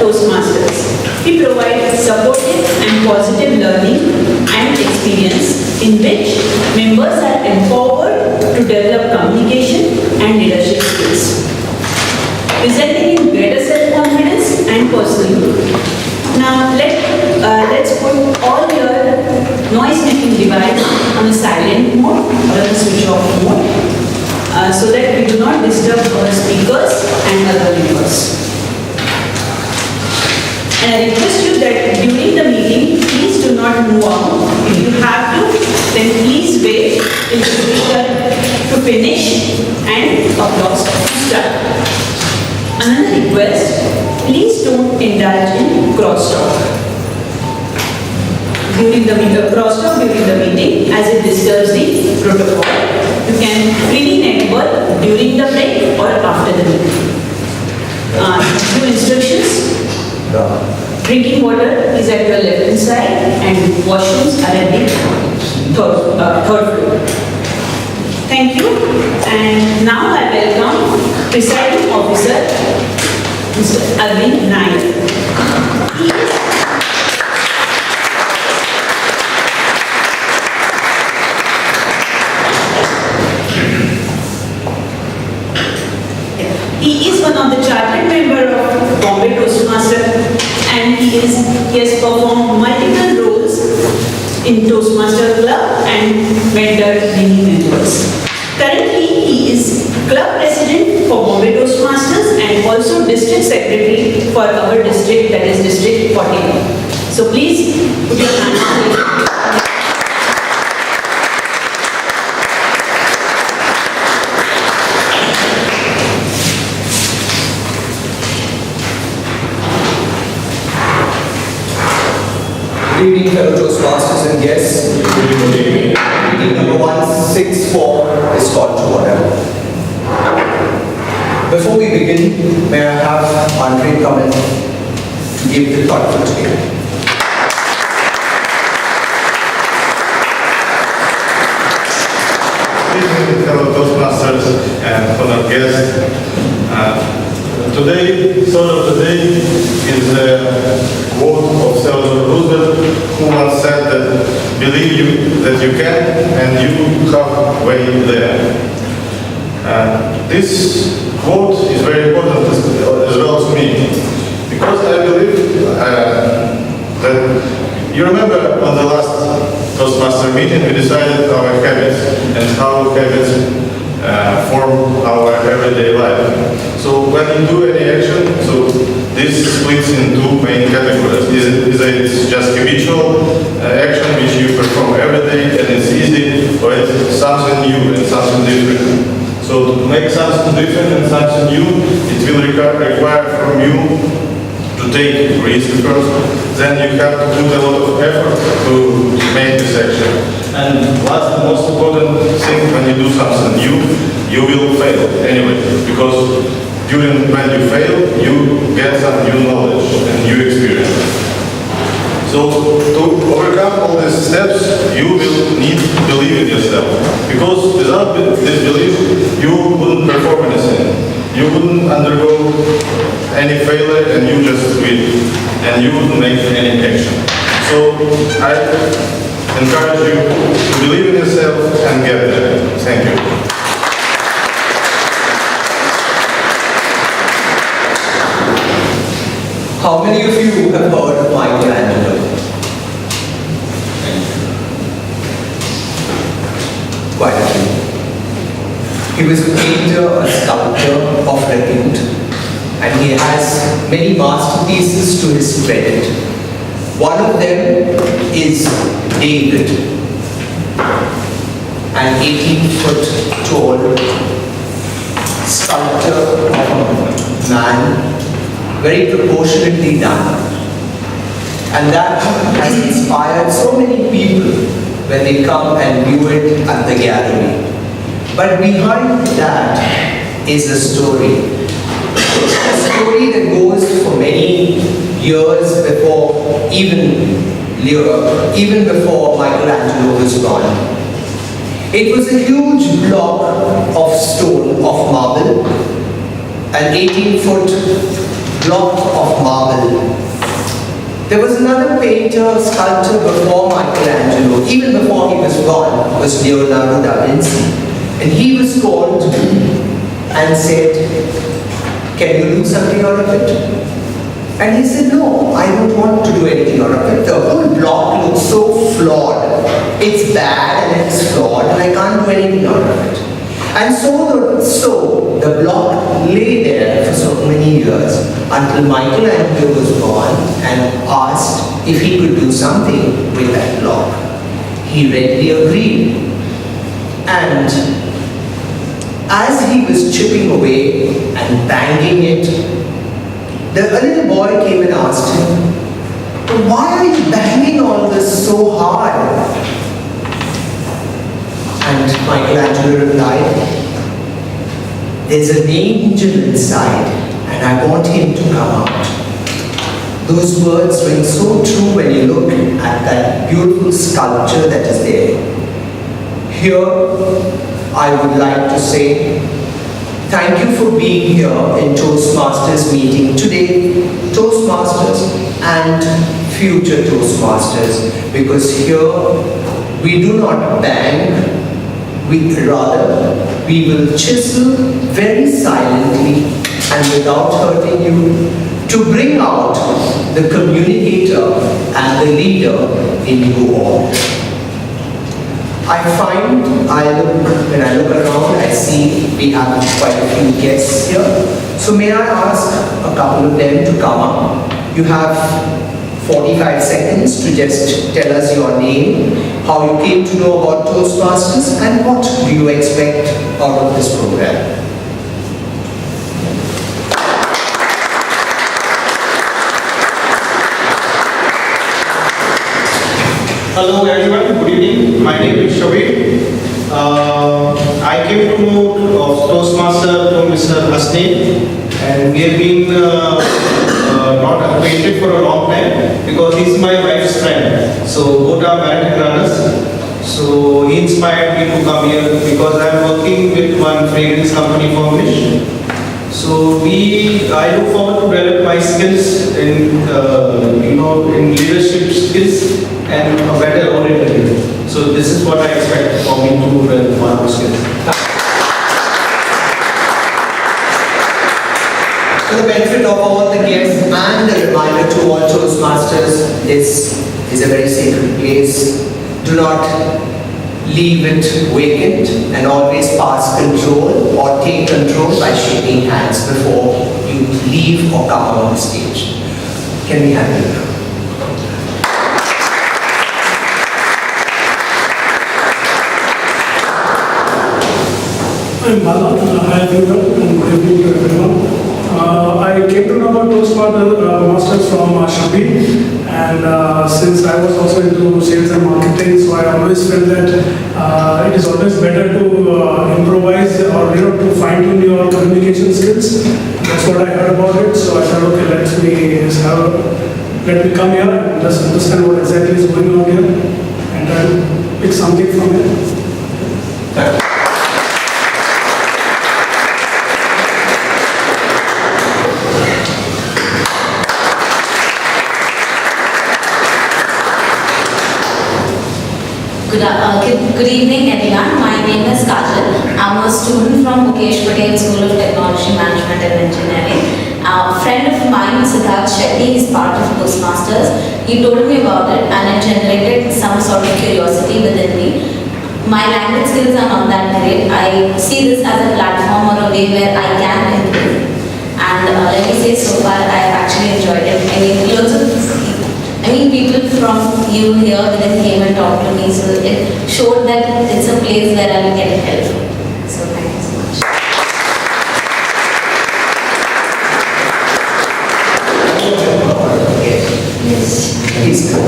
Toastmasters. We provide supportive and positive learning and experience in which members are empowered to develop communication and leadership skills, resulting in greater self-confidence and personal growth. Now let's put all your noise-making device on a silent mode or a switch off mode so that we do not disturb our speakers and other members. And I request you that during the meeting, please do not move out. If you have to, then please wait till the speaker to finish and applause to start. Another request, please don't indulge in crosstalk during the meeting as it disturbs the protocol. You can freely network during the break or after the meeting. Few instructions. Drinking water is at your left hand side and washrooms are at the third floor. Thank you. And now I welcome Presiding Officer Mr. Arvind Nair. He is one of the chartered member of Bombay Toastmasters and he has performed multiple roles in Toastmaster Club and mentored many members. Currently, he is club president for Bombay Toastmasters and also district secretary for our district, that is District 14. So please put your hands together. Good evening, fellow Toastmasters and guests. Good evening. Meeting number 164 is called to order. Before we begin, may I have Andre come in to give the thought for today. Good evening, fellow Toastmasters and honored guests. Today, thought of the day is a quote of Theodore Roosevelt, who once said that believe that you can and you have way there. This quote is very important as well to me, because I believe that you remember on the last Toastmaster meeting we decided our habits and how habits form our everyday life. So when you do any action, so this splits in two main categories. Either it's just habitual action which you perform every day and it's easy, or it's something new and something different. So to make something different and something new, it will require from you to take risk first, then you have to put a lot of effort to make this action. And last, the most important thing, when you do something new, you will fail anyway, because when you fail, you get some new knowledge and new experience. So to overcome all these steps, you will need to believe in yourself, because without this belief, you wouldn't perform anything. You wouldn't undergo any failure and you just win, and you wouldn't make any action. So I encourage you to believe in yourself and get there. Thank you. How many of you have heard of Michelangelo? Quite a few. He was a painter, a sculptor of repute, and he has many masterpieces to his credit. One of them is David, an 18-foot tall sculptor of a man, very proportionately done. And that has inspired so many people when they come and view it at the gallery. But behind that is a story. A story that goes for many years before, even before Michelangelo was born. It was a huge block of stone, of marble, an 18-foot block of marble. There was another painter, sculptor before Michelangelo, even before he was born, was Leonardo da Vinci. And he was called and said, "Can you do something out of it?" And he said, "No, I don't want to do anything out of it. The whole block looks so flawed. It's bad and it's flawed and I can't do anything out of it." And so the block lay there for so many years until Michelangelo was born and asked if he could do something with that block. He readily agreed. And as he was chipping away and banging it, a little boy came and asked him, "Why are you banging all this so hard?" And Michelangelo replied, "There's an angel inside and I want him to come out." Those words ring so true when you look at that beautiful sculpture that is there. Here, I would like to say, thank you for being here in Toastmasters meeting today, Toastmasters and future Toastmasters, because here we do not bang, we will chisel very silently and without hurting you to bring out the communicator and the leader in you all. When I look around, I see we have quite a few guests here. So may I ask a couple of them to come up? You have 45 seconds to just tell us your name, how you came to know about Toastmasters, and what do you expect out of this program. Hello everyone, good evening. My name is Shabir. I came to know of Toastmaster from Mr. Hasnain, and we have been not acquainted for a long time because he's my wife's friend. So both are marathon runners. So he inspired me to come here because I'm working with one fragrance company for Mish. So I look forward to develop my skills in in leadership skills and a better orator. So this is what I expect for me to develop my skills. For the benefit of all the guests and a reminder to all Toastmasters, this is a very sacred place. Do not leave it vacant and always pass control or take control by shaking hands before you leave or come on stage. Can we have you now? I'm Bala. Hi everyone and good evening to everyone. I came to know about Toastmasters from Shabir, and since I was also into sales and marketing, so I always felt that it is always better to improvise or to fine tune your communication skills. That's what I heard about it. So I thought, okay, let me come here and just understand what exactly is going on here, and I'll pick something from here. Good evening everyone. My name is Kajal. I'm a student from Mukesh Patel School of Technology, Management and Engineering. A friend of mine, Siddharth Shetty, is part of Toastmasters. He told me about it and it generated some sort of curiosity within me. My language skills are not that great. I see this as a platform or a way where I can improve. And let me say, so far I have actually enjoyed it. People from you here then came and talked to me, so it showed that it's a place where I will get help. So thank you so much. Yes. Please go.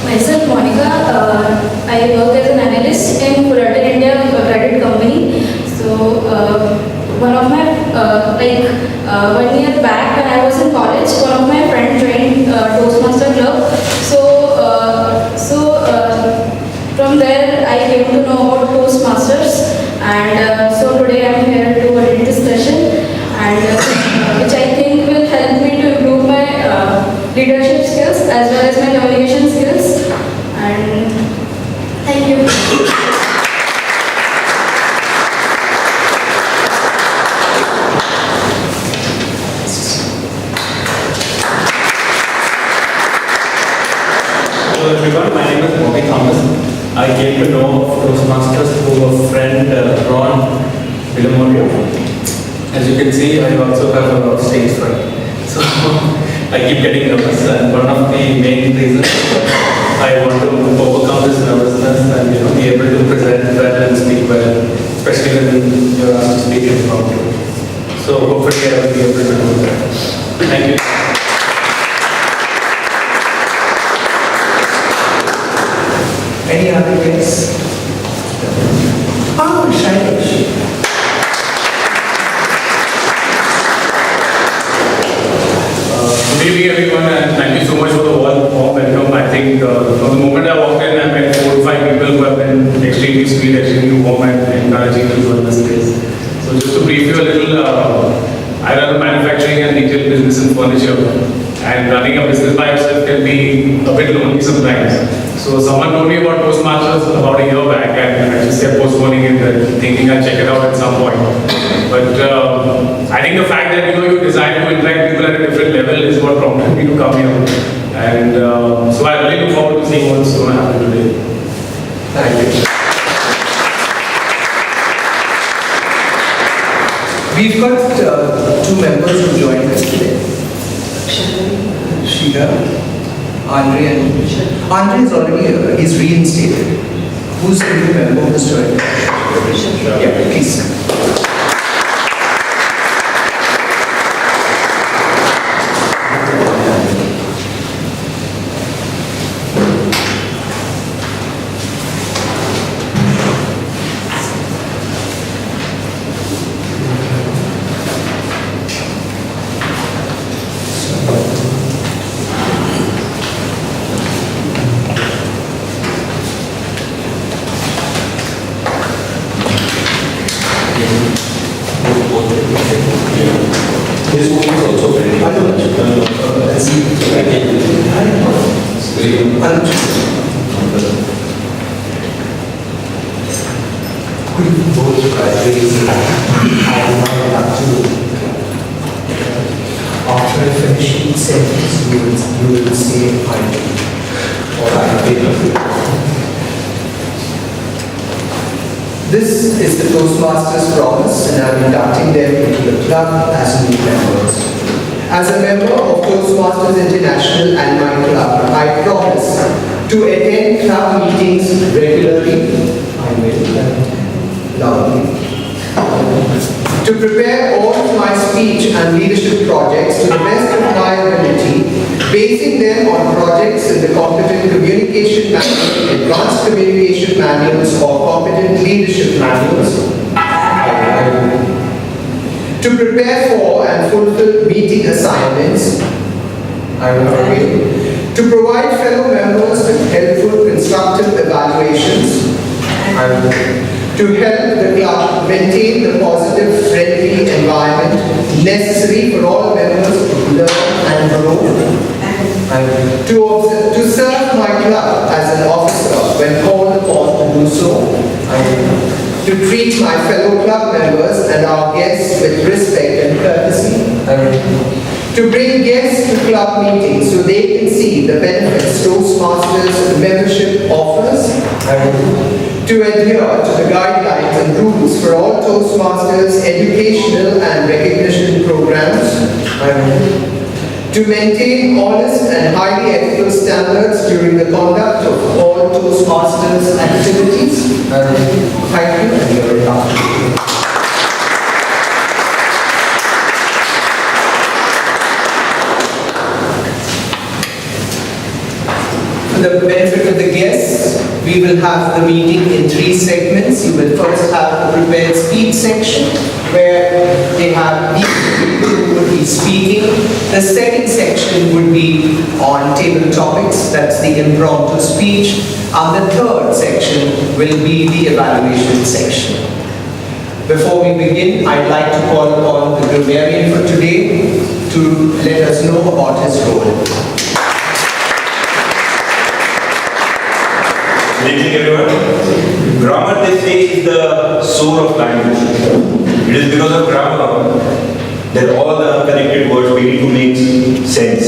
Myself, Monica. I work as an analyst in Fullerton India, a credit company. So, one of my, 1 year back when I was in college, one of my friends joined Toastmaster Club. So, from there I came Hello everyone, my name is Bombay Toastmasters. I came to know of Toastmasters through a friend, Ron Villamorio. As you can see, I also have a stage fright. So I keep getting nervous, and one of the main reasons I want to overcome this nervousness and be able to present well and speak well, especially when you're asked to speak impromptu. So hopefully I will be able to do that. Thank you. Any other guests? Oh, Shailesh. Good evening everyone, and thank you so much for the warm welcome. I think from the moment I walked in, I met 4 to 5 people who have been extremely sweet, extremely warm and encouraging to join this place. So just to brief you a little, I run a manufacturing and retail business in furniture, and running a business by yourself can be a bit lonely sometimes. So someone told me about Toastmasters about a year back, and I just kept postponing it and thinking I'll check it out at some point. But I think the fact that you decide to interact with people at a different level is what prompted me to come here. And so I really look forward to seeing what's going to happen today. Thank you. We've got 2 members who joined us today. Sheila, Andre, and Andre is already he's reinstated. Who's the new member who's joined? Yeah, please. After I finish each sentence, you will say I did or I did. This is the Toastmasters promise, and I'm inducting them into the club as new members. As a member of Toastmasters International and my club, I promise to attend club meetings regularly. I will loudly. To prepare all of my speech and leadership projects to the best of my ability, basing them on projects in the competent communication manual, advanced communication manuals, or competent leadership manuals. To prepare for and fulfill meeting assignments. I will agree. To provide fellow members with helpful, constructive evaluations. I will. To help the club maintain the positive, friendly environment necessary for all members to learn and grow. To serve my club as an officer when called upon to do so. To treat my fellow club members and our guests with respect and courtesy. To bring guests to club meetings so they can see the benefits Toastmasters membership offers. To adhere to the guidelines and rules for all Toastmasters educational and recognition programs. To maintain honest and highly ethical standards during the conduct of all Toastmasters activities. Thank you, and you're welcome. For the benefit of the guests, we will have the meeting in 3 segments. You will first have the prepared speech section, where they have people who will be speaking. The second section would be on table topics, that's the impromptu speech. And the third section will be the evaluation section. Before we begin, I'd like to call upon the grammarian for today to let us know about his role. Good evening everyone. Grammar, they say, is the soul of language. It is because of grammar that all the unconnected words begin to make sense.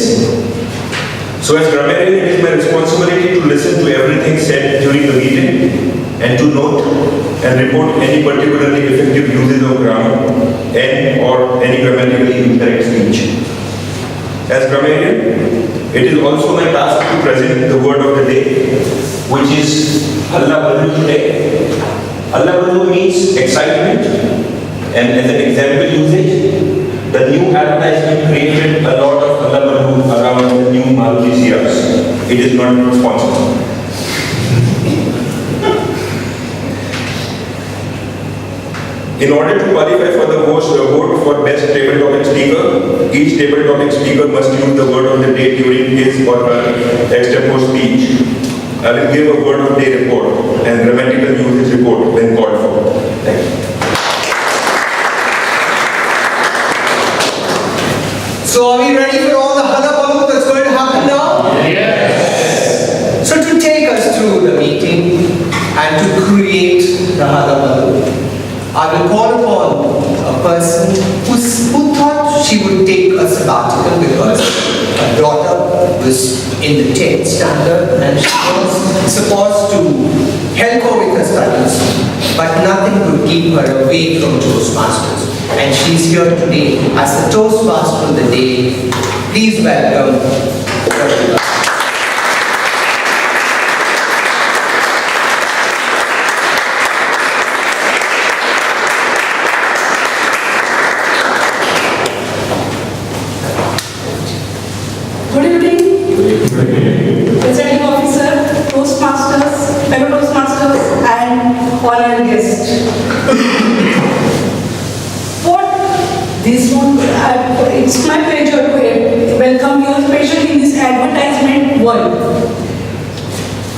So as grammarian, it is my responsibility to listen to everything said during the meeting and to note and report any particularly effective uses of grammar and or any grammatically incorrect speech. As grammarian, it is also my task to present the word of the day, which is Allah Ballu today. Allah Ballu means excitement, and as an example usage, the new advertisement created a lot of Allah Ballu around the new Maruti Ciaz. It is not responsible. In order to qualify for the vote for best table topic speaker, each table topic speaker must use the word of the day during his or her extempore speech. I will give a word of day report and grammatical usage report when called for. Thank you. So are we ready for all the hullabaloo that's going to happen now? Yes. So to take us through the meeting and to create the hullabaloo, I will call upon a person who thought she would take a sabbatical because her daughter was in the 10th standard and she was supposed to help her with her studies, but nothing could keep her away from Toastmasters. And she's here today as the Toastmaster of the day. Please welcome her. Good evening, presiding officer, Toastmasters, fellow Toastmasters, and honored guests. It's my pleasure to welcome you, especially in this advertisement world.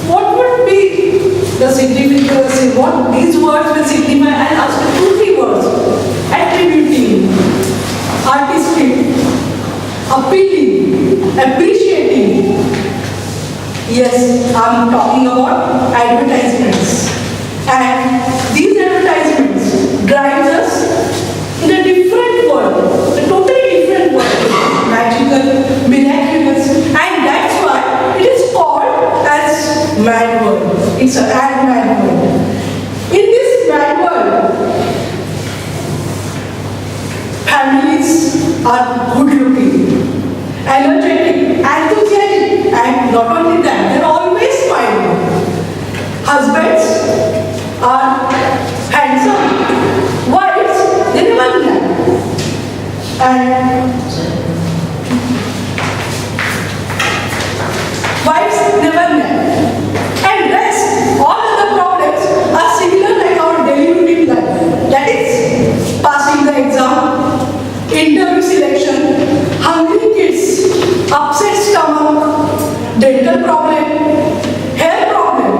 What would be the significance, what these words will signify? I'll ask you 2-3 words. Attributing, artistic, appealing, appreciating. Yes, I'm talking about advertisements. And these advertisements drive us in a different world, a totally different world, magical, miraculous, and that's why it is called as mad world. It's an mad world. In this mad world, families are good looking, energetic, enthusiastic, and not only that, they're always smiling. Husbands are handsome, wives, they never lie. And wives never lie. And rest, all other problems are similar like our daily routine life. That is, passing the exam, interview selection, hungry kids, upset stomach, dental problem, hair problem,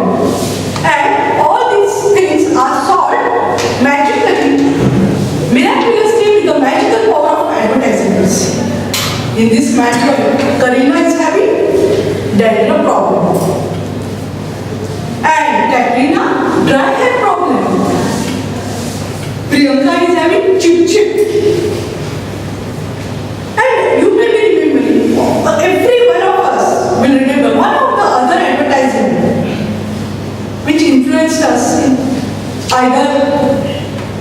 and all these things are solved magically, miraculously with the magical power of advertisements. In this magic, Karina is having dental problem, and Katrina dry hair problem. Priyanka is having chip. And you may be remembering, every one of us will remember one of the other advertisements which influenced us in either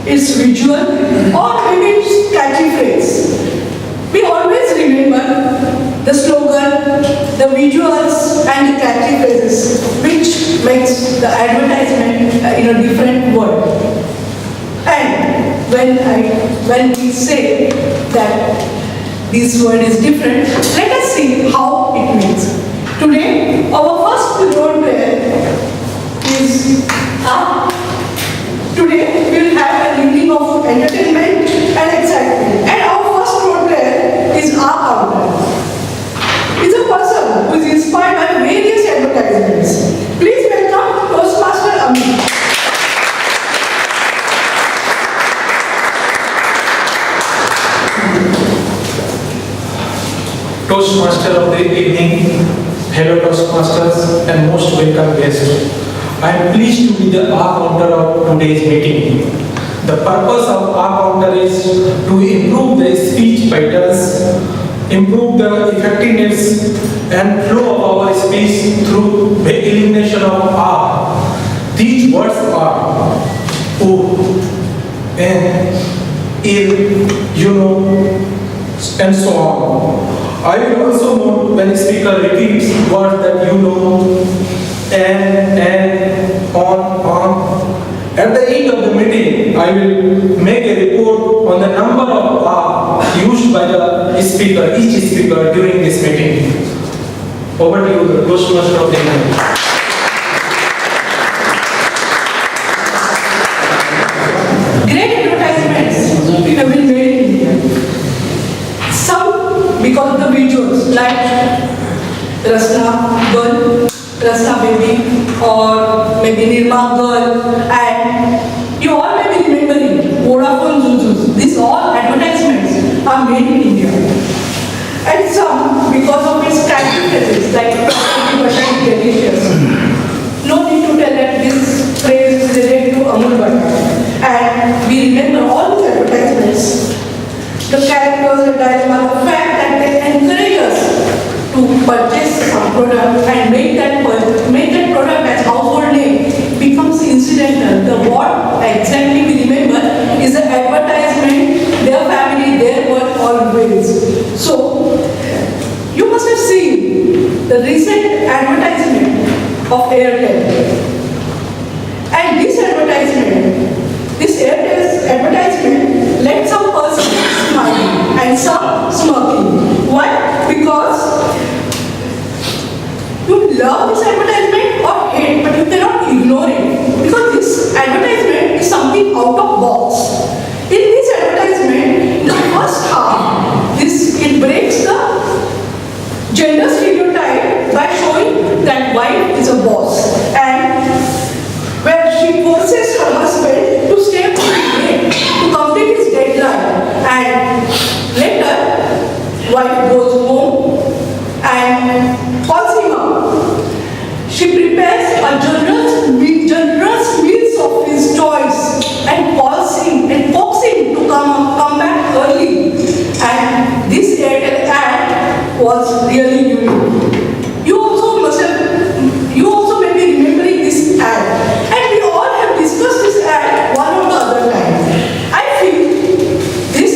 its visual or maybe its catchy phrase. We always remember the slogan, the visuals and the catchy phrases which makes the advertisement in a different world. And when we say that this word is different, let us see how it means. Today, our first role player is Today, we will have an evening of entertainment and excitement. And our first role player is He's a person who is inspired by various advertisements. Please welcome Toastmaster Amit. Toastmaster of the evening, fellow Toastmasters, and most welcome guests. I am pleased to be the counter of today's meeting. The purpose of counter is to improve the speech patterns improve the effectiveness and flow of our speech through the elimination of R. These words are O, N, Il, you know, and so on. I will also note when a speaker repeats words that you know, and, on. At the end of the meeting, I will make a report on the number of R used by the speaker, each speaker during this meeting. Over to you, the Toastmaster of the evening. Great advertisements have been made in India. Some because of the visuals, like Rasna girl, Rasna baby, or maybe Nirma girl, and you all may be remembering Vodafone Zuzus. These all advertisements are made in India. And some because of its catchy phrases like 20% delicious. No need to tell that this phrase is related to Amul butter. And we remember all these advertisements. The characters, the dilemma, the fact that they encourage us to purchase some product and make that product as household name becomes incidental. The what exactly we remember is the advertisement, their family, their work always. So, you must have seen the recent advertisement of Airtel. And this Airtel's advertisement led some person smiling and some smirking. Why? Because you love this advertisement or hate, but you cannot ignore it. Because this advertisement is something out of box. In this advertisement, in the first half, it breaks the gender stereotype by showing that wife is a boss. And where she forces her husband to stay up late to complete his deadline. And later, wife goes home and calls him up. She prepares a generous meals of his choice and calls him and coaxes him to come back early. And this Airtel ad was really unique. You also may be remembering this ad. And we all have discussed this ad one or the other time. I feel this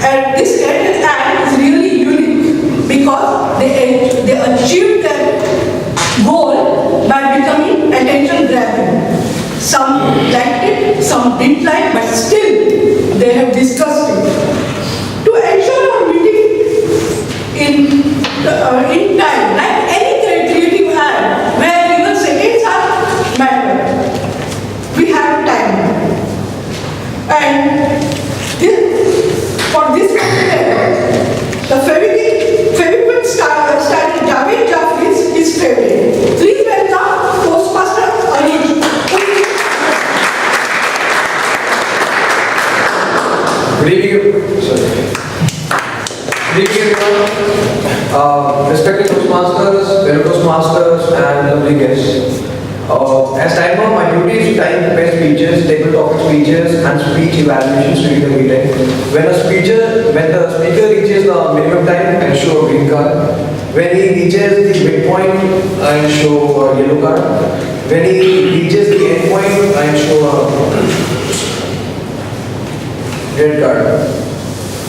Airtel ad is really unique because they achieved their goal by becoming attention grabbing. Some liked it, some didn't like, but still they have discussed it. To ensure our meeting in time, like any creative ad, where even seconds are matter, we have time. And for this content, the Fevikwik star Javed Jafri is his favorite. Please welcome Toastmaster Anuj. Good evening, everyone. Respected Toastmasters, fellow Toastmasters, and lovely guests. As timer, my duty is to time prepare speeches, table topic speeches, and speech evaluations during the meeting. When the speaker reaches the minimum time, I show a green card. When he reaches the midpoint, I show a yellow card. When he reaches the end point, I show a red card.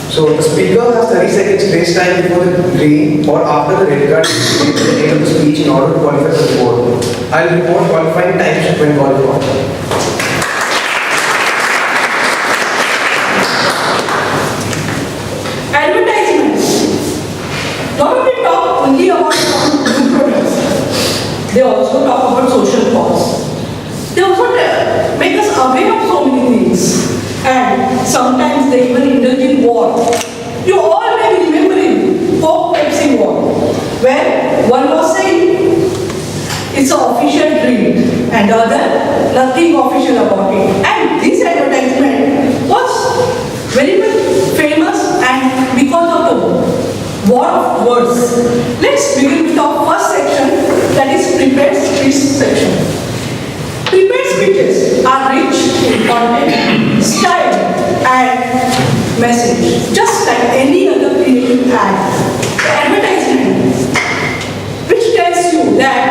So the speaker has 30 seconds grace time before the green or after the red card at the end of the speech in order to qualify for the board. I will report qualifying times when called for. Advertisements not only talk only about new products, they also talk about social cause. They also make us aware of so many things. And sometimes they even indulge in war. You all may be remembering Coke-Pepsi war, where one was saying it's an official drink and the other nothing official about it. And this advertisement was very much famous and because of the war of words. Let's begin with our first section, that is prepared speech section. Prepared speeches are rich in content, style, and message, just like any other ad, the advertisement, which tells you that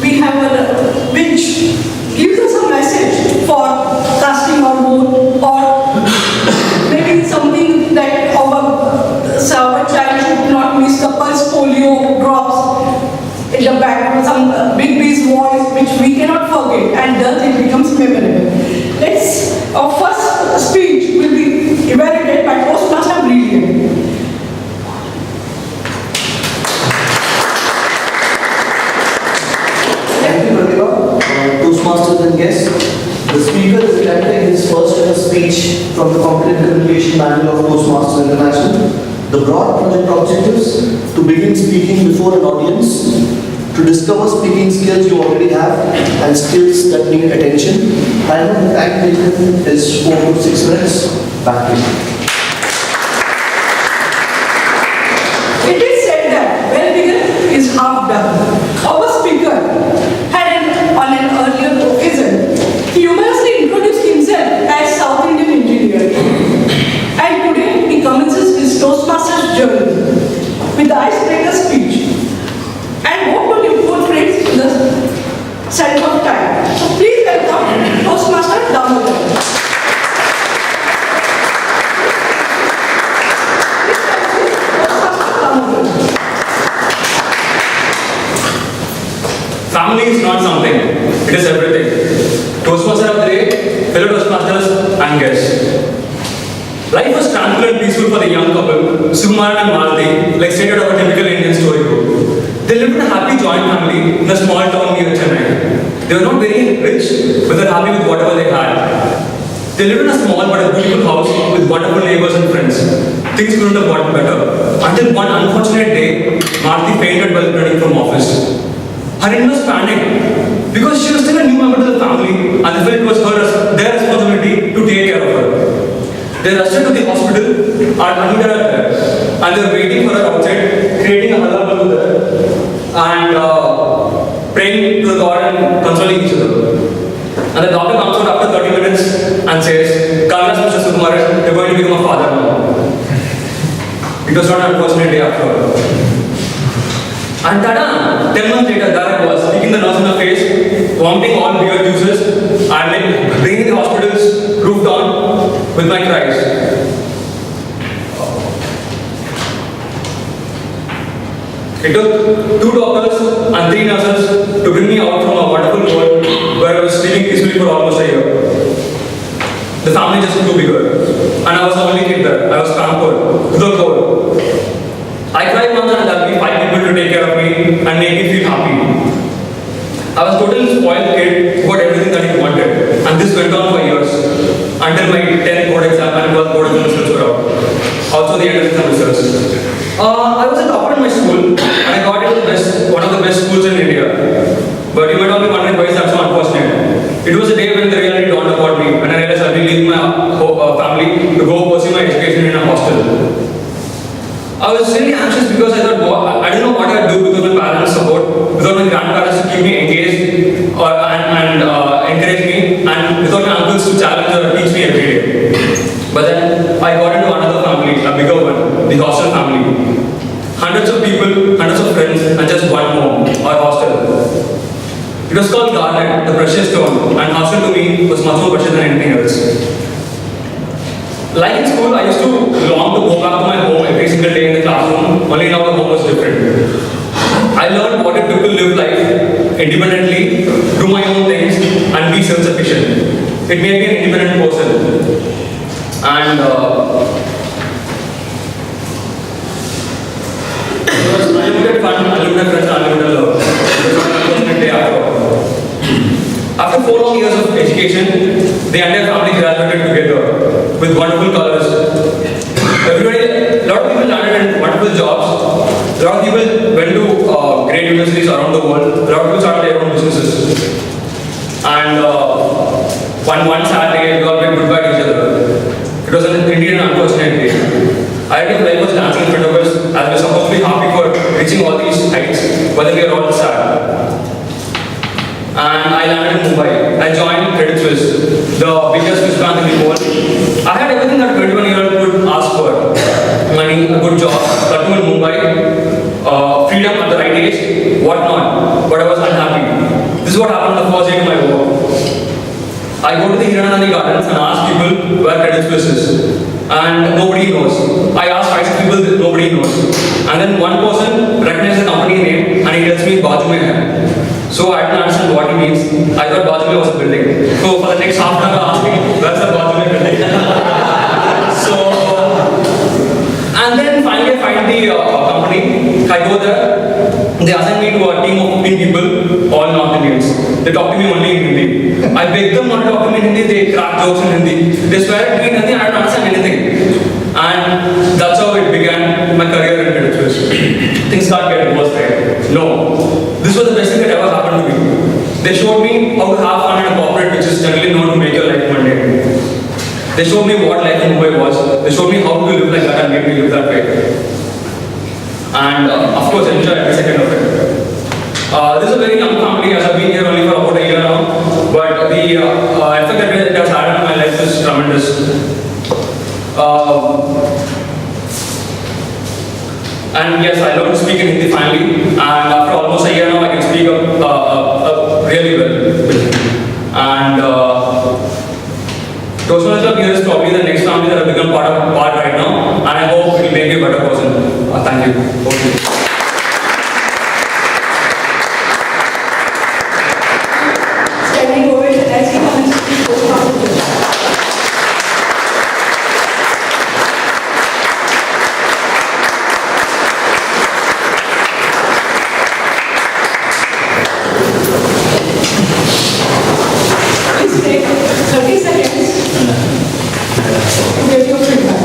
we have which gives us a message for casting our vote, or maybe something that our child should not miss the pulse polio drops in the back, some big B's voice which we cannot forget, and thus it becomes memorable. Our first speech will be evaluated by Toastmaster Brilliant. Thank you, Pratibha. Toastmasters and guests. The speaker is attempting his first ever speech from the Competent Communication Manual of Toastmasters International. The broad project objectives: to begin speaking before an audience, to discover speaking skills you already have and skills that need attention. Time taken is 4 to 6 minutes. Back to you. It is said that well begun is half done. Our speaker had on an earlier occasion humorously introduced himself as South Indian engineer. And today he commences his Toastmasters journey with the icebreaker speech. And what will you portray in the sense of time? So please welcome Toastmaster Damodar. Family is not something, it is everything. Toastmasters of the day, fellow Toastmasters and guests. Life was tranquil and peaceful for the young couple, Sukumaran and Malati, like stated of a typical Indian storybook. They lived in a happy joint family in a small town near Chennai. They were not very rich, but they were happy with whatever they had. They lived in a small but a beautiful house with wonderful neighbors and friends. Things couldn't have gotten better until one unfortunate day, Malati fainted while returning from office. Her in-laws panicked because she was still a new member to the family and they felt it was their responsibility to take care of her. They rushed her to the hospital and admitted her there. And they were waiting for her outside, creating a hullabaloo there and praying to the God and consoling each other. And the doctor comes out after 30 minutes and says, "Congrats, Mr. Sukumaran, you're going to become a father now." It was not an unfortunate day after all. And tada! 10 months later, there I was, kicking the nurse in the face, vomiting all beer juices, and bringing the hospital's roof down with my cries. It took 2 doctors and 3 nurses to bring me out from a wonderful world where I was sleeping peacefully for almost a year. The family just grew bigger, and I was the only kid there. I was pampered to the core. I cried once and there would be 5 people to take care of me and make me feel happy. I was totally spoiled kid who got everything that he wanted, and this went on for years until my 10th board exam and board exam results were out. Also the end of exam results. I was a topper in my school and I got into one of the best schools in India. But you might all be wondering why is that so unfortunate. It was a day when the reality dawned upon me and I realized I'll be leaving my family to go pursue my education in a hostel. I was really anxious because I thought I didn't know what I'd do without my parents' support, without my grandparents to keep me engaged and encourage me, and without my uncles to challenge or teach me every day. But then I got into another family, a bigger one, the hostel family. Hundreds of people, hundreds of friends, and just one home, or hostel. It was called Garnet, the precious stone, and hostel to me was much more precious than anything else. Like in school, I used to long to go back to my home every single day in the classroom, only now the home was different. I learned what it took to live life independently, do my own things, and be self-sufficient. It made me an independent person. And it was unlimited fun, unlimited friends, unlimited love. It was an unfortunate day after all. After 4 long years of education, the entire family graduated together with wonderful colors. A lot of people landed in wonderful jobs. A lot of people went to great universities around the world. A lot of people started their own businesses. And one sad day, we all went goodbye to each other. It was an Indian unfortunate day. Our life was dancing in front of us as we were supposed to be happy for reaching all these heights, but then we are all sad. And I landed in Mumbai. I joined Credit Suisse, the biggest Swiss bank in the world. I had everything that a 21-year-old could ask for. My money, a good job, got to in Mumbai, freedom at the right age, whatnot, but I was unhappy. This is what happened on the first day of my work. I go to the Hiranandani Gardens and ask people where Credit Suisse is, and nobody knows. I ask 5 people, nobody knows. And then one person recognizes the company name and he tells me Bajume hai. So I didn't understand what he means. I thought Bajume was a building. So for the next half an hour I asked him, where's the Bajume building? So, and then finally I find the company. I go there. They assign me to a team of 15 people, all North Indians. They talk to me only in Hindi. I beg them not to talk to me in Hindi, they crack jokes in Hindi. They swear at me in Hindi, I don't understand anything. And that's how it began my career in Credit Suisse. Things start getting worse there. No. This was the best thing that ever happened to me. They showed me how to have fun in a corporate which is generally known to make your life mundane. They showed me what life in Mumbai was. They showed me how to live like that and made me live that way. And of course, I enjoy every second of it. This is a very young family, as I've been here only for about a year now. But the effect that it has had on my life is tremendous. And yes, I learned to speak in Hindi finally. And after almost a year now, I can speak really well. And Toastmasters Club here is probably the next family that I've become part right now. And I hope it will make me a better person. Thank you. Okay. Standing ovation as he comes to the Toastmasters. Please take 30 seconds to get your feedback.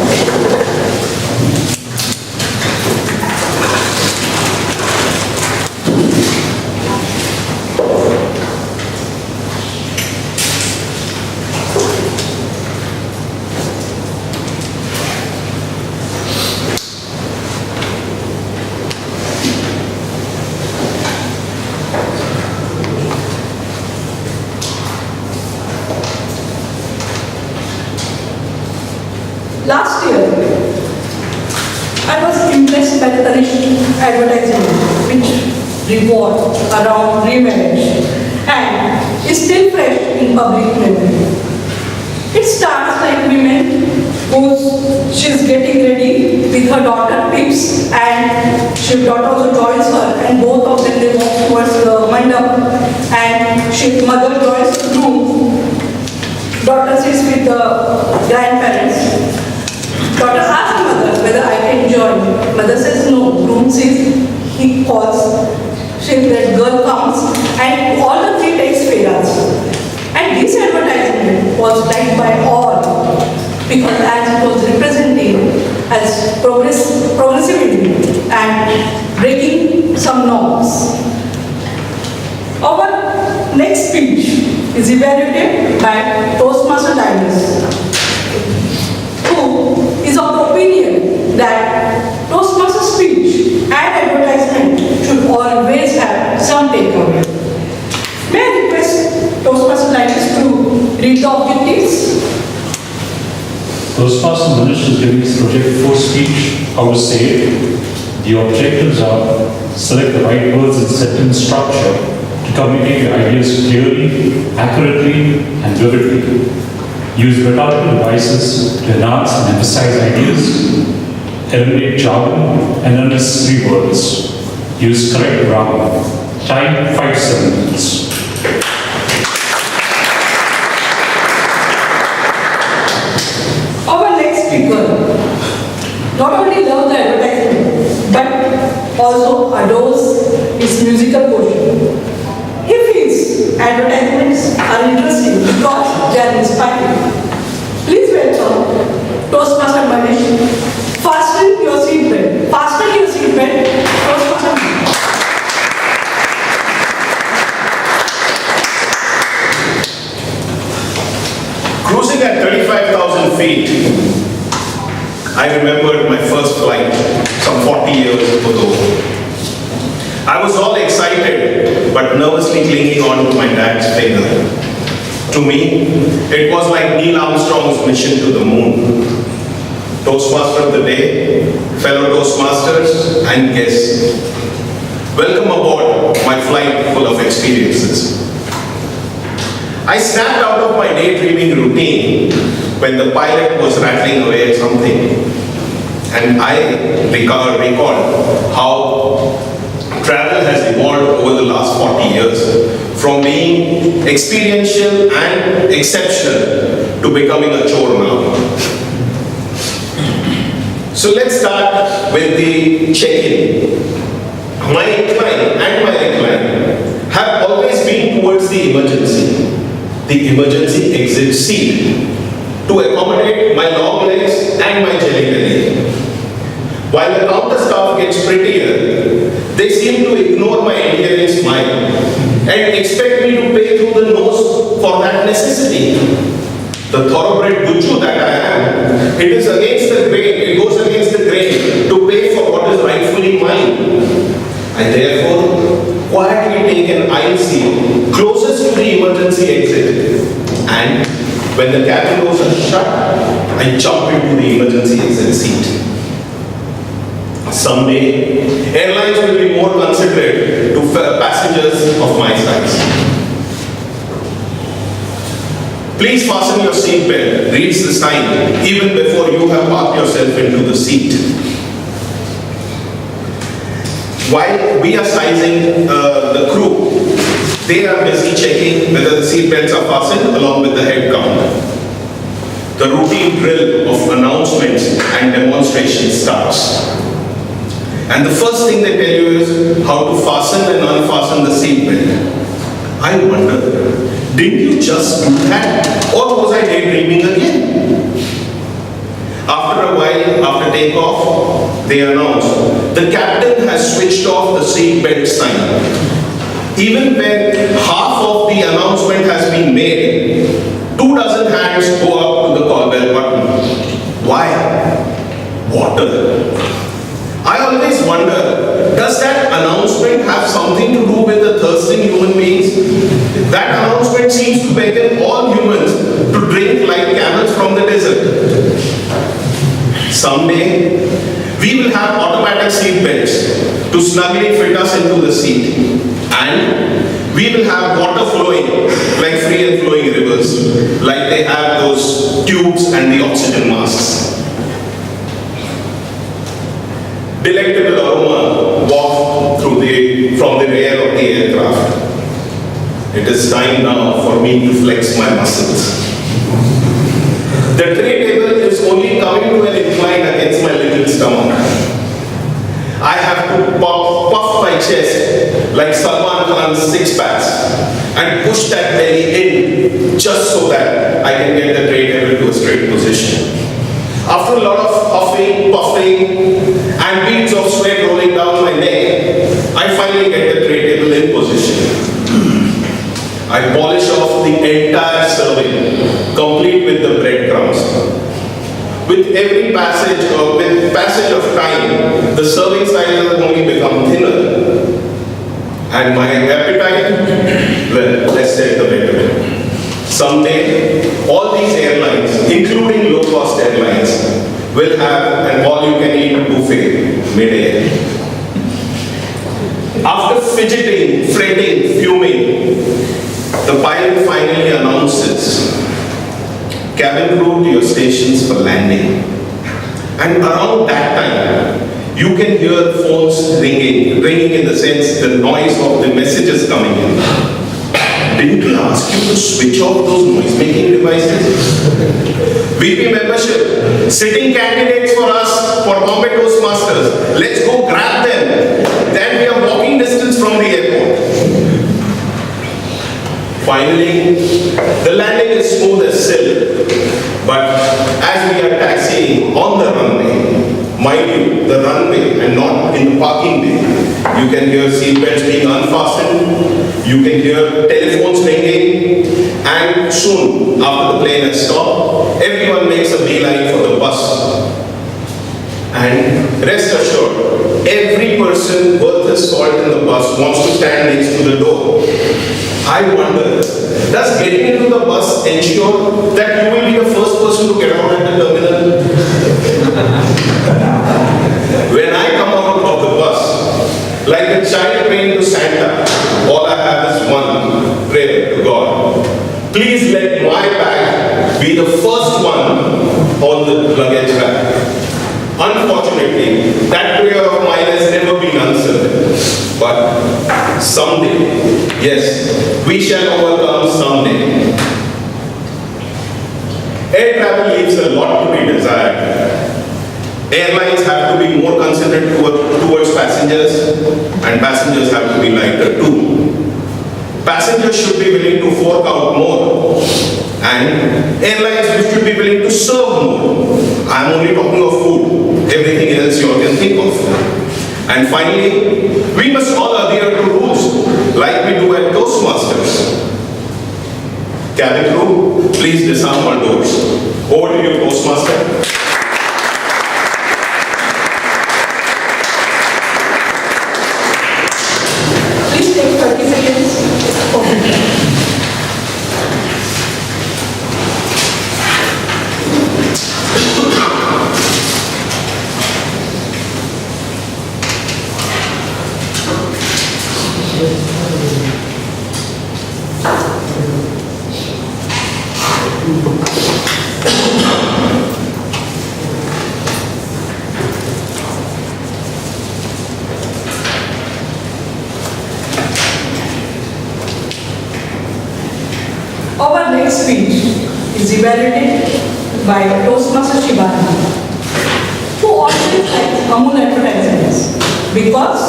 Last year, I was impressed by the Tanishq advertisement which revolved around remarriage and is still fresh in public memory. It starts like women she's getting ready with her daughter Pips and her daughter also joins her and both of them they walk towards the mandap and mother joins the groom. Daughter sits with the grandparents. Daughter asks mother whether I can join. Mother says no. Groom says he calls. That girl comes and all the three takes feras. And this advertisement was liked by all because as it was representing as progressivity and breaking some norms. Our next speech is evaluated by Toastmaster Diners, who is of the opinion that Toastmaster speech and advertisement should always have some takeaway. May I request Toastmaster Diners to read the objectives? Toastmaster Manish is giving his project 4 speech, how to say it. The objectives are select the right words and sentence structure to communicate your ideas clearly, accurately, and vividly. Use rhetorical devices to enhance and emphasize ideas. Eliminate jargon and unnecessary words. Use correct grammar. Time 5-7 minutes. Our next speaker not only loves the advertisement but also adores its musical portion. He feels advertisements are interesting because they are inspiring. Please welcome Toastmaster Manish. Fasten your seatbelt. Fasten your seatbelt. Toastmaster Manish. Cruising at 35,000 feet, I remembered my first flight some 40 years ago. I was all excited, but nervously clinging on to my dad's finger. To me, it was like Neil Armstrong's mission to the moon. Toastmaster of the day, fellow Toastmasters, and guests. Welcome aboard my flight full of experiences. I snapped out of my daydreaming routine when the pilot was rattling away at something, and I recalled how travel has evolved over the last 40 years from being experiential and exceptional to becoming a chore now. So let's start with the check-in. My incline and my recline have always been towards the emergency exit seat to accommodate my long legs and my jelly belly. While the counter staff gets prettier, they seem to ignore my endearing smile and expect me to pay through the nose for that necessity. The thoroughbred butchu that I am, it is against the grain, it goes against the grain to pay for what is rightfully mine. I therefore quietly take an aisle seat closest to the emergency exit, and when the cabin doors are shut, I jump into the emergency exit seat. Someday, airlines will be more considerate to passengers of my size. Please fasten your seatbelt, reads the sign, even before you have parked yourself into the seat. While we are sizing the crew, they are busy checking whether the seatbelts are fastened along with the head count. The routine drill of announcements and demonstrations starts. And the first thing they tell you is how to fasten and unfasten the seatbelt. I wonder, didn't you just do that, or was I daydreaming again? After a while, after takeoff, they announce the captain has switched off the seatbelt sign. Even when half of the announcement has been made, 24 hands go up to the call bell button. Why? Water. I always wonder, does that announcement have something to do with the thirsting human beings? That announcement seems to beckon all humans to drink like camels from the desert. Someday, we will have automatic seat belts to snugly fit us into the seat. And we will have water flowing like free and flowing rivers, like they have those tubes and the oxygen masks. Delectable aroma wafts from the rear of the aircraft. It is time now for me to flex my muscles. The tray table is only coming to an incline against my little stomach. I have to puff my chest like Salman Khan's six-packs and push that belly in just so that I can get the tray table to a straight position. After a lot of huffing, puffing, and beads of sweat rolling down my neck, I finally get the tray table in position. I polish off the entire serving, complete with the breadcrumbs. With every passage of time, the serving sizes only become thinner. And my appetite, well, let's say the better. Someday, all these airlines, including low-cost airlines, will have an all-you-can-eat buffet mid-air. After fidgeting, fretting, fuming, the pilot finally announces, cabin crew to your stations for landing. And around that time, you can hear phones ringing in the sense the noise of the messages coming in. Didn't we ask you to switch off those noise-making devices? VP membership, sitting candidates for us for Bombay Toastmasters. Let's go grab them. Then we are walking distance from the airport. Finally, the landing is smooth as silk. But as we are taxiing on the runway, mind you, the runway and not in the parking bay, you can hear seatbelts being unfastened, you can hear telephones ringing, and soon, after the plane has stopped, everyone makes a beeline for the bus. And rest assured, every person worth his salt in the bus wants to stand next to the door. I wonder, does getting into the bus ensure that you will be the first person to get out at the terminal? When I come out of the bus, like a child praying to Santa, all I have is one prayer to God. Please let my bag be the first one on the luggage bag. Unfortunately, that prayer of mine has never been answered. But someday, yes, we shall overcome someday. Air travel leaves a lot to be desired. Airlines have to be more considerate towards passengers, and passengers have to be lighter too. Passengers should be willing to fork out more, and airlines should be willing to serve more. I am only talking of food, everything else you all can think of. And finally, we must all adhere to rules like we do at Toastmasters. Cabin crew, please disarm all doors. Over to you, Toastmaster. Please take 30 seconds for me. Our next speech is evaluated by Toastmaster Shivani, who always likes Amul advertisements because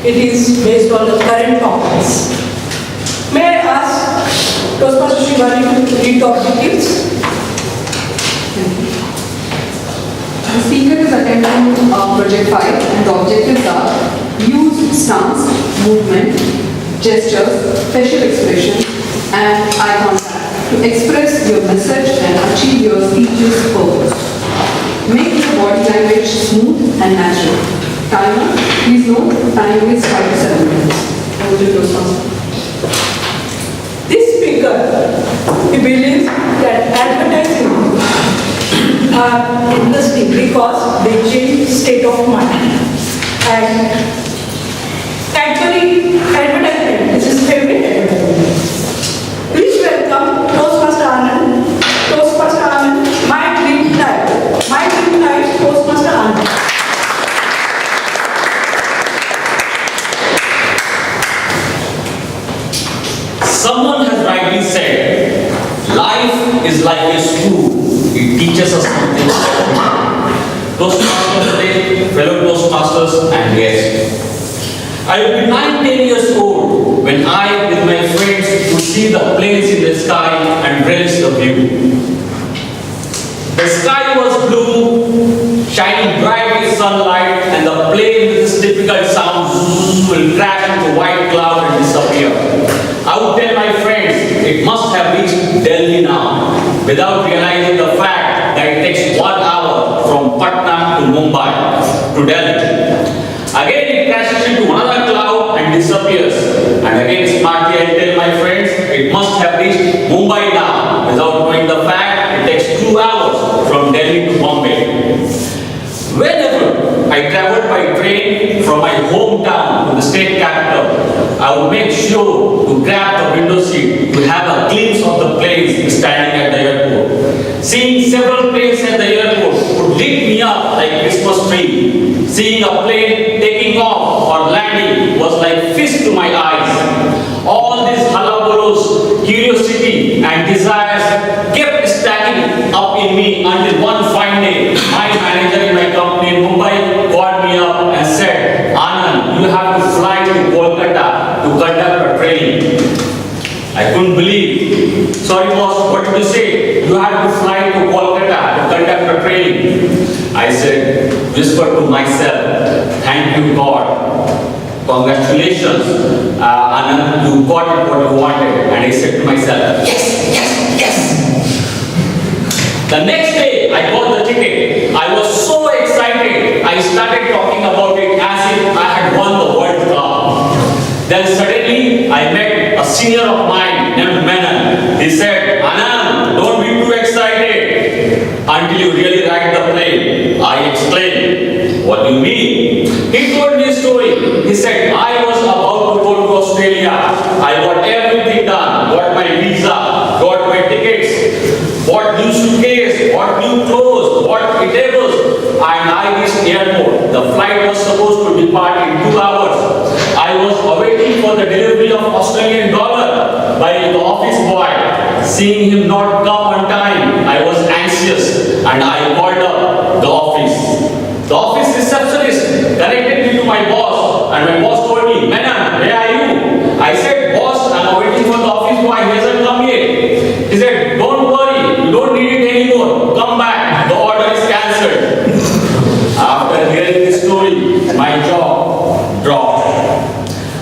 it is based on the current topics. May I ask Toastmaster Shivani to read the objectives? The speaker is attending Project 5 and the objectives are use stance, movement, gestures, facial expression and eye contact to express your message and achieve your speech's purpose. Make your body language smooth and natural. Timer, please note, time is 5 to 7 minutes. Over to Toastmaster. This speaker, he believes that advertising are interesting because they change state of mind. And Cadbury advertisement is his favorite advertisement. Please welcome Toastmaster Anand. Toastmaster Anand, my dream life. My dream life, Toastmaster Anand. Someone has rightly said, life is like a school. It teaches us something. Toastmasters today, fellow Toastmasters and guests. I would be 9-10 years old when I, with my friends, would see the planes in the sky and relish the view. The sky was blue, shining bright with sunlight, and the plane with its typical sound will crash into white cloud and disappear. I would tell my friends it must have reached Delhi now, without realizing the fact that it takes 1 hour from Patna to Mumbai to Delhi. Again it crashes into another cloud and disappears. And again smartly I tell my friends it must have reached Mumbai now, without knowing the fact it takes 2 hours from Delhi to Bombay. Whenever I traveled by train from my hometown to the state capital, I would make sure to grab the window seat to have a glimpse of the planes standing at the airport. Seeing several planes at the airport would lit me up like Christmas tree. Seeing a plane taking off or landing was like fish to my eyes. All these hullaballoos, curiosity and desires kept stacking up in me until one fine day, my manager in my company in Mumbai called me up and said, Anand, you have to fly to Kolkata to conduct a training. I couldn't believe. Sorry boss, what did you say? You have to fly to Kolkata to conduct a training. I said, whispered to myself, thank you God. Congratulations, Anand, you got what you wanted. And I said to myself, yes, yes, yes. The next day, I got the ticket. I was so excited. I started talking about it as if I had won the World Cup. Then suddenly, I met a senior of mine named Menon. He said, Anand, don't be too excited. until you really ride the plane. I exclaimed, what do you mean? He told me a story. He said, I was about to go to Australia. I got everything done. Got my visa, got my tickets, bought new suitcase, bought new clothes, bought eatables, and I reached airport. The flight was supposed to depart in 2 hours. I was awaiting for the delivery of Australian dollar by the office boy. Seeing him not come on time, I was anxious and I called up the office. The office receptionist connected me to my boss and my boss told me, Menon, where are you? I said, boss, I'm waiting for the office boy, he hasn't come yet. He said, don't worry, you don't need it anymore. Come back, the order is cancelled. After hearing this story, my jaw dropped.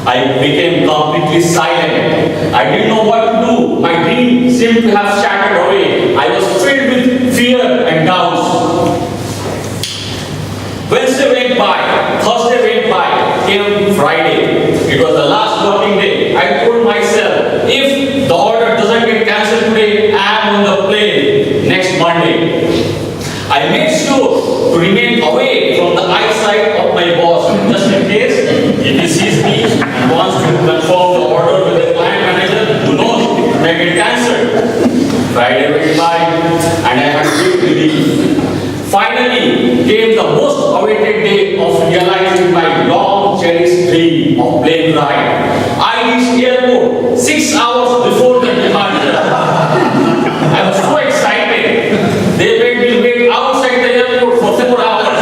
I became completely silent. I didn't know what to do. My dream seemed to have shattered away. I was filled with fear and doubts. Wednesday went by, Thursday went by, came Friday. It was the last working day. I told myself, if the order doesn't get cancelled today, I am on the plane next Monday. I made sure to remain away from the eyesight of my boss, just in case if he sees me and wants to confirm the order with the client manager, who knows, it may get cancelled. Friday went by and I had great relief. Finally came the most awaited day of realizing my long cherished dream of plane ride. I reached airport 6 hours before the departure. I was so excited. They made me wait outside the airport for 4 hours.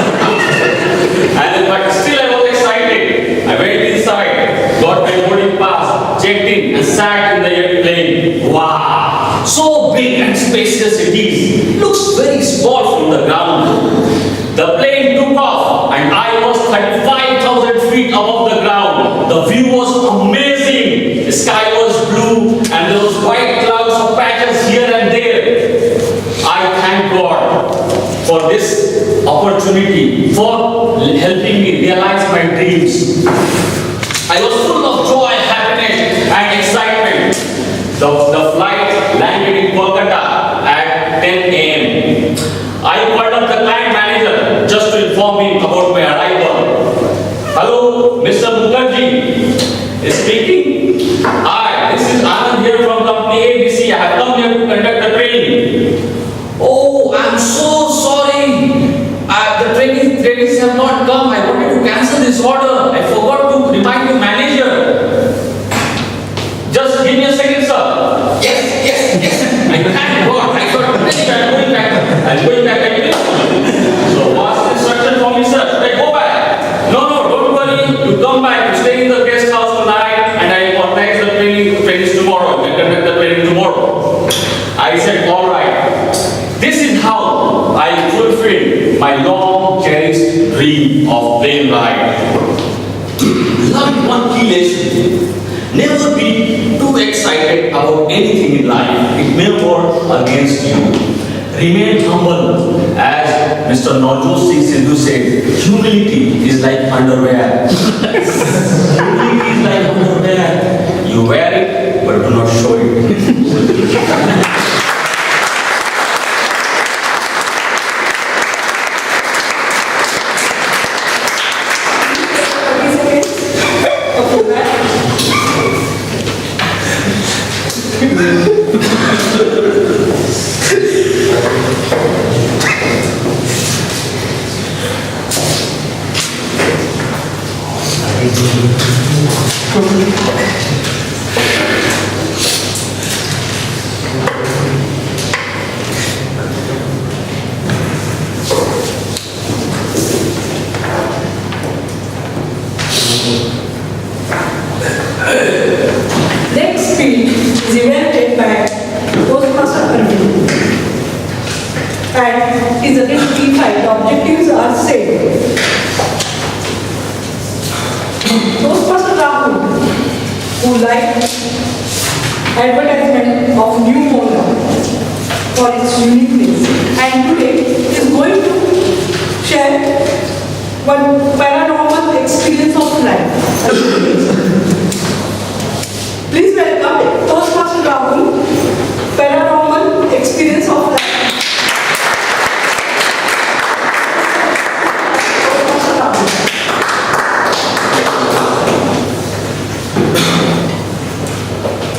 But still I was excited. I went inside, got my boarding pass, checked in and sat in the airplane. Wow! So big and spacious it is. Looks very small from the ground. The plane took off and I was 35,000 feet above the ground. The view was amazing. The sky was blue and there was white clouds of patches here and there. I thank God for this opportunity, for helping me realize my dreams. I was full of joy, happiness and excitement. The flight landed in Kolkata at 10 a.m. I called up the client manager just to inform him about my arrival. Hello, Mr. Mukherjee is speaking. Hi, this is Anand here from company ABC. I have come here to conduct the training. Oh, I'm so sorry. The trainees have not come. I wanted to cancel this order. I forgot to remind the manager. Just give me a second, sir. Yes. I thank God. I got ready. I'm going back again. So what's the instruction for me, sir? Should I go back? No, don't worry. You come back. You stay in the guest house tonight and I organize the training tomorrow. I conduct the training tomorrow. I said, all right. This is how I fulfilled my long cherished dream of plane ride. Learn one key lesson. Never be too excited about anything in life. It may work against you. Remain humble. As Mr. Navjot Singh Sidhu said, humility is like underwear. Humility is like underwear. You wear it, but do not show it. Next speech is invented by Toastmaster Arvind and is again P5. The objectives are same. Toastmaster Rahul, who liked advertisement of new Honda for its uniqueness, and today is going to share one paranormal experience of life. Please welcome Toastmaster Rahul, paranormal experience of life.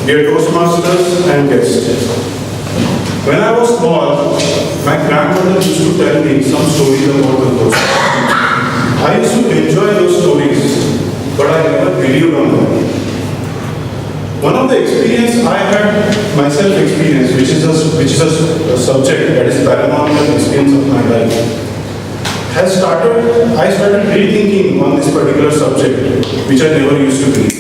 dear Toastmasters and guests. When I was small, my grandmother used to tell me some stories about the Toast. I used to enjoy those stories, but I never believed on them. One of the experience I had myself experienced, which is a subject that is paramount in the experience of my life, I started rethinking on this particular subject, which I never used to be.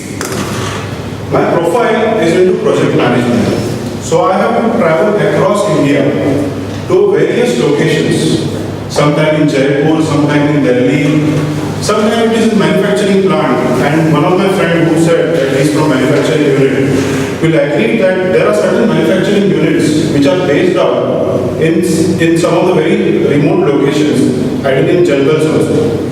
My profile is into project management. So I have traveled across India to various locations, sometime in Jaipur, sometime in Delhi, sometime it is a manufacturing plant. And one of my friends who said that he is from manufacturing unit will agree that there are certain manufacturing units which are based out in some of the very remote locations, ideally in jungles also.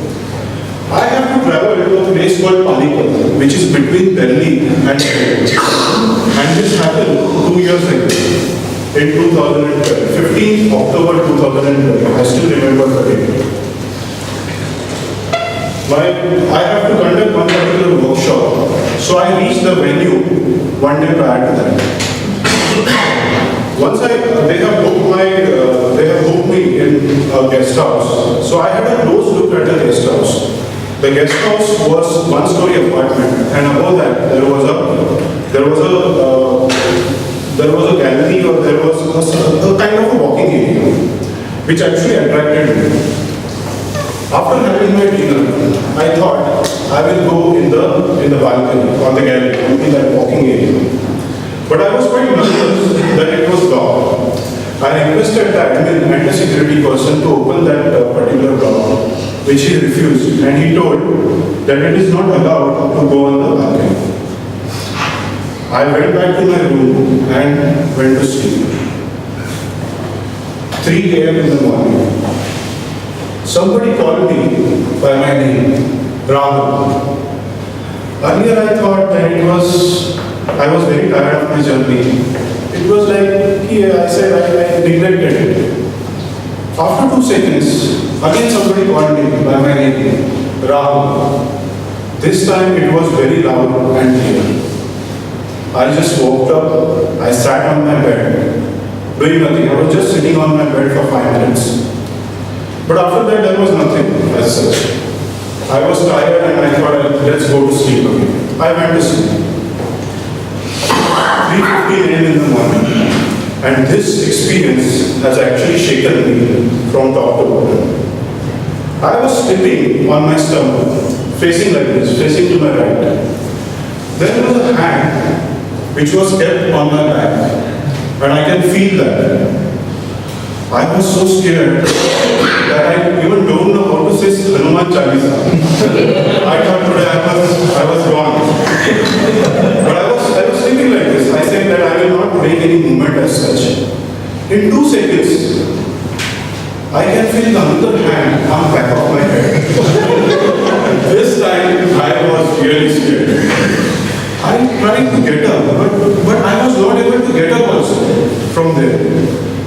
I have to travel to a place called Panipat, which is between Delhi and Jaipur. And this happened 2 years ago, in 2012, 15th October 2012. I still remember the date. I have to conduct one particular workshop, so I reached the venue one day prior to that. Once they have booked me in a guest house, so I had a close look at the guest house. The guest house was one-story apartment, and above that there was a gallery, or there was a kind of a walking area, which actually attracted me. After having my dinner, I thought I will go in the balcony, on the gallery, in that walking area. But I was quite nervous that it was locked. I requested the admin and the security person to open that particular door, which he refused, and he told that it is not allowed to go on the balcony. I went back to my room and went to sleep. 3 a.m. in the morning, somebody called me by my name, Rahul. Earlier I thought that I was very tired of my journey. It was like, I said I neglected it. After 2 seconds, again somebody called me by my name, Rahul. This time it was very loud and clear. I just woke up, I sat on my bed, doing nothing. I was just sitting on my bed for 5 minutes. But after that there was nothing as such. I was tired and I thought, let's go to sleep again. I went to sleep. 3:15 a.m. in the morning. And this experience has actually shaken me from top to bottom. I was sitting on my stomach, facing like this, facing to my right. There was a hand which was kept on my back, and I can feel that. I was so scared that I even don't know how to say Hanuman Chalisa. I thought today I was gone. But I was thinking like this. I said that I will not make any movement as such. In 2 seconds, I can feel the other hand on the back of my head. This time I was really scared. I tried to get up, but I was not able to get up also from there.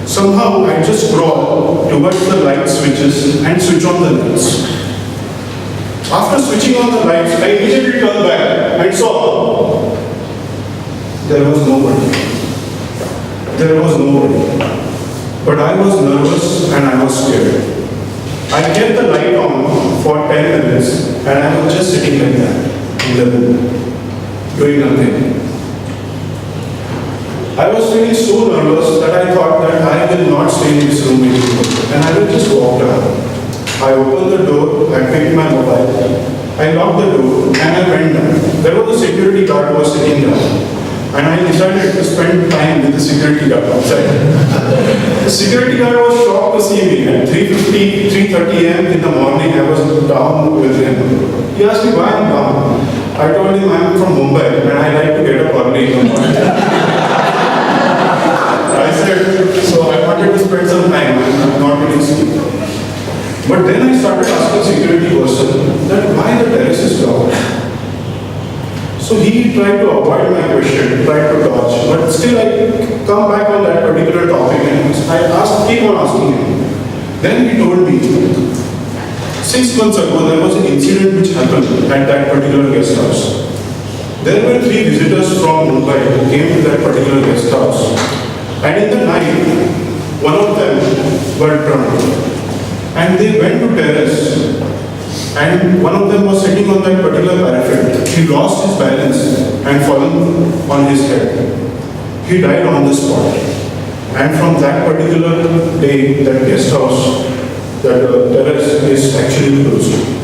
Somehow I just crawled towards the light switches and switch on the lights. After switching on the lights, I immediately turned back and saw there was nobody. There was nobody. But I was nervous and I was scared. I kept the light on for 10 minutes and I was just sitting like that in the room, doing nothing. I was feeling so nervous that I thought that I will not stay in this room anymore and I will just walk down. I opened the door, I picked my mobile, I locked the door and I went down. There was a security guard who was sitting down and I decided to spend time with the security guard outside. The security guard was shocked to see me. At 3:30 a.m. in the morning I was down with him. He asked me why I'm down. I told him I'm from Mumbai and I like to get up early in the morning. I said, so I wanted to spend some time, I'm not getting sleep. But then I started asking security person that why the terrace is locked. So he tried to avoid my question, tried to dodge, but still I come back on that particular topic and I keep on asking him. Then he told me, 6 months ago there was an incident which happened at that particular guest house. There were 3 visitors from Mumbai who came to that particular guest house. And in the night, one of them were drunk. And they went to terrace. And one of them was sitting on that particular parapet. He lost his balance and fallen on his head. He died on the spot. And from that particular day, that guest house, that terrace is actually closed.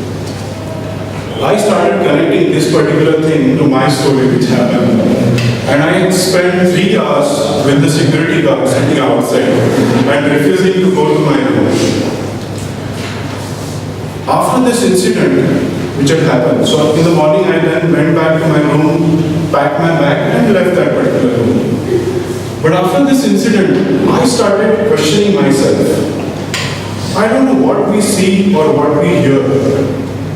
I started connecting this particular thing to my story which happened. And I spent 3 hours with the security guard sitting outside and refusing to go to my room. After this incident which had happened, so in the morning I then went back to my room, packed my bag and left that particular room. But after this incident, I started questioning myself. I don't know what we see or what we hear.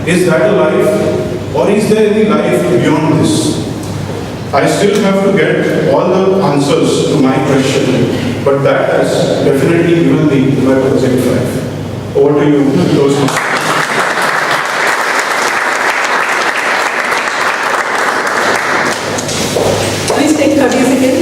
Is that a life? Or is there any life beyond this? I still have to get all the answers to my question, but that has definitely given me my project 5. Over to you, Toastmasters. Please take 30 seconds.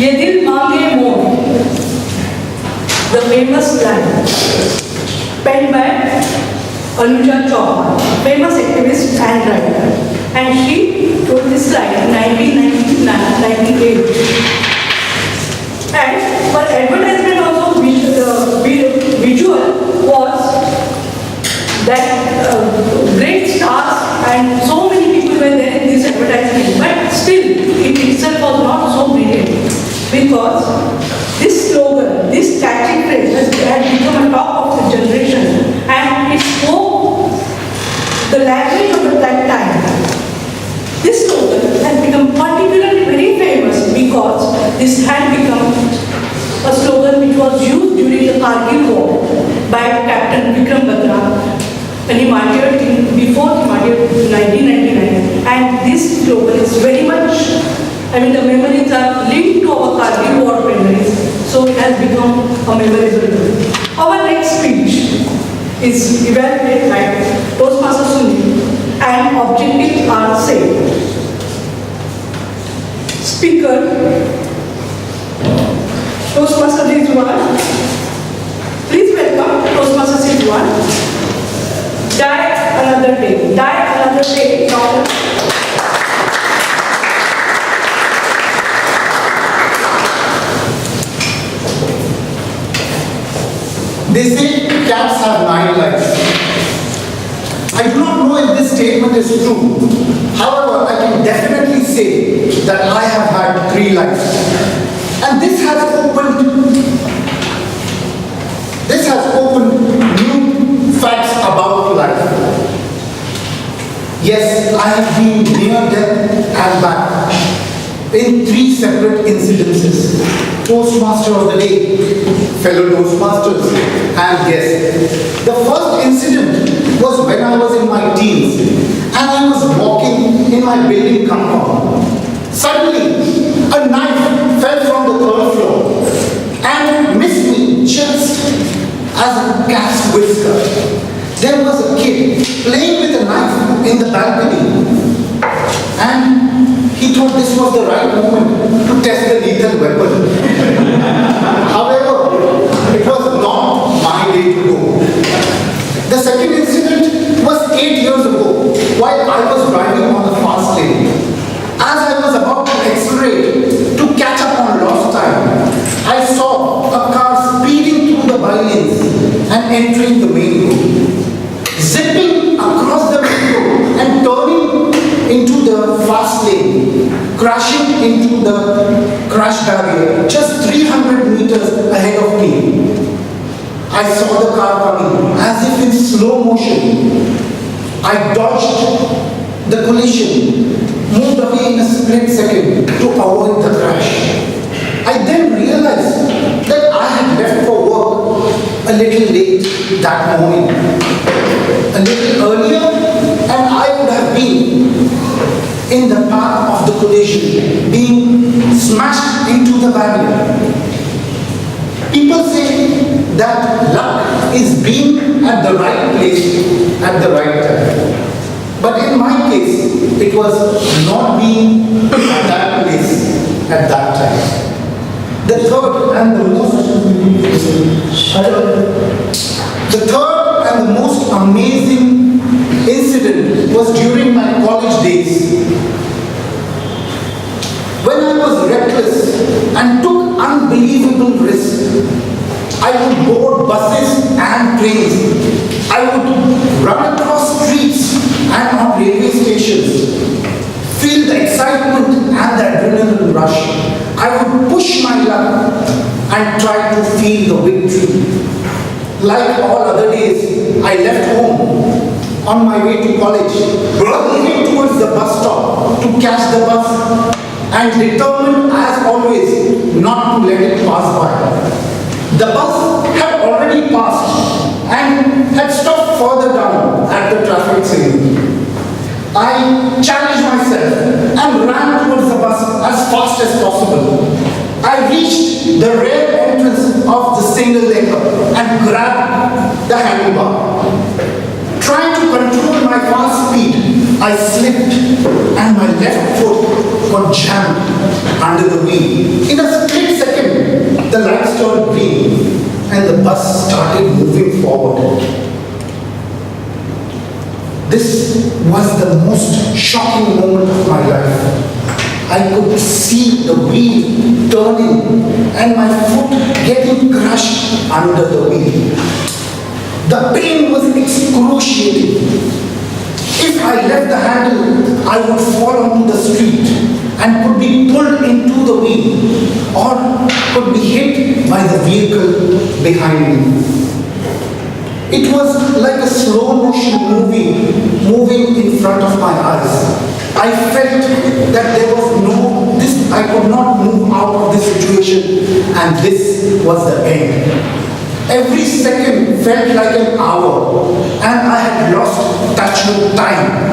ये दिल मांगे मोर, the famous line, penned by Anuja Chauhan, famous activist and writer, and she wrote this line in 1998. And her advertisement also visual was that great stars and so many people were there in this advertisement, but still it itself was not so brilliant. Because this slogan, this catchy phrase has become a talk of the generation and it spoke the language of that time. This slogan has become particularly very famous because this had become a slogan which was used during the Kargil War by Captain Vikram Batra, and he martyred before he martyred in 1999. And this slogan is very much, the memories are linked to our Kargil War memories, so it has become a memorable one. Our next speech is evaluated by Toastmaster Sunil and objectives are same. Speaker, Toastmaster Rizwan. Please welcome Toastmaster Rizwan. Die another day. Die another day. They say cats have 9 lives. I do not know if this statement is true. However, I can definitely say that I have had 3 lives. And this has opened new facts about life. Yes, I have been near death and back in 3 separate incidences. Toastmaster of the day, fellow Toastmasters, and guests. The first incident was when I was in my teens and I was walking in my building compound. Suddenly, a knife fell from the 3rd floor and missed me just as a cat's whisker. There was a kid playing with a knife in the balcony and he thought this was the right moment to test the lethal weapon. However, it was not my day to go. The second incident was 8 years ago while I was driving on the fast lane. As I was about to accelerate to catch up on lost time, I saw a car speeding through the by-lanes and entering the main road. Zipping across the main road and turning into the fast lane, crashing into the crash barrier just 300 meters of me. I saw the car coming as if in slow motion. I dodged the collision, moved away in a split second to avoid the crash. I then realized that I had left for work a little late that morning. A little earlier, and I would have been in the path of the collision, being smashed into the barrier. People say that luck is being at the right place at the right time. But in my case, it was not being at that place at that time. The third and the most amazing incident was during my college days. When I was reckless and took unbelievable risks, I would board buses and trains. I would run across streets and on railway stations, feel the excitement and the adrenaline rush. I would push my luck and try to feel the victory. Like all other days, I left home on my way to college, moving towards the bus stop to catch the bus, and determined as always not to let it pass by. The bus had already passed and had stopped further down at the traffic signal. I challenged myself and ran towards the bus as fast as possible. I reached the rear entrance of the single decker and grabbed the handlebar. Trying to control my fast speed, I slipped and my left foot got jammed under the wheel. In a split second, the lights turned green and the bus started moving forward. This was the most shocking moment of my life. I could see the wheel turning and my foot getting crushed under the wheel. The pain was excruciating. If I left the handle, I would fall onto the street and could be pulled into the wheel or could be hit by the vehicle behind me. It was like a slow motion movie moving in front of my eyes. I felt that there was I could not move out of this situation and this was the end. Every second felt like an hour and I had lost touch with time.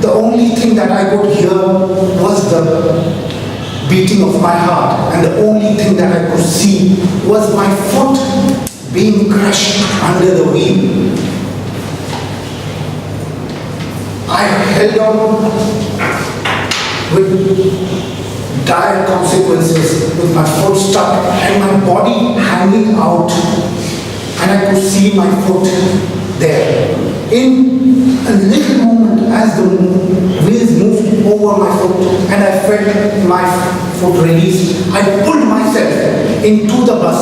The only thing that I could hear was the beating of my heart, and the only thing that I could see was my foot being crushed under the wheel. I held on with dire consequences, with my foot stuck and my body hanging out, and I could see my foot there. In a little moment, as the wheels moved over my foot and I felt my foot released, I pulled myself into the bus.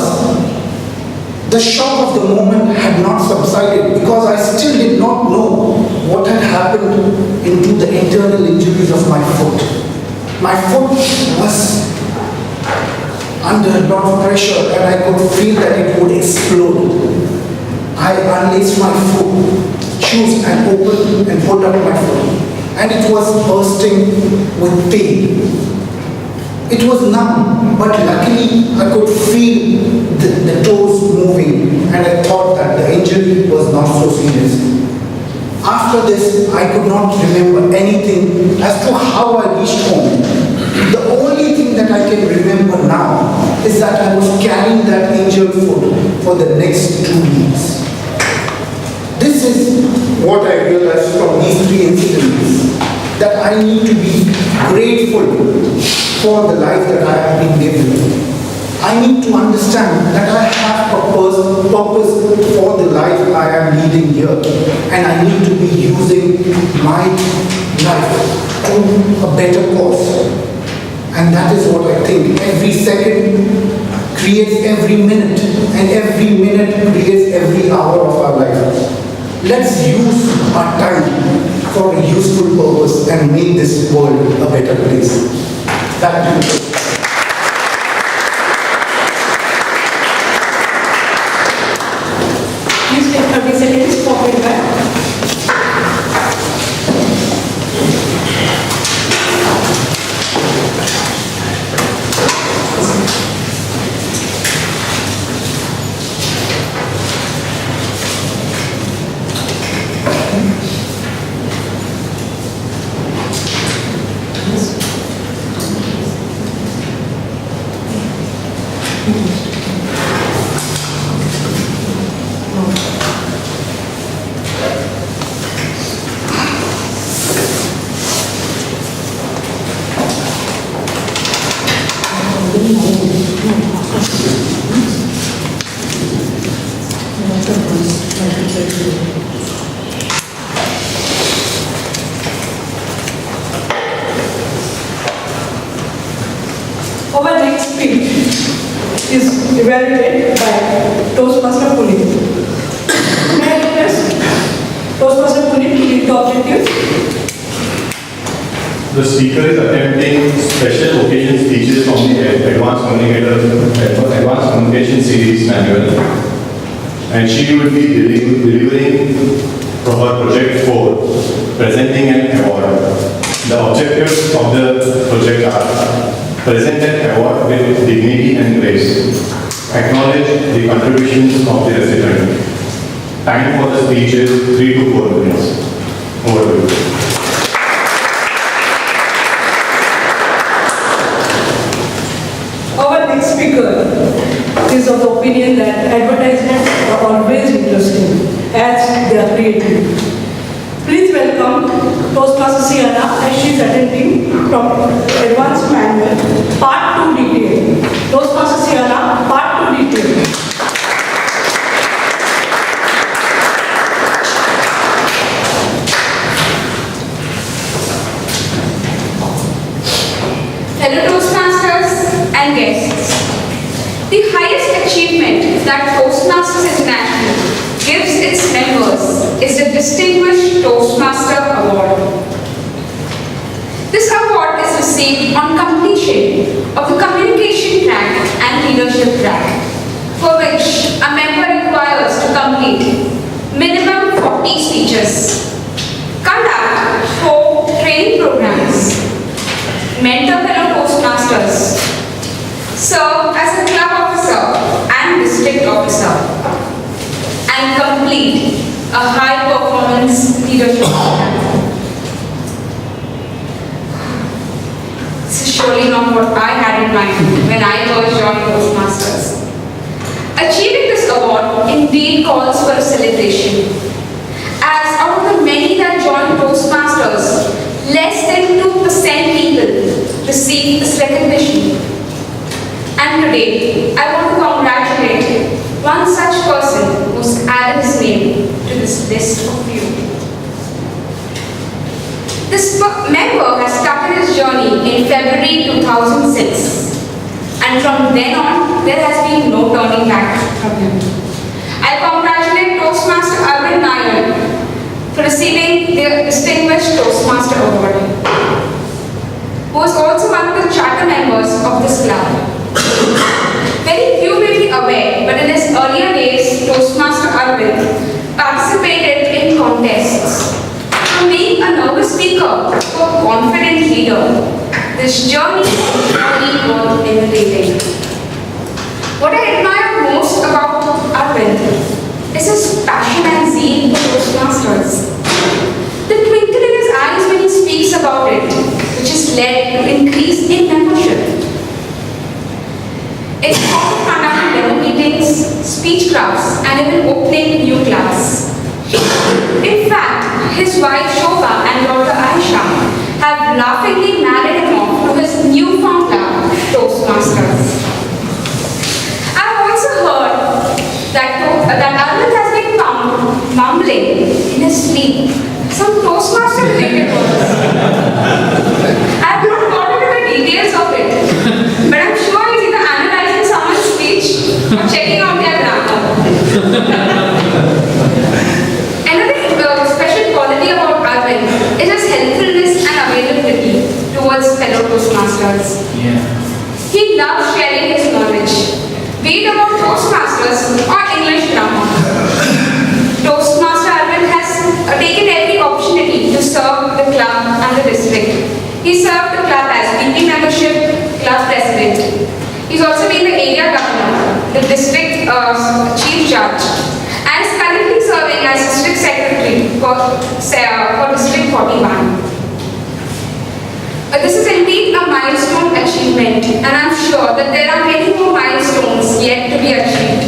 The shock of the moment had not subsided because I still did not know what had happened into the internal injuries of my foot. My foot was under a lot of pressure and I could feel that it would explode. I unlaced my shoes and opened and pulled up my foot, and it was bursting with pain. It was numb, but luckily I could feel the toes moving and I thought that the injury was not so serious. After this, I could not remember anything as to how I reached home. The only thing that I can remember now is that I was carrying that injured foot for the next 2 weeks. This is what I realized from these 3 incidents, that I need to be grateful for the life that I have been given. I need to understand that I have purpose for the life I am leading here, and I need to be using my life to a better cause. And that is what I think. Every second creates every minute, and every minute creates every hour of our life. Let's use our time for a useful purpose and make this world a better place. Back to you. feedback. Our next speech is evaluated by Toastmaster Puneet. May I request Toastmaster Puneet to read the objectives? The speaker is attempting special occasion speeches from the Advanced Communication Series manual, and she will be delivering from her project 4, presenting an award. The objectives of the project are: present an award with dignity and grace, acknowledge the contributions of the recipient. Time for the speech is 3 to 4 minutes. Over to you. Our next speaker is of the opinion that advertisements are always interesting as they are creative. Please welcome Toastmaster Sienna as she is attending from Advanced Manual Part 2 Detail. Toastmaster Sienna, Part 2 Detail. Fellow Toastmasters and guests, the highest achievement that Toastmasters International gives its members is the Distinguished Toastmaster Award. This award is received on completion of the communication track and leadership track, for which a member requires to complete minimum 40 speeches, conduct 4 training programs, mentor fellow Toastmasters, serve as a club officer and district officer, and complete a high-performance leadership program. This is surely not what I had in mind when I first joined Toastmasters. Achieving this award indeed calls for a celebration, as out of the many that joined Toastmasters, less than 2% people receive this recognition. And today, I want to congratulate one such person who's added his name to this list of few. This member has started his journey in February 2006, and from then on, there has been no turning back from him. I congratulate Toastmaster Arvind Nair for receiving the Distinguished Toastmaster Award, who is also one of the charter members of this club. Very few may be aware, but in his earlier days, Toastmaster Arvind participated in contests. From being a nervous speaker to a confident leader, this journey is really worth emulating. What I admire most about Arvind is his passion and zeal for Toastmasters. The twinkle in his eyes when he speaks about it, which has led to increase in membership. It's often conducting demo meetings, speech clubs, and even opening new clubs. In fact, his wife Shobha and daughter Aisha have laughingly married him off to his newfound club, Toastmasters. I've also heard that Arvind has been found mumbling in his sleep some Toastmaster related words. I've not got into the details of it, but I'm sure he's either analyzing someone's speech or checking out their grammar. Another special quality about Arvind is his helpfulness and availability towards fellow Toastmasters. He loves sharing his knowledge, be it about Toastmasters or English grammar. Toastmaster Arvind judge and is currently serving as district secretary for District 41. This is indeed a milestone achievement, and I'm sure that there are many more milestones yet to be achieved.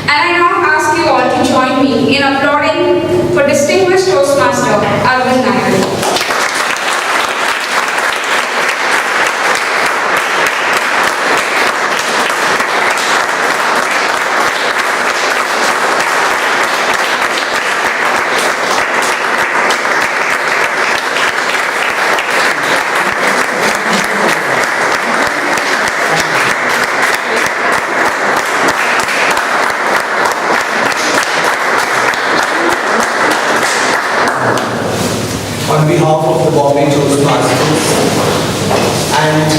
And I now ask you all to join me in applauding for distinguished Toastmaster Arvind Nair. On behalf of the Bombay Toastmasters and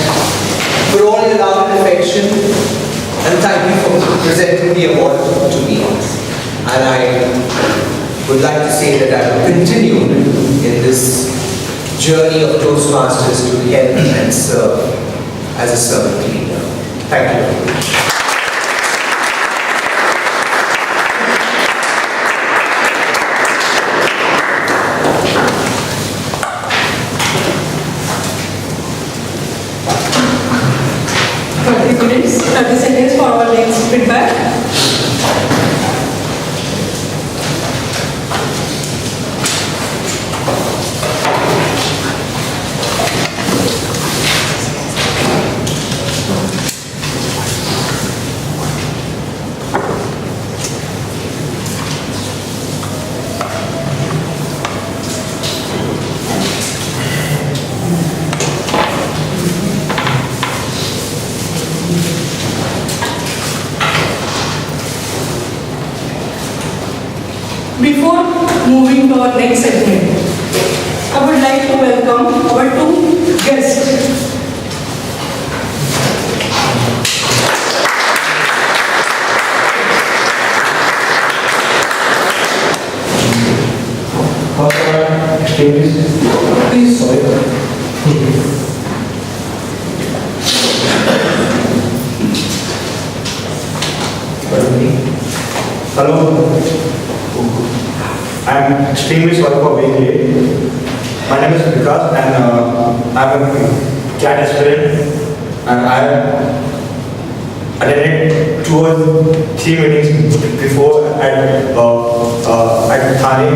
for all your love and affection, and thank you for presenting the award to me. And I would like to say that I will continue in this journey of Toastmasters to help and serve as a servant leader. Thank you very much. Minutes, 30 seconds for our next feedback. Before moving to our next segment, I would like to welcome our two guests. Please, sorry. Hello. I'm extremely sorry for being late. My name is Vikas and I'm a CAT aspirant and I attended 2 or 3 meetings before at Thane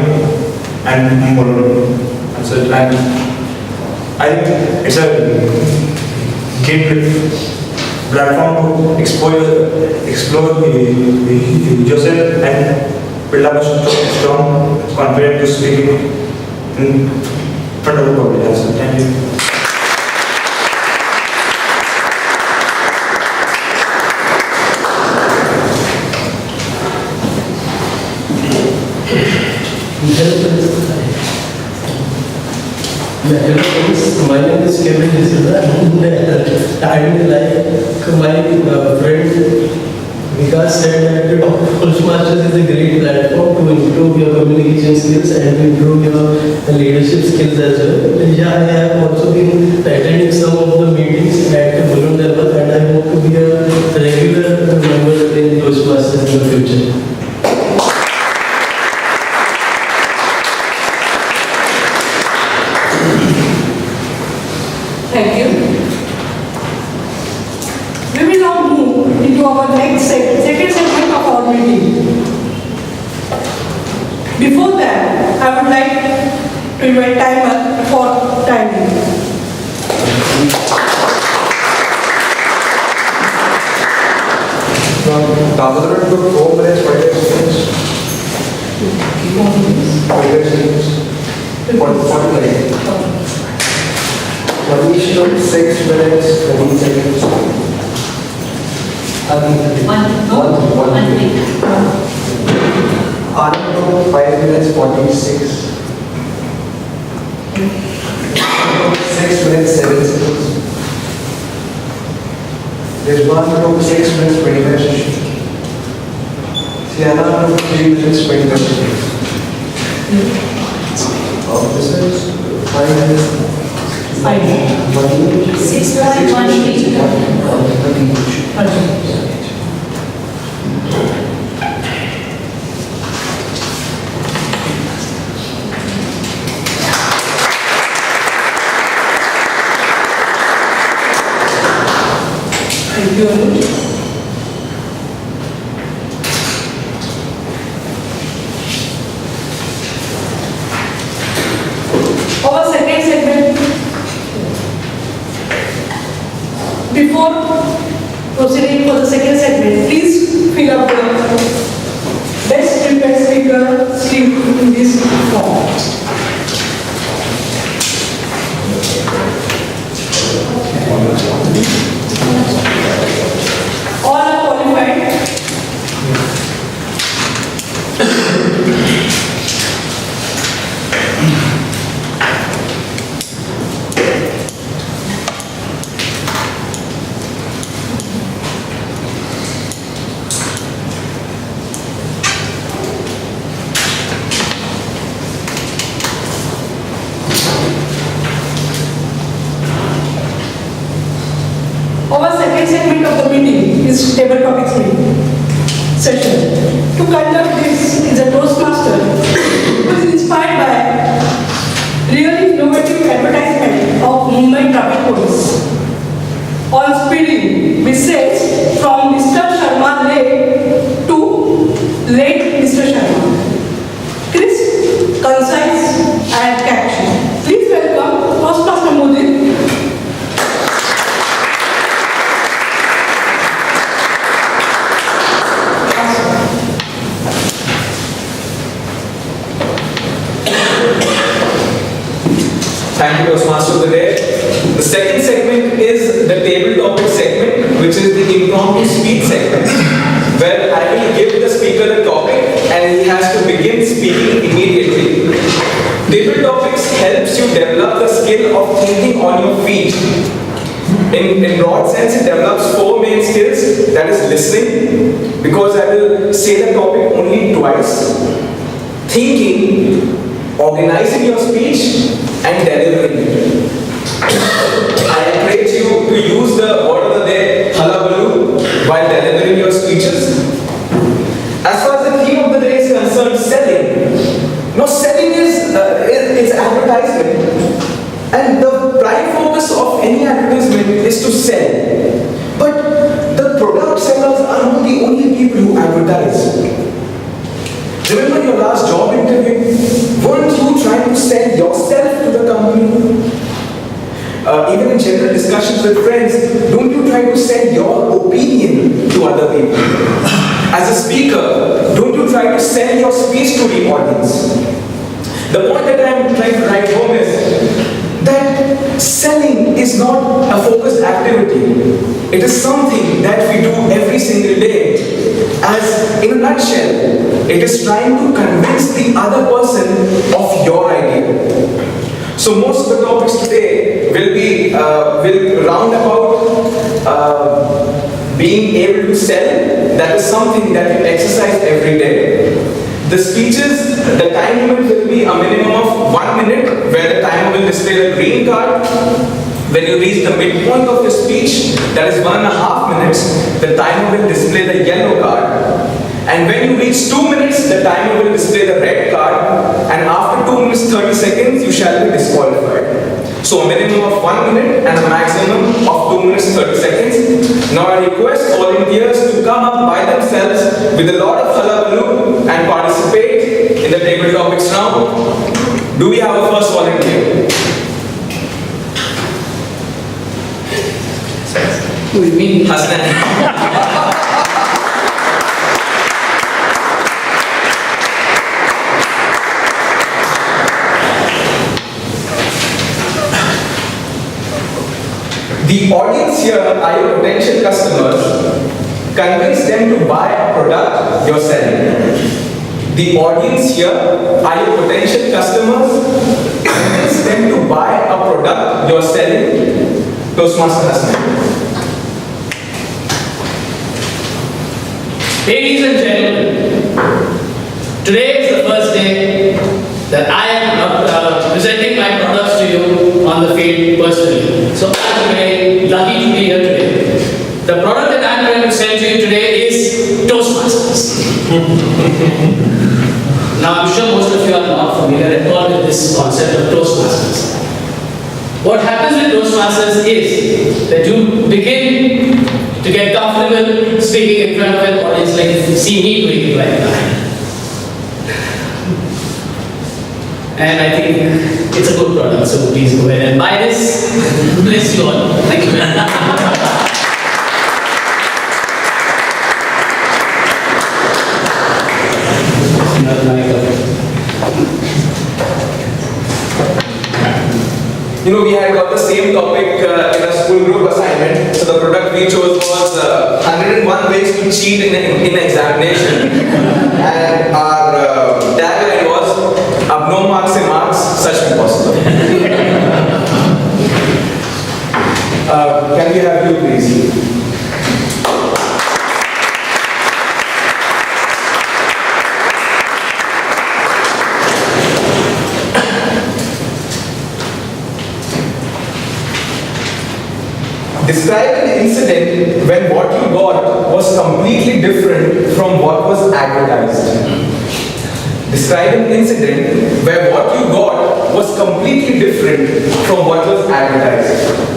and Molori. And so I think it's a great platform to explore yourself and build up a strong confidence to speak in front of the public. So thank you. Hello friends, my name is Kevin D'Souza and I would like my friend Vikas said that Toastmasters is a great platform to improve your communication skills and to improve your leadership skills as well. Yeah, I have also been attending some of the meetings at balloon level and I hope to be a regular member in Toastmasters in the future. Thank you. We will now move into our next second segment of our meeting. Before that, I would like to invite timer for timing. Damodar took 4 minutes, 45 seconds. 45 seconds. 45. Manish took 6 minutes, 20 seconds. Anand took 5 minutes, 46. 6 minutes, 7 seconds. Rizwan took 6 minutes, 25 seconds. Sienna took 3 minutes, 25 seconds. Officers, 5 minutes. 6 plus 1 each. Our second segment, before proceeding for the second segment, please fill up the best prepared speaker slip in this form. All are qualified. Our second segment of the meeting is table topics session. To conduct this is a Toastmaster who is inspired by really innovative advertisement of Mumbai traffic police. On speeding, which says from Mr. Sharma late to late Mr. Sharma. Crisp, concise and catchy. Please welcome Toastmaster Mudit. Thank you, Toastmaster of the day. The second segment is the table topic segment, which is the impromptu speech segment, where I will give the speaker the topic and he has to begin speaking immediately. Table topics helps you develop the skill of thinking on your feet. In broad sense, it develops 4 main skills, that is listening, because I will say the topic only twice, thinking, organizing your speech, and delivering it. I encourage you to use the word of the day, hullabaloo, while delivering your speeches. As far as the theme of the day is concerned, selling. Now, selling is advertisement. And the prime focus of any advertisement is to sell. But the product sellers are not the only people who advertise. Remember your last job interview? Weren't you trying to sell yourself to the company? Even in general discussions with friends, don't you try to sell your opinion to other people? As a speaker, don't you try to sell your speech to the audience? The point that I am trying to write home is that selling is not a focused activity. It is something that we do every single day. As in a nutshell, it is trying to convince the other person of your idea. So most of the topics today will round about being able to sell. That is something that you exercise every day. The speeches, the time limit will be a minimum of 1 minute, where the timer will display the green card. When you reach the midpoint of your speech, that is 1.5 minutes, the timer will display the yellow card. And when you reach 2 minutes, the timer will display the red card. And after 2 minutes 30 seconds, you shall be disqualified. So a minimum of 1 minute and a maximum of 2 minutes 30 seconds. Now I request volunteers to come up by themselves with a lot of hullabaloo and participate in the table topics round. Do we have a first volunteer? Who do you mean? Hassan. The audience here are your potential customers. Convince them to buy a product you're selling. The audience here are your potential customers. Convince them to buy a product you're selling. Toastmaster Hassan. Ladies and gentlemen, today is the first day that I am presenting my products to you on the field personally. So I'm very lucky to be here today. The product that I'm going to sell to you today is Toastmasters. Now I'm sure most of you are not familiar at all with this concept of Toastmasters. What happens with Toastmasters is that you begin to get comfortable speaking in front of an audience like you see me doing it right now. And I think it's a good product, so please go ahead and buy this. Bless you all. Thank you very much. You know, we had got the same topic in a school group assignment. So the product we chose was 101 ways to cheat in an examination. And our tagline was, "Ab no marks se marks, such impossible." Can we have you please? Describe an incident when what you got was completely different from what was advertised. Describe an incident where what you got was completely different from what was advertised.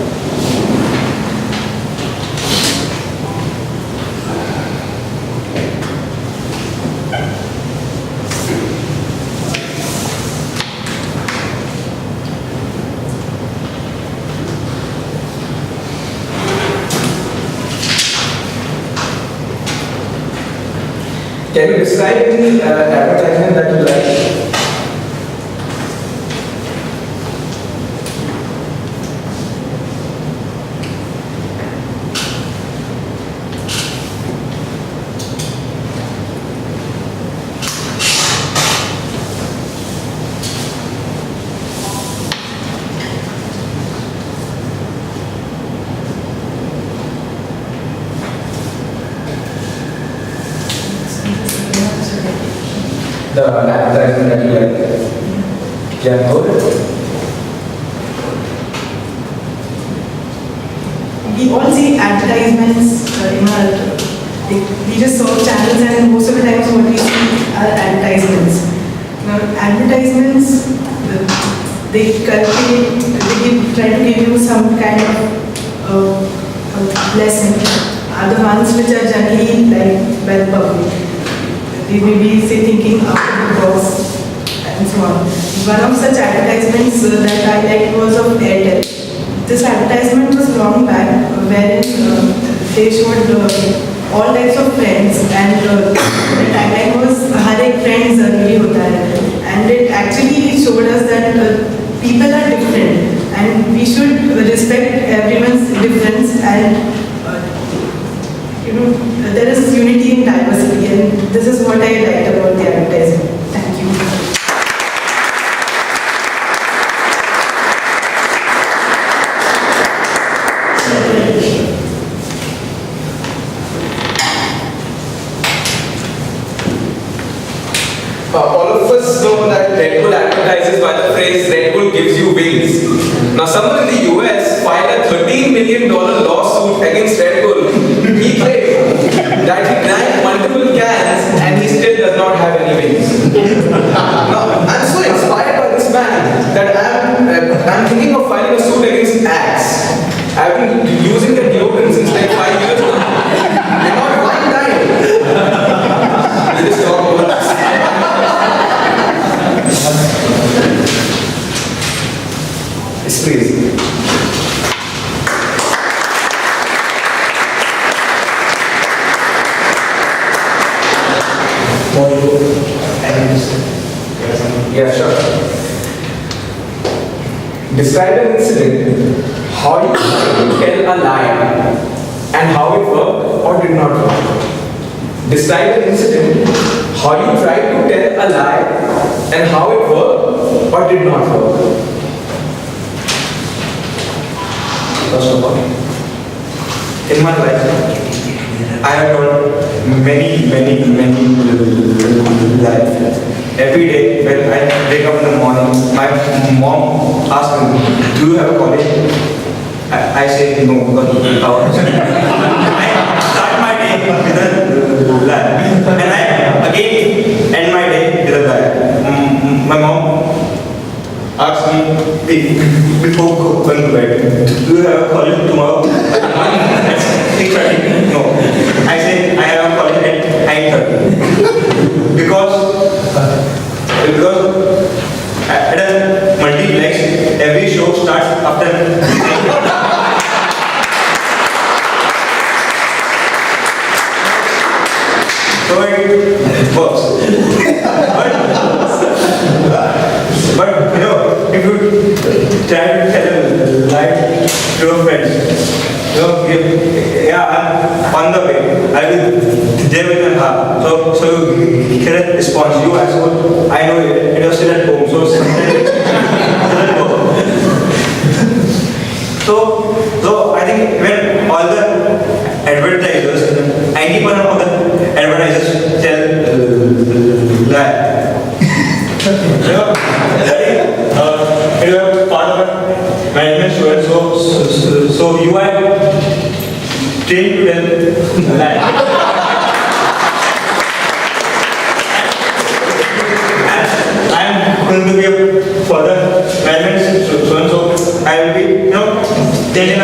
Can you describe any advertisement that you like? The advertisement that you like. Yeah, go ahead. We all see advertisements in our, we just saw channels and most of the times what we see are advertisements. Now, advertisements, they try to give you some kind of lesson, are the ones which are generally liked by the public. They may be say thinking out of the box and so on. One of such advertisements that I liked was of Airtel. This advertisement was long back wherein they showed all types of friends and the tagline was "Har ek friend zaruri hota hai," and it actually showed us that people are different and we should respect everyone's difference and there is unity in diversity, and this is what I liked about the advertisement. Thank you. All of us know that Red Bull advertises by the phrase "Red Bull gives you wings." Now, someone in the US filed a $13 million lawsuit against Red Bull. He claimed that he drank multiple cans and he still does not have any wings. Now, I'm so inspired by this man that I'm thinking of filing a suit against Axe. I've been using the deodorant since like 5 years now. And not one time. He just talked about this. It's crazy. Yeah, sure. Describe an incident, how you tell a lie, and how it worked or did not work. Describe an incident, how you tried to tell a lie, and how it worked or did not work. First of all, in my life, I have told many lies. Every day when I wake up in the morning, my mom asks me, "Do you have a college?" I say no because I start my day with a lie, and I again end my day with a lie. My mom asks me before going going to bed. Do you have a college tomorrow? 6:30. No. I said I have a college at 9:30. Because at a multiplex, every show starts after. So it works. But you know, if you try to tell a lie to your friends, you know, yeah, I'm on the way. I will there in an hour. So you get a response. You asshole, I know it was still at home. So sometimes it doesn't work. So I think when all the advertisers, 90% of the advertisers tell lie. You are part of a management student, so you are trained to tell lie. And I am going to be a further management student, so I will be, telling a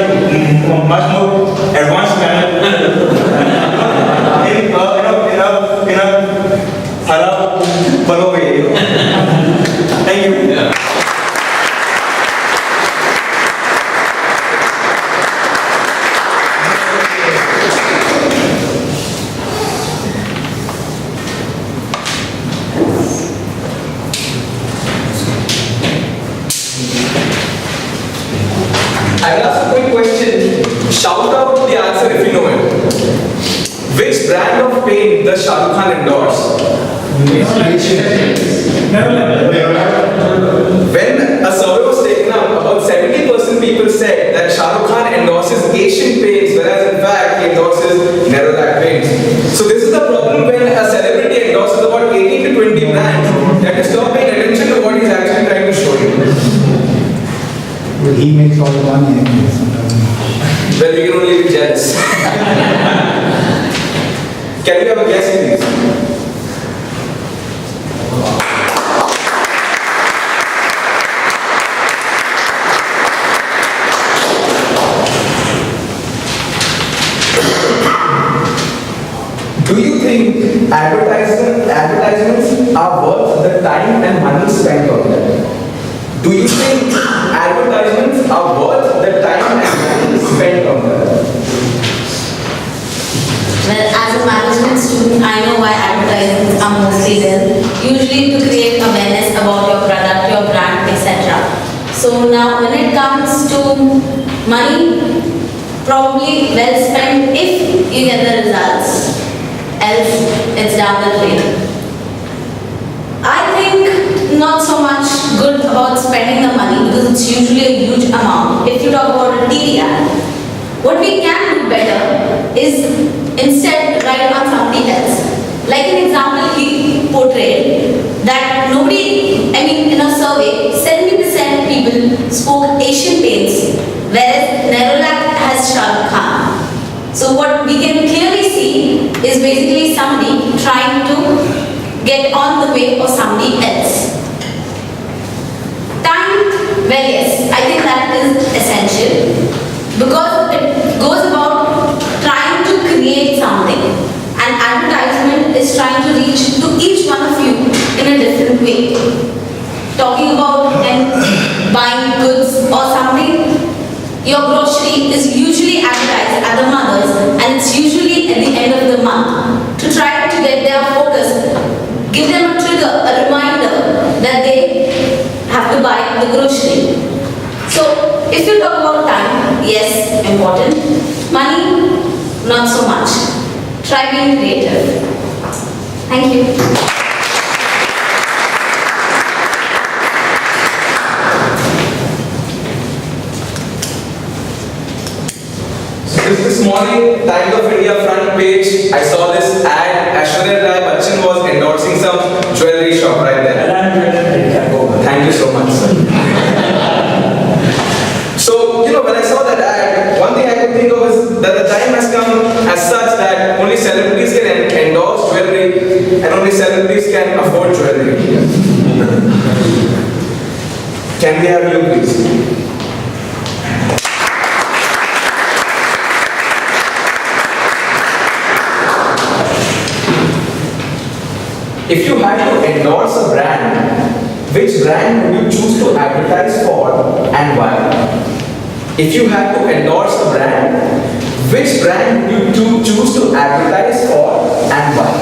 much more advanced manner in a follow way. Thank you. I will ask a quick question. Shout out the answer if you know it. Which brand of paint does Shah Rukh Khan endorse? When a survey was taken up, about 70% people said that Shah Rukh Khan endorses Asian paints, whereas in fact he endorses Nerolac paints. So this is the problem when a celebrity endorses about 18 to 20 brands. You have to stop paying attention to what he's actually trying to show you. Well, he makes all the money. Well, we can only be jealous. Can we have a guess, please? Do you think advertisements are worth the time and money spent on them? Do you think advertisements are worth the time and money spent on them? Well, as a management student, I know why advertisements are mostly there. Usually to create awareness about your product, your brand, etc. So now when it comes to money, probably well spent if you get the results. Else, it's down the drain. I think not so much good about spending the money because it's usually a huge amount. If you talk about a TV ad, what we can do better is instead write on somebody else. Like an example he portrayed that in a survey, 70% people spoke Asian paints, whereas Nerolac has Shah Rukh Khan. So what we can clearly see is basically somebody trying to get on the way of somebody else. Time, well yes, I think that is essential because it goes about trying to create something and advertisement is trying to reach to each one of you in a different way. Talking about and buying goods or something, your grocery is usually advertised at the mothers and it's usually at the end of the month to try to get their focus, give them a trigger, a reminder that they have to buy the grocery. So if you talk about time, yes, important. Money, not so much. Try being creative. Thank you. This morning, Times of India front page, I saw this ad. Aishwarya Rai Bachchan was endorsing some jewelry shop right there. Thank you so much, sir. So, when I saw that ad, one thing I could think of is that the time has come as such that only celebrities can endorse jewelry and only celebrities can afford jewelry. Can we have you, please? If you had to endorse a brand, which brand would you choose to advertise for and why? If you had to endorse a brand, which brand would you choose to advertise for and why?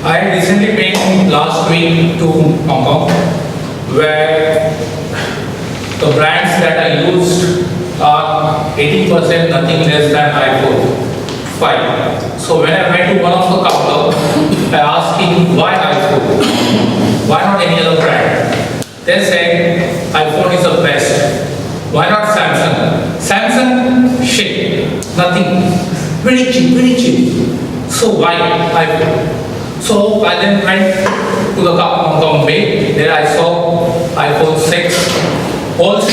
I recently been last week to Hong Kong, where the brands that I used are 80% nothing less than iPhone 5. So when I went to one of the counter, I asked him why iPhone, why not any other brand? They said iPhone is the best. Why not Samsung? Samsung, shit, nothing, very cheap, very cheap. So why iPhone? So I then went to the Bombay. There I saw iPhone 6 also.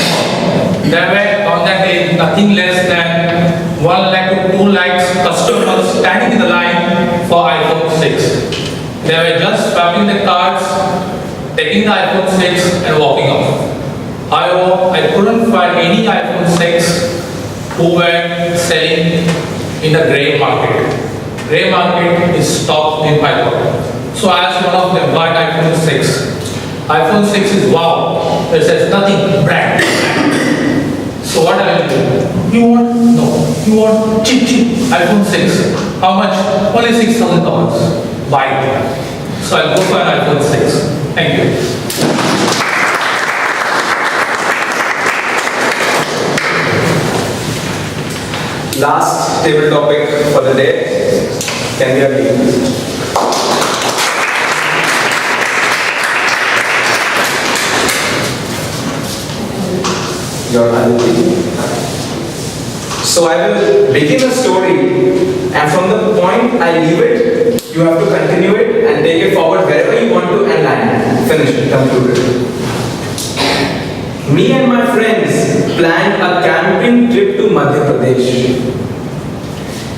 There were on that day nothing less than 1 lakh to 2 lakhs customers standing in the line for iPhone 6. They were just swapping the cards, taking the iPhone 6 and walking off. However, I couldn't find any iPhone 6 who were selling in the grey market. Grey market is stopped in my pocket. So I asked one of them, why iPhone 6? iPhone 6 is wow. It says nothing, brand. So what I will do? You want? No. You want cheap iPhone 6. How much? Only $6,000. Buy it. So I'll go for an iPhone 6. Thank you. Last table topic for the day. Can we have meetings? Your identity. So I will begin a story, and from the point I leave it, you have to continue it and take it forward wherever you want to and land. Finish it, conclude it. Me and my friends planned a camping trip to Madhya Pradesh.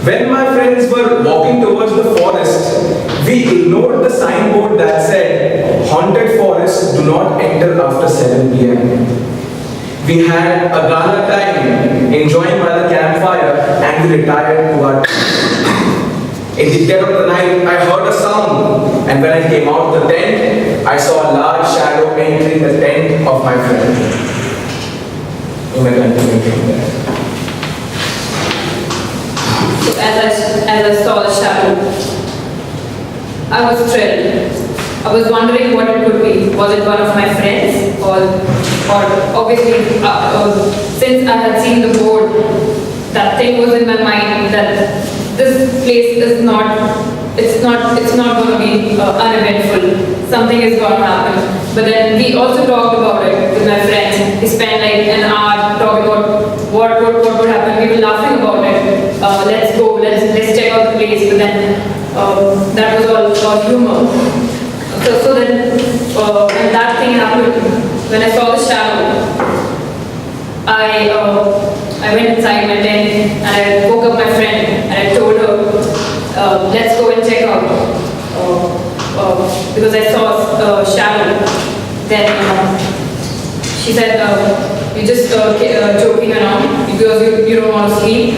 When my friends were walking towards the forest, we ignored the signboard that said, "Haunted forest, do not enter after 7 p.m. We had a gala time, enjoying by the campfire, and we retired to our In the dead of the night, I heard a sound, and when I came out of the tent, I saw a large shadow entering the tent of my friend. You may continue from there. So as I saw the shadow, I was thrilled. I was wondering what it could be. Was it one of my friends, or obviously since I had seen the board, that thing was in my mind that this place is not. It's not going to be uneventful. Something is going to happen. But then we also talked about it with my friends. We spent like an hour talking about what would happen. We were laughing about it. Let's go. Let's check out the place. But then that was all humor. So then when that thing happened, when I saw the shadow, I went inside my tent and I woke up my friend and I told her, let's go and check out. Because I saw a shadow. Then she said, you're just joking around because you don't want to sleep.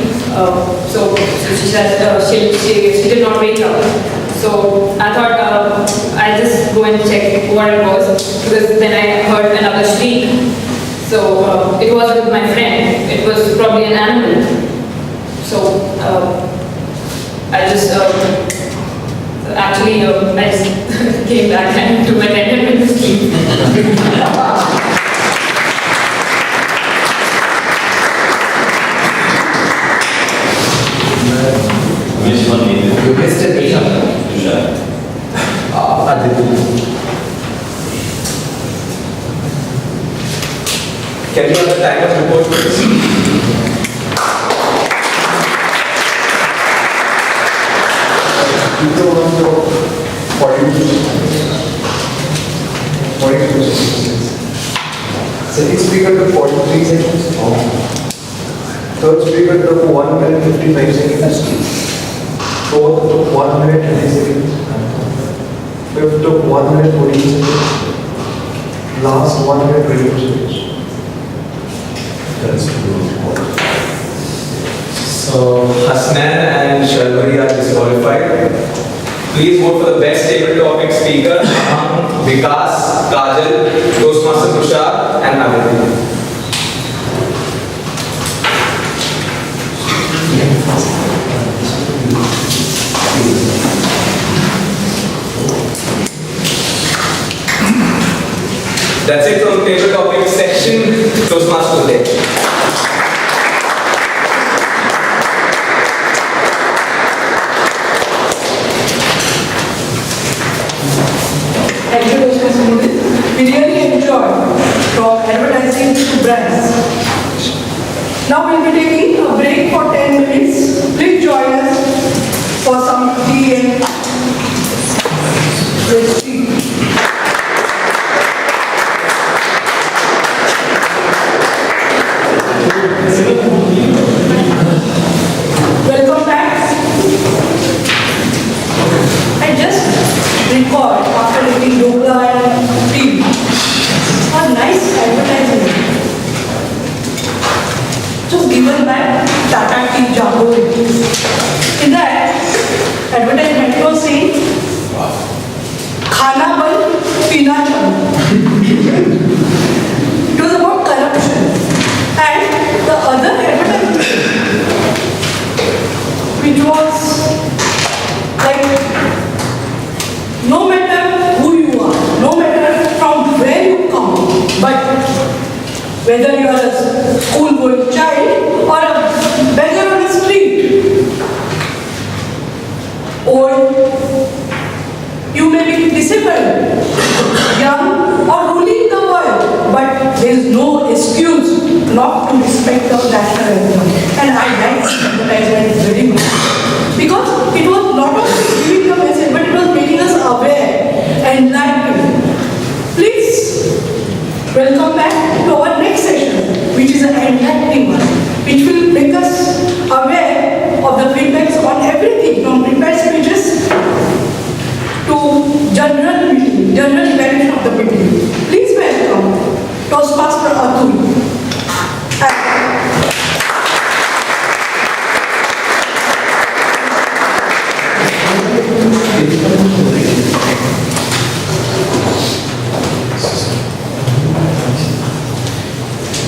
So she said she did not wake up. So I thought I'll just go and check what it was, because then I heard another shriek. So it wasn't my friend, it was probably an animal. So I just came back and to my tent and went to sleep. Which one is it? You missed it, Tushar. Can you have the timer's report, please? Second speaker took 43 seconds. Third speaker took 1 minute 55 seconds. Fourth took 1 minute 20 seconds. Fifth took 1 minute 14 seconds. Last 1 minute 22 seconds. That's true. So Hasnan and Shalvari are disqualified. Please vote for the best table topic speaker among Vikas, Kajal, Toastmaster Tushar and Aditi. That's it from table topic section. Toastmaster today. Thank you, Toastmaster Mudit. We really enjoyed from advertising to brands. Now we'll be taking a break for 10 minutes. Please join us for some tea and with tea. Welcome back. I just recalled after eating dokla and tea, a nice advertisement. So given by Tata Tea Jambore. In that advertisement it was saying, Khana ban, pina chal. It was about corruption. And the other advertisement, which was like, no matter who you are, no matter from where you come, but whether you are a school-going child or a beggar on the street, or you may be disabled, young or ruling the world, but there is no excuse not to respect the national anthem. And I like this advertisement very much. Because it was not only giving the message, but it was making us aware, enlightened. Please welcome back to our next session, which is an enlightening one, which will make us aware of the feedbacks on everything from prepared speeches to general meeting, general evaluation of the meeting. Please welcome Toastmaster Atul.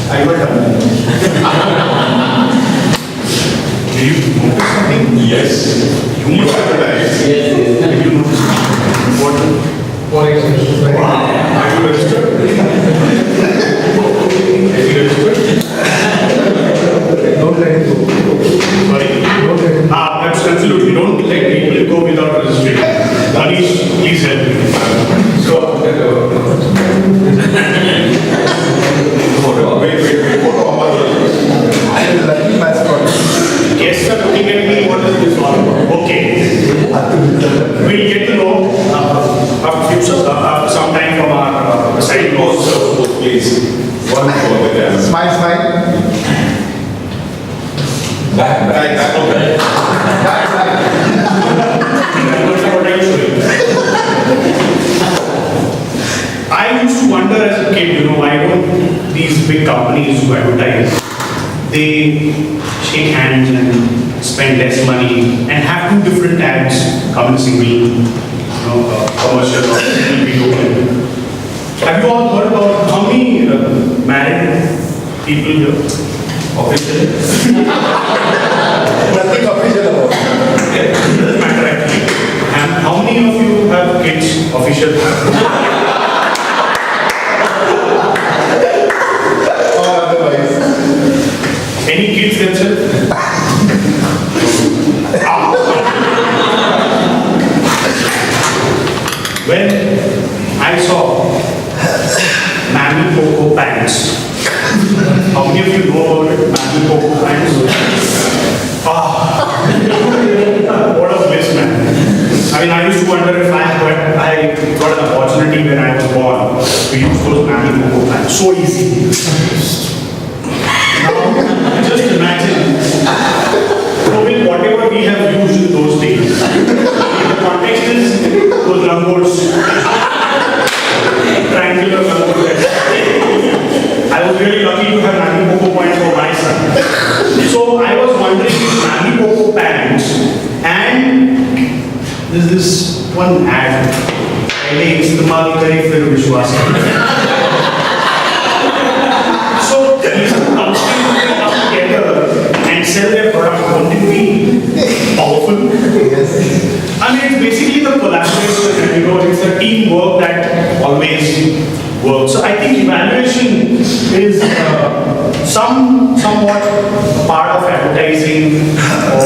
Are you done? Do you notice something? Yes. You must advertise. Yes. You notice what example? Are you registered? Are you registered? Don't let it go. Sorry? Don't let it go. Absolutely. Don't let people go without registering. Manish, please help me. So, guests are looking at me, what is this all? Okay. We'll get to know after some time from our side notes. Please. One more with them. Smile, smile. Back. Okay. What are you showing? I used to wonder as a kid, why don't these big companies who advertise, they shake hands and spend less money and have two different ads come in single, commercial or single video. Have you all heard about how many married people here? Officially? Nothing official about it. Okay, it doesn't matter actually. And how many of you have kids official? Or otherwise. Any kids themselves? When I saw Mammy Coco pants, how many of you know about it? Mammy Coco pants? What a bliss, man. I used to wonder if I got an opportunity when I was born to use those Mammy Coco pants. So easy. Now, just imagine, whatever we have used in those days, the context is those langurs, triangular langurs. I was really lucky to have Mammy Coco points for my son. So I was wondering if there's this one ad. पहले इस्तेमाल करें फिर विश्वास करें. So these two companies will come together and sell their product. Won't it be powerful? Yes. I mean, it's basically the collaboration and it's the teamwork that always works. So I think evaluation is somewhat part of advertising or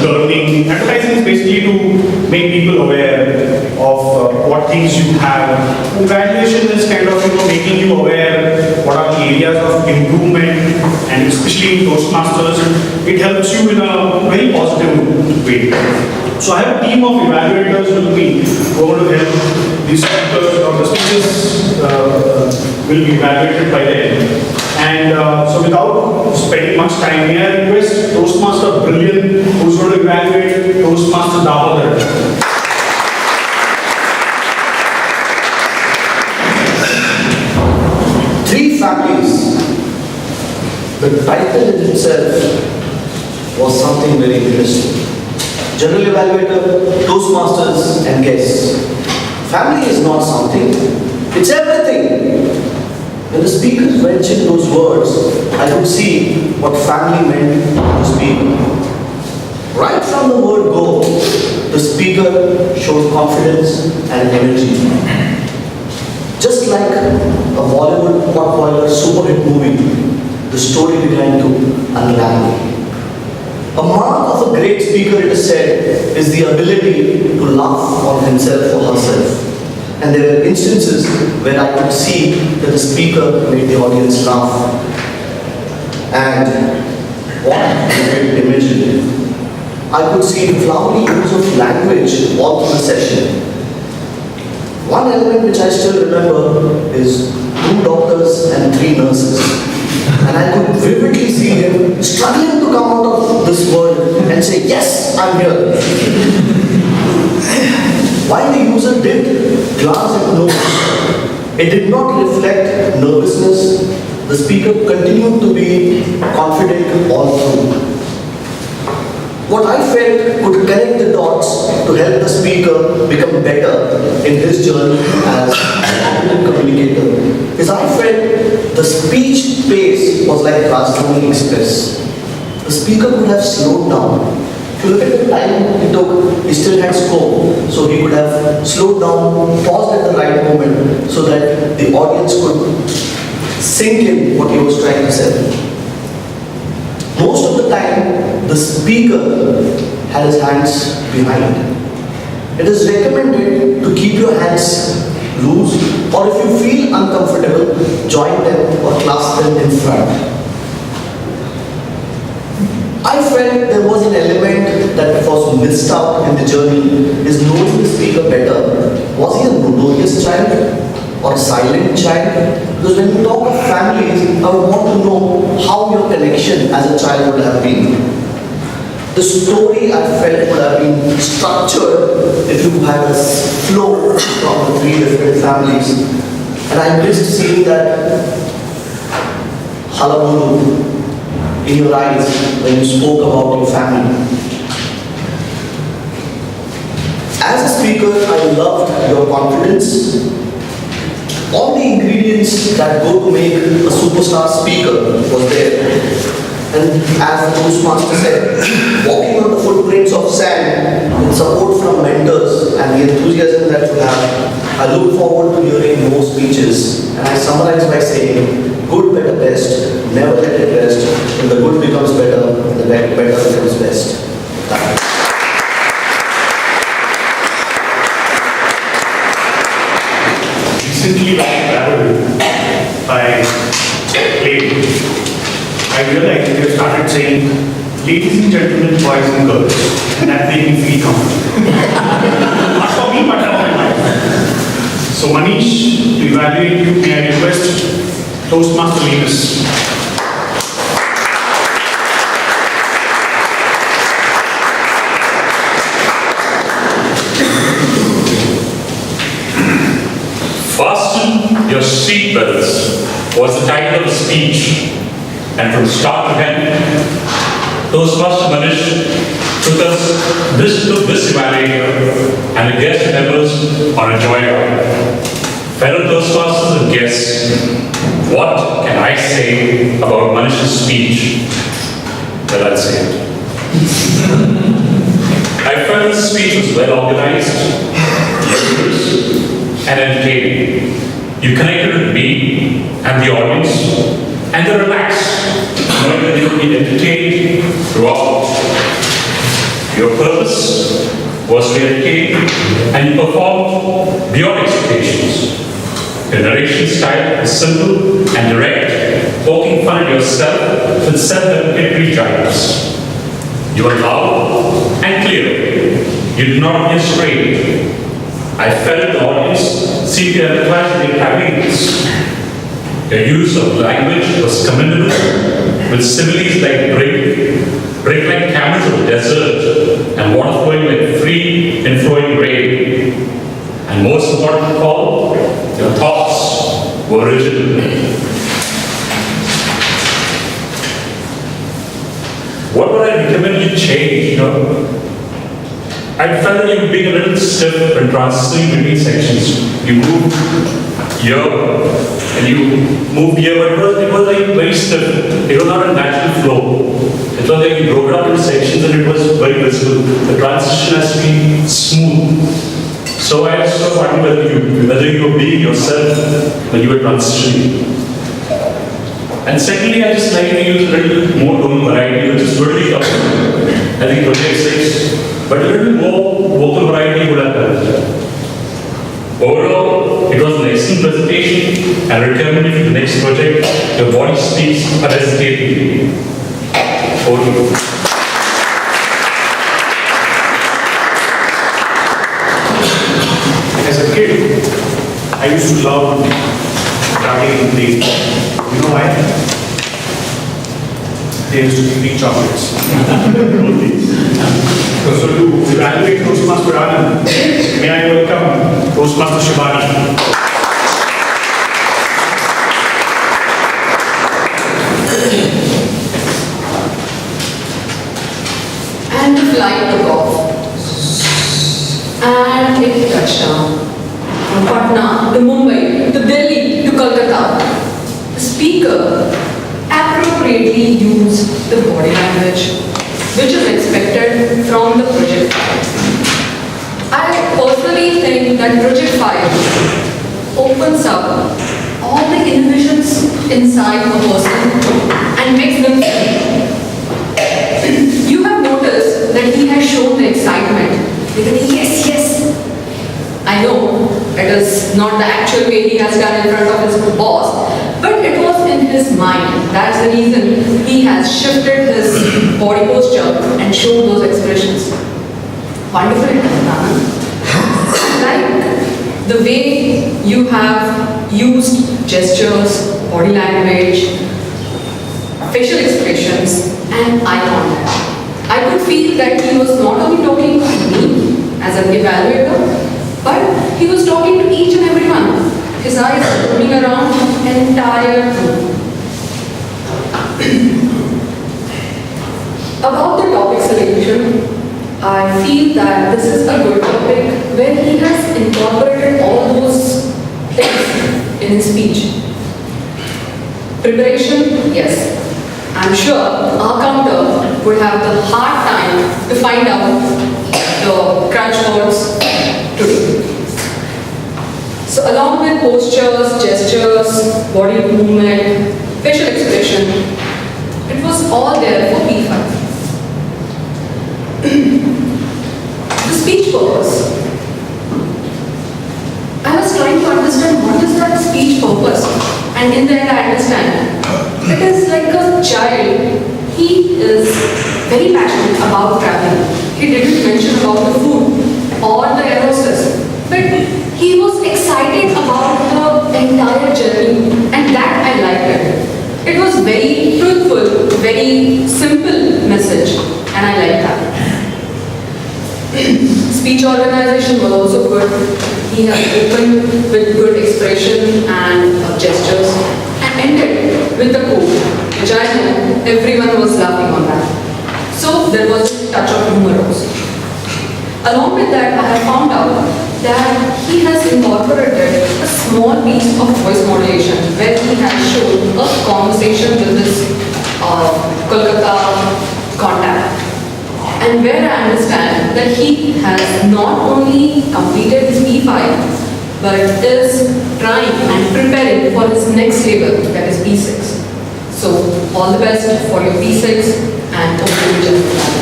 learning. Advertising is basically to make people aware of what things you have. Evaluation is kind of making you aware what are the areas of improvement, and especially in Toastmasters, it helps you in a very positive way. So I have a team of evaluators with me who are going to help these speakers, or the speakers will be evaluated by them. And so without spending much time, may I request Toastmaster Brilliant, who's going to evaluate Toastmaster Damodar. Three families. The title in itself was something very interesting. General evaluator, Toastmasters, and guests. Family is not something, it's everything. When the speakers mentioned those words, I could see what family meant to the speaker. Right from the word go, the speaker showed confidence and energy. Just like a Bollywood pot-boiler super hit movie, the story began to unravel. A mark of a great speaker, it is said, is the ability to laugh on himself or herself. And there were instances where I could see that the speaker made the audience laugh. And what I could imagine, I could see flowery use of language all through the session. One element which I still remember is 2 doctors and 3 nurses. And I could vividly see him struggling to come out of this world and say, yes, I'm here. While the user did glance at notes, it did not reflect nervousness. The speaker continued to be confident all through. What I felt could connect the dots to help the speaker become better in his journey as a confident communicator is I felt the speech pace was like Rajdhani Express. The speaker could have slowed down. If you look at the time he took, he still had scope. So he could have slowed down, paused at the right moment so that the audience could sink in what he was trying to say. Most of the time, the speaker had his hands behind. It is recommended to keep your hands loose, or if you feel uncomfortable, join them or clasp them in front. I felt there was an element that was missed out in the journey, is knowing the speaker better. Was he a notorious child or a silent child? Because when you talk of families, I would want to know how your connection as a child would have been. The story I felt would have been structured if you had a flow from the 3 different families. And I missed seeing that hullabaloo in your eyes when you spoke about your family. As a speaker, I loved your confidence. All the ingredients that go to make a superstar speaker was there. And as the Toastmaster said, walking on the footprints of sand with support from mentors and the enthusiasm that you have, I look forward to hearing more speeches. And I summarize by saying, good, better, best, never let it rest. When the good becomes better, the better becomes best. Thank you. Recently, when I traveled by plane, I realized they have started saying, ladies and gentlemen, boys and girls, and that made me feel comfortable. Not for me, but for my wife. So Manish, to evaluate you, may I request Toastmaster Venus. Fasten your seatbelts was the title of the speech, and from start to end, Toastmaster Manish took this evaluator and the guest members on a joyride. Fellow Toastmasters and guests, what can I say about Manish's speech? Well, I'll say it. I felt his speech was well organized, humorous, and entertaining. You connected with me and the audience, and they relaxed, knowing that you would be entertained throughout. Your purpose was to entertain, and you performed beyond expectations. Your narration style is simple and direct, poking fun at yourself with self-deprecatory jibes. You were loud and clear. You did not appear strained. I felt the audience seemed to empathize with your happiness. Your use of language was commendable, with similes like break like camels of desert, and water flowing like free and flowing rain. And most important of all, your thoughts were original. What would I recommend you change, I felt that you were being a little stiff when transitioning between sections. You moved here and you moved here, but it was like very stiff. It was not a natural flow. It was like you broke it up into sections and it was very visible. The transition has to be smooth. So I was so wondering whether you were being yourself when you were transitioning. And secondly, I just like to use a little more tone variety, which is totally tough. I think project 6, but a little more vocal variety would have helped. Overall, it was an excellent presentation and recommend you for the next project. Your body speaks unhesitatingly. Over to you. As a kid, I used to love traveling in planes. You know why? There used to be free chocolates. So to evaluate Toastmaster Anand, may I welcome Toastmaster Shivani. And the flight took off. And it touched down. From Patna to Mumbai to Delhi to Kolkata. The speaker appropriately used the body language which is expected from the project. I personally think that project 5 opens up all the inhibitions inside a person and makes them free. You have noticed that he has shown the excitement. Yes, yes. I know it is not the actual way he has done in front of his boss, but it was in his mind. That's the reason he has shifted his body posture and shown those expressions. Wonderful, Anand. Like the way you have used gestures, body language, facial expressions, and eye contact. I could feel that he was not only talking to me as an evaluator, but he was talking to each and every one. His eyes were roaming around the entire room. About the topic selection, I feel that this is a good topic where he has incorporated all those things in his speech. Preparation, yes. I'm sure our counter would have the hard time to find out the crunch words today. So along with postures, gestures, body movement, facial expression, it was all there for P5. The speech purpose. I was trying to understand what is that speech purpose, and in the end I understand. It is like a child. He is very passionate about traveling. He didn't mention about the food or the air hostess, but he was excited about the entire journey, and that I liked it. It was very truthful, very simple message, and I liked that. Speech organization was also good. He has opened with good expression and gestures, and ended with the quote, which I know everyone was laughing on that. there was a touch of humor also. Along with that, I have found out that he has incorporated a small piece of voice modulation where he has shown a conversation with his Kolkata contact. And where I understand that he has not only completed his P5 but is trying and preparing for his next level, that is P6. So all the best for your P6 and hopefully general.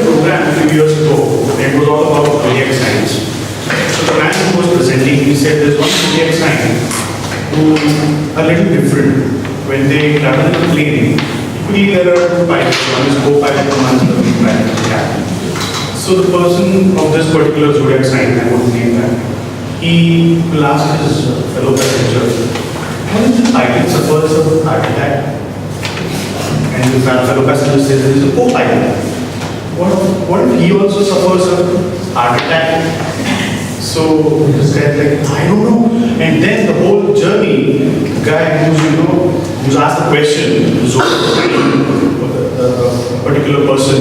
Program a few years ago, it was all about zodiac signs. So the man who was presenting, he said there's one zodiac sign who are a little different. When they travel in a plane, typically there are two pilots, one is co-pilot and one is the main pilot, the captain. So the person of this particular zodiac sign, I won't name that, he will ask his fellow passengers, what if the pilot suffers a heart attack? And the fellow passenger says there is a co-pilot. What if he also suffers a heart attack? So this guy's like, I don't know. And then the whole journey, the guy who's asked the question, the particular person,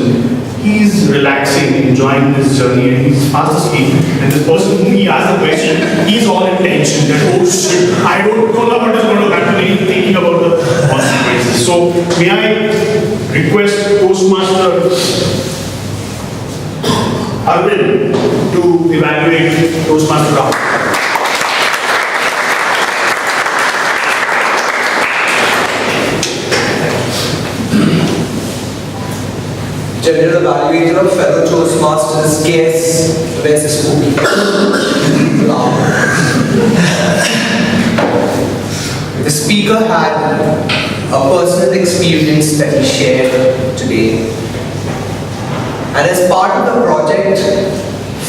he's relaxing, enjoying this journey, and he's fast asleep. And the person whom he asked the question, he's all in tension that, oh shit, I don't know what is going to happen. He's thinking about the consequences. So may I request Toastmaster Arvind to evaluate Toastmaster round. General evaluator of fellow Toastmasters, guess where's the spooky? The speaker had a personal experience that he shared today. And as part of the project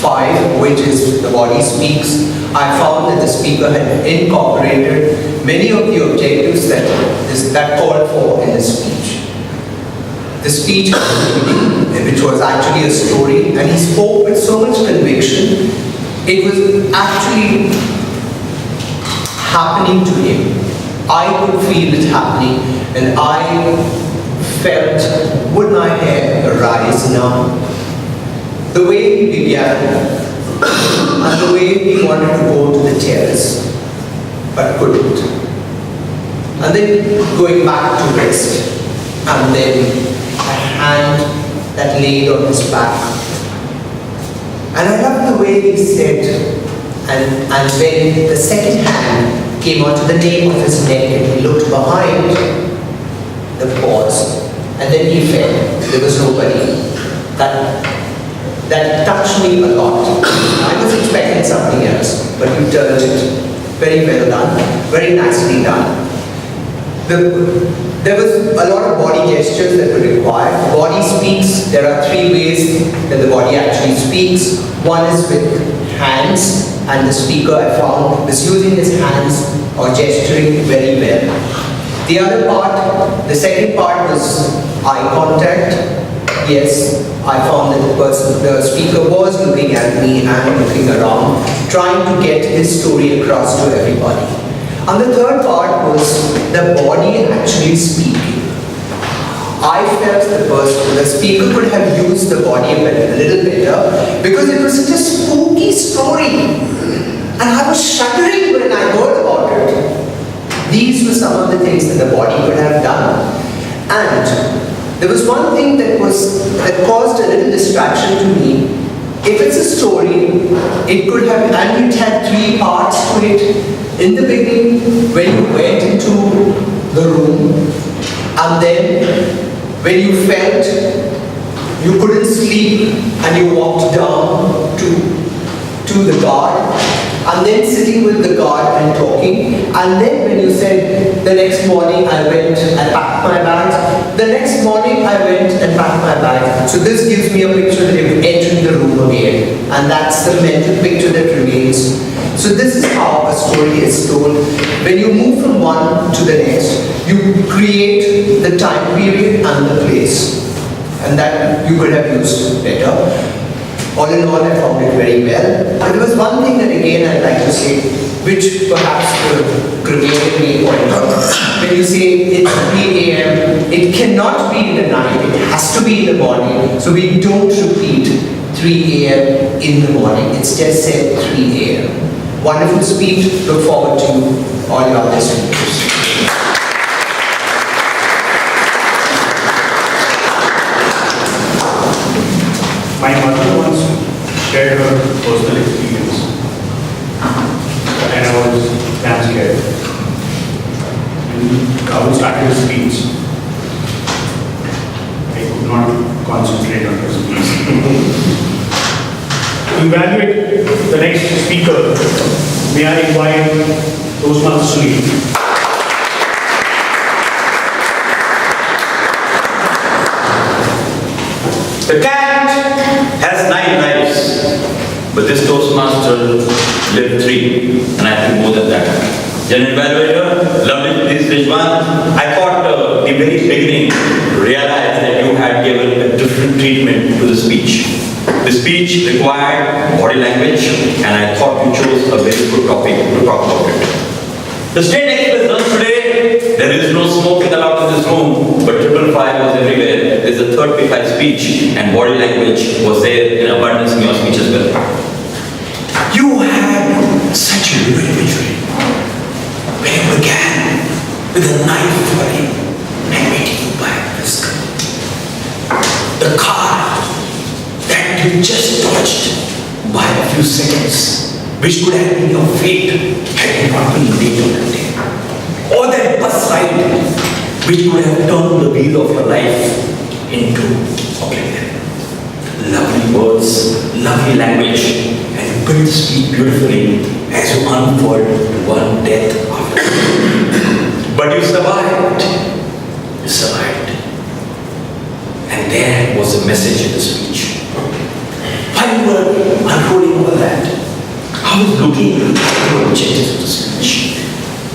5, which is The Body Speaks, I found that the speaker had incorporated many of the objectives that called for in the speech. The speech, which was actually a story, and he spoke with so much conviction, it was actually happening to him. I could feel it happening, and I felt, would my hair rise now? The way he began, and the way he wanted to go to the terrace, but couldn't. And then going back to rest, and then a hand that laid on his back. And I loved the way he said, and when the second hand came onto the nape of his neck and he looked behind, the pause, and then he felt there was nobody. That touched me a lot. I was expecting something else, but you turned it. Very well done, very nicely done. There was a lot of body gestures that were required. Body speaks. There are 3 ways that the body actually speaks. One is with hands, and the speaker, I found, was using his hands or gesturing very well. The other part, the second part was eye contact. Yes, I found that the speaker was looking at me and looking around, trying to get his story across to everybody. And the third part was the body actually speaking. I felt the speaker could have used the body a little better because it was such a spooky story. And I was shuddering when I heard about it. These were some of the things that the body could have done. And there was one thing that caused a little distraction to me. If it's a story, it could have, and it had 3 parts to it. In the beginning, when you went into the room, and then when you felt you couldn't sleep and you walked down to the guard, and then sitting with the guard and talking, and then when you said the next morning I went and packed my bags, the next morning I went and packed my bags. So this gives me a picture that you've entered the room again, and that's the mental picture that remains. So this is how a story is told. When you move from one to the next, you create the time period and the place, and that you could have used better. All in all, I found it very well. But there was one thing that again I'd like to say. which perhaps could grammatically point out. When you say it's 3 a.m., it cannot be in the night, it has to be in the morning. So we don't repeat 3 a.m. in the morning, it's just said 3 a.m. Wonderful speech, look forward to all your other speakers. My mother once shared her personal experience, and I was damn scared. And I was starting to speech. I could not concentrate on her speech. To evaluate the next speaker, may I invite Toastmasters to lead. The cat has 9 lives, but this Toastmaster lived 3, and I think more than that. General evaluator, lovely, please, Rijwan. I thought the very beginning realized that you had given a different treatment to the speech. The speech required body language, and I thought you chose a very good topic to talk about it. The state express runs today. There is no smoking allowed in this room, but 555 was everywhere. There's a third P5 speech, and body language was there in abundance in your speech as well. You had such a vivid imagery when you began with a knife falling and meeting you by a whisk. The car that you just dodged by a few seconds, which could have been your fate had you not been late on that day. Or that bus ride, which could have turned the wheel of your life into oblivion. Lovely words, lovely language, and you build the speech beautifully as you unfold one death after another. But you survived. You survived. And there was a message in the speech. While you were unrolling all that, I was looking at the objectives of the speech.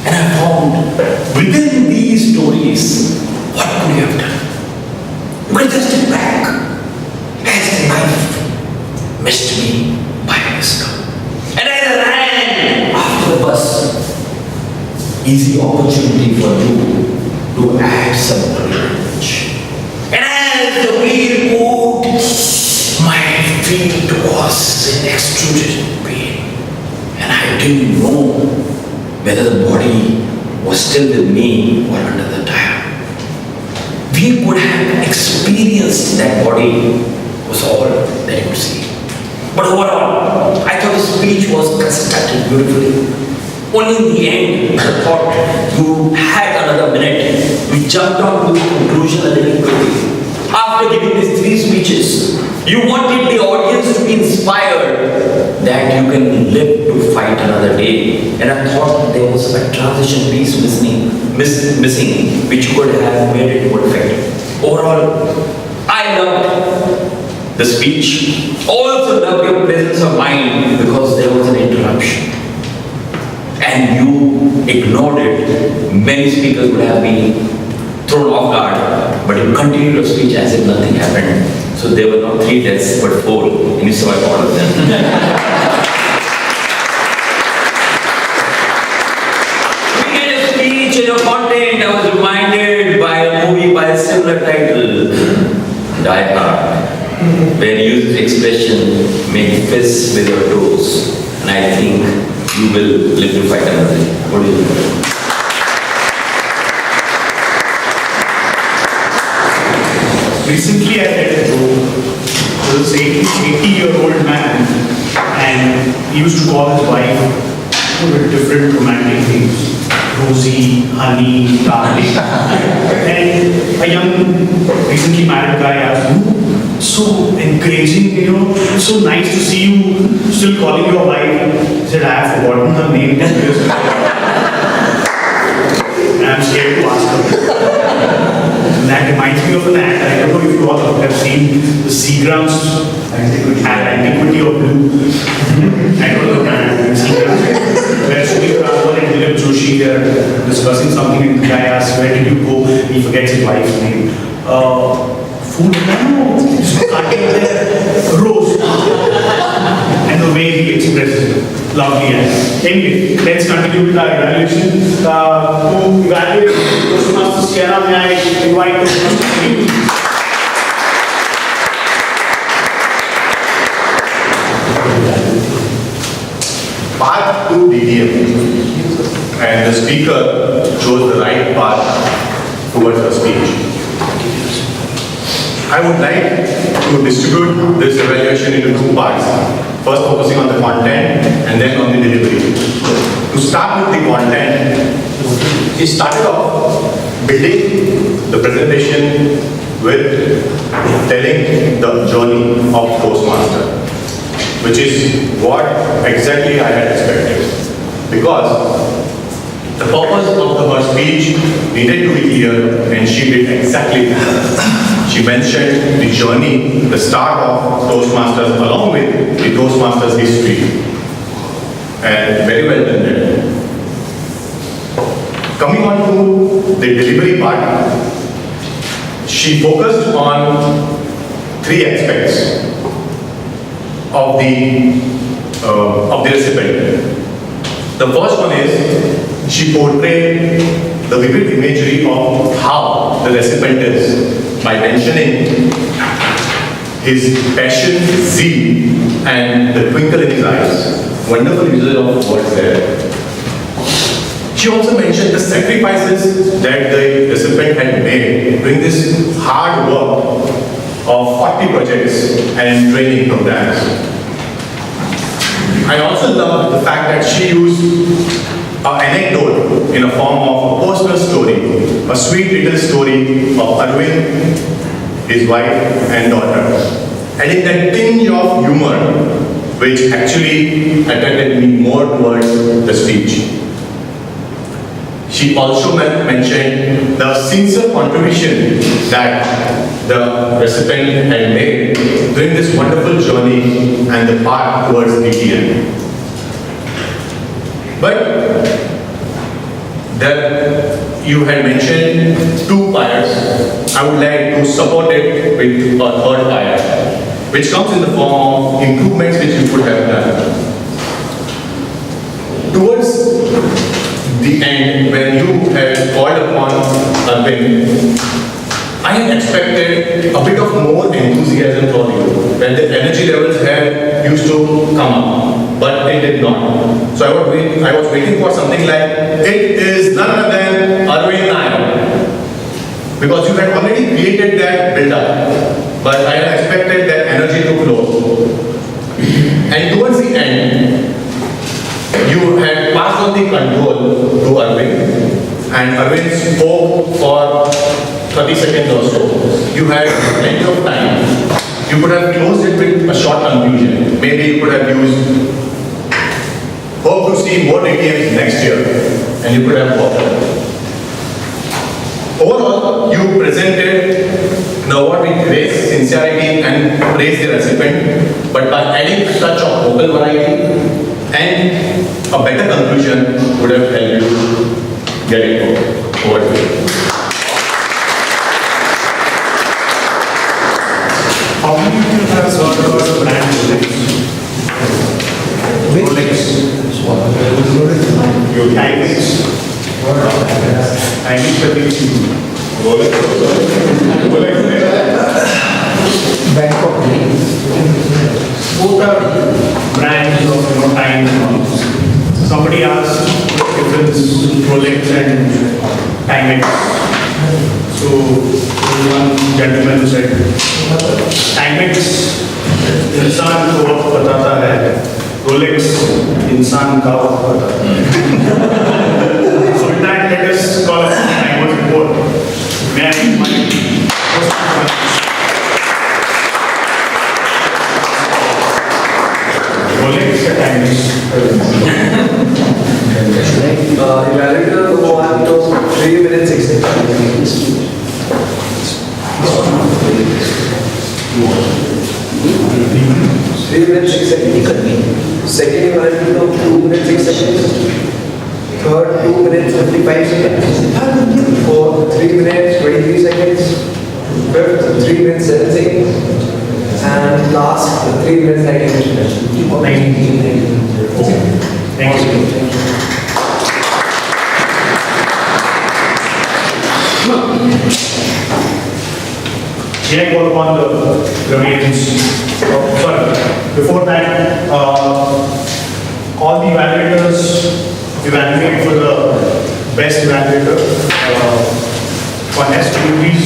And I found within these stories, what could you have done? You could have just step back as the knife missed me by a whisker. And as I ran after the bus, easy opportunity for you to add some language. And as the wheel moved, my feet was in extruded pain. And I didn't know whether the body was still with me or under the tire. We would have experienced that body was all that you could see. But overall, I thought the speech was constructed beautifully. Only in the end, I thought you had another minute. You jumped on to the conclusion a little quickly. After giving these 3 speeches, you wanted the audience to be inspired that you can live to fight another day. And I thought there was a transition piece missing, which could have made it more effective. Overall, I loved the speech. Also loved your presence of mind because there was an interruption. And you ignored it. Many speakers would have been thrown off guard, but you continued your speech as if nothing happened. So there were not 3 deaths, but 4, and you survived all of them. We get a speech and a content. I was reminded by a movie by a similar title, Die Hard, where you use the expression, make fists with your toes. And I think you will live to fight another day. What do you think? Recently I read a book. There was an 80-year-old man, and he used to call his wife with different romantic names. Rosie, honey, darling. And a young, recently married guy asked, so encouraging, it's so nice to see you still calling your wife. He said, I have forgotten her name. And I'm scared to ask her. And that reminds me of an act. I don't know if you all have seen the Seagram's Antiquity of Blue. I don't know that. Seagram's, where Sudhir Raghavan and Dilip Joshi are discussing something, and the guy asks, where did you go? He forgets his wife's name. Food? No. Rose. And the the way he expresses it. Lovely. Anyway, let's continue with our evaluation. To evaluate Toastmasters Sierra, may I invite Toastmasters? Path to DDM, and the speaker chose the right path towards the speech. I would like to distribute this evaluation into two parts. First focusing on the content and then on the delivery. To start with the content, he started off building the presentation with telling the journey of Toastmaster, which is what exactly I had expected. Because the purpose of her speech needed to be clear, and she did exactly that. She mentioned the journey, the start of Toastmasters along with the Toastmasters history. And very well done there. Coming on to the delivery part, she focused on three aspects of the recipient. The first one is she portrayed the vivid imagery of how the recipient is by mentioning his passion, zeal, and the twinkle in his eyes. Wonderful usage of words there. She also mentioned the sacrifices that the recipient had made during this hard work of 40 projects and training programs. I also love the fact that she used an anecdote in a form of a personal story, a sweet little story of Arvind, his wife and daughter, adding that tinge of humor which actually attracted me more towards the speech. She also mentioned the sincere contribution that the recipient had made during this wonderful journey and the path towards DTN. But that you had mentioned two pyres. I would like to support it with a third pyre, which comes in the form of improvements which you could have done. Towards the end, when you had called upon Arvind, I had expected a bit of more enthusiasm from you, when the energy levels had used to come up, but it did not. So I was waiting for something like, it is none other than Arvind Nair, because you had already created that build-up, but I had expected that energy to flow. And towards the end, you had passed on the control to Arvind, and Arvind spoke for 30 seconds or so. You had plenty of time. You could have closed it with a short conclusion. Maybe you could have used, hope to see more ATMs next year, and you could have walked away. Overall, you presented the award with grace, sincerity, and praised the recipient, but by adding such a vocal variety, and a better conclusion would have helped you get it over to it. How many of you have heard about brand Rolex? Your timings? Timings for these Bangkok. Both are brands of time and all. Somebody asked what difference Rolex and Timex. So one gentleman who said, Timex इंसान को वक्त बताता है, Rolex इंसान का वक्त बताता है. So with that, let us call upon the Timex report. May I invite Rolex at Timex. Evaluator को आज तो 3 minutes 6 seconds. 3 minutes 6 seconds. Second evaluator 2 minutes 6 seconds. Third 2 minutes 55 seconds. Fourth 3 minutes 23 seconds. Fifth 3 minutes 7 seconds. And last 3 minutes 19 minutes. 19 minutes. Okay. Thank you. Can I call upon the grammarians? Sorry, before that, all the evaluators evaluate for the best evaluator. One has to please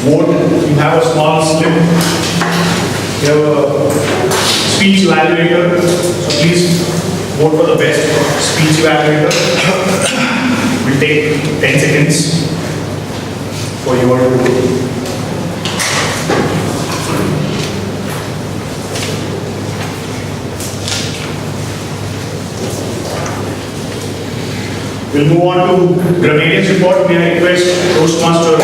vote. You have a small slip. You have a speech evaluator. So please vote for the best speech evaluator. We'll take 10 seconds for you all to vote. We'll move on to grammarians report. May I request Toastmaster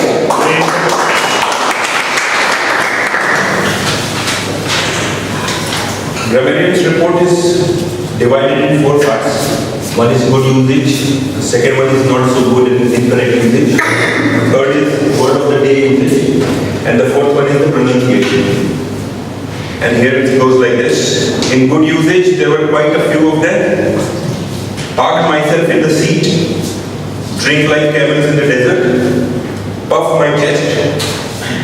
Grammarians report is divided in 4 parts. One is good usage, the second one is not so good and incorrect usage, third is word of the day usage, and the fourth one is the pronunciation. And here it goes like this. In good usage, there were quite a few of them. Parked myself in the seat, drink like camels in the desert, puff my chest,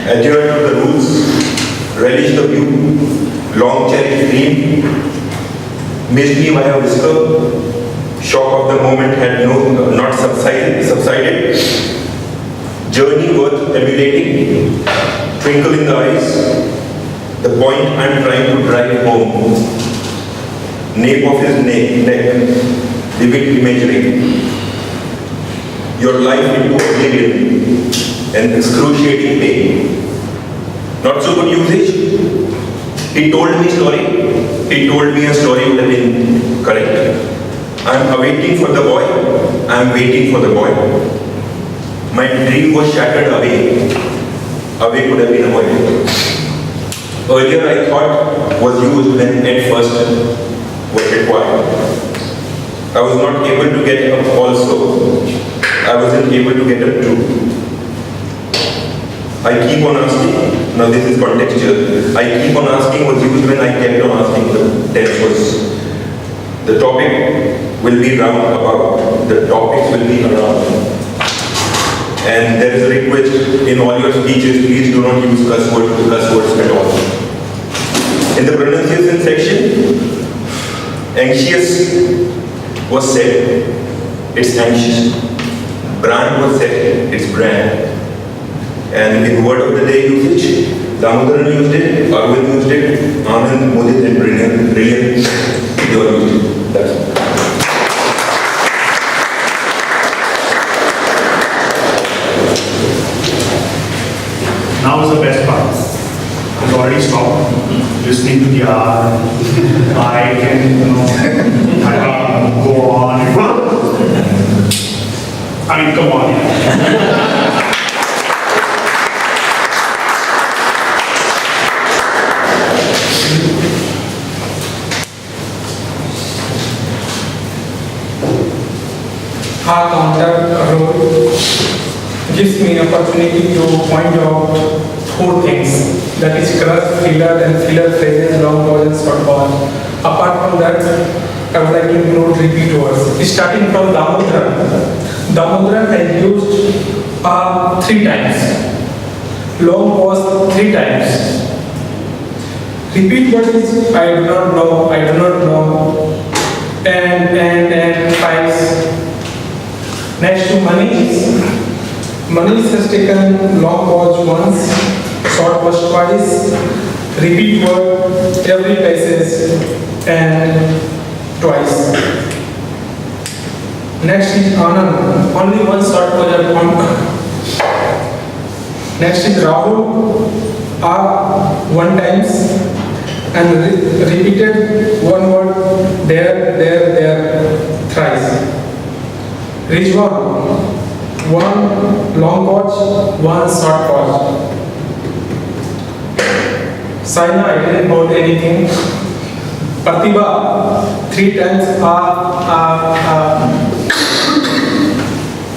adhere to the rules, relish the view, long cherish dream, missed me by a whisker, shock of the moment had not subsided, journey worth emulating, twinkle in the eyes, the point I'm trying to drive home, nape of his neck, vivid imagery, your life into oblivion and excruciating pain. Not so good usage. He told me a story would have been correct. I'm awaiting for the boy, I'm waiting for the boy. My dream was shattered away. Away could have been avoided. Earlier I thought was used when at first was required. I was not able to get up also. I wasn't able to get up too. I keep on asking. Now this is contextual. I keep on asking was used when I kept on asking. The tense was. The topic will be round about. The topics will be around. And there is a request in all your speeches, please do not use cuss words at all. In the pronunciation section, anxious was said, it's anxious. Brand was said, it's brand. And in word of the day usage, Damodaran used it, Arvind used it, Anand, Mudit and Brilliant, they all used it. That's all. Now is the best part. I've already stopped listening to the I can, go on. I mean, come on. Our counter role gives me opportunity to point out 4 things, that is crust, filler and filler phrases, long pause and short pause. Apart from that, I would like to include repeat words. Starting from Damodaran. Damodaran has used 3 times. Long pause 3 times. Repeat word is I do not know. And 5. Next to Manish. Manish has taken long pause once, short pause twice, repeat word every passage and twice. Next is Anand, only one short pause at one. Next is Rahul, 1 times and repeated one word there thrice. Rijwan, 1 long pause, 1 short pause. Saina, I didn't note anything. Pratibha, 3 times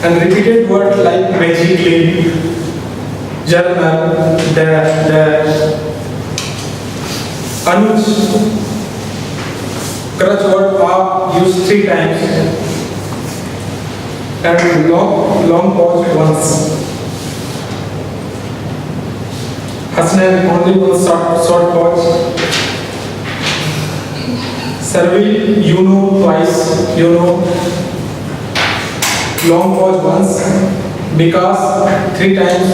and repeated word like magically, journal, Anuj, crutch word are used 3 times and long pause once. Hasnan, only one short pause. Servil, you know twice, you know. Long pause once because 3 times.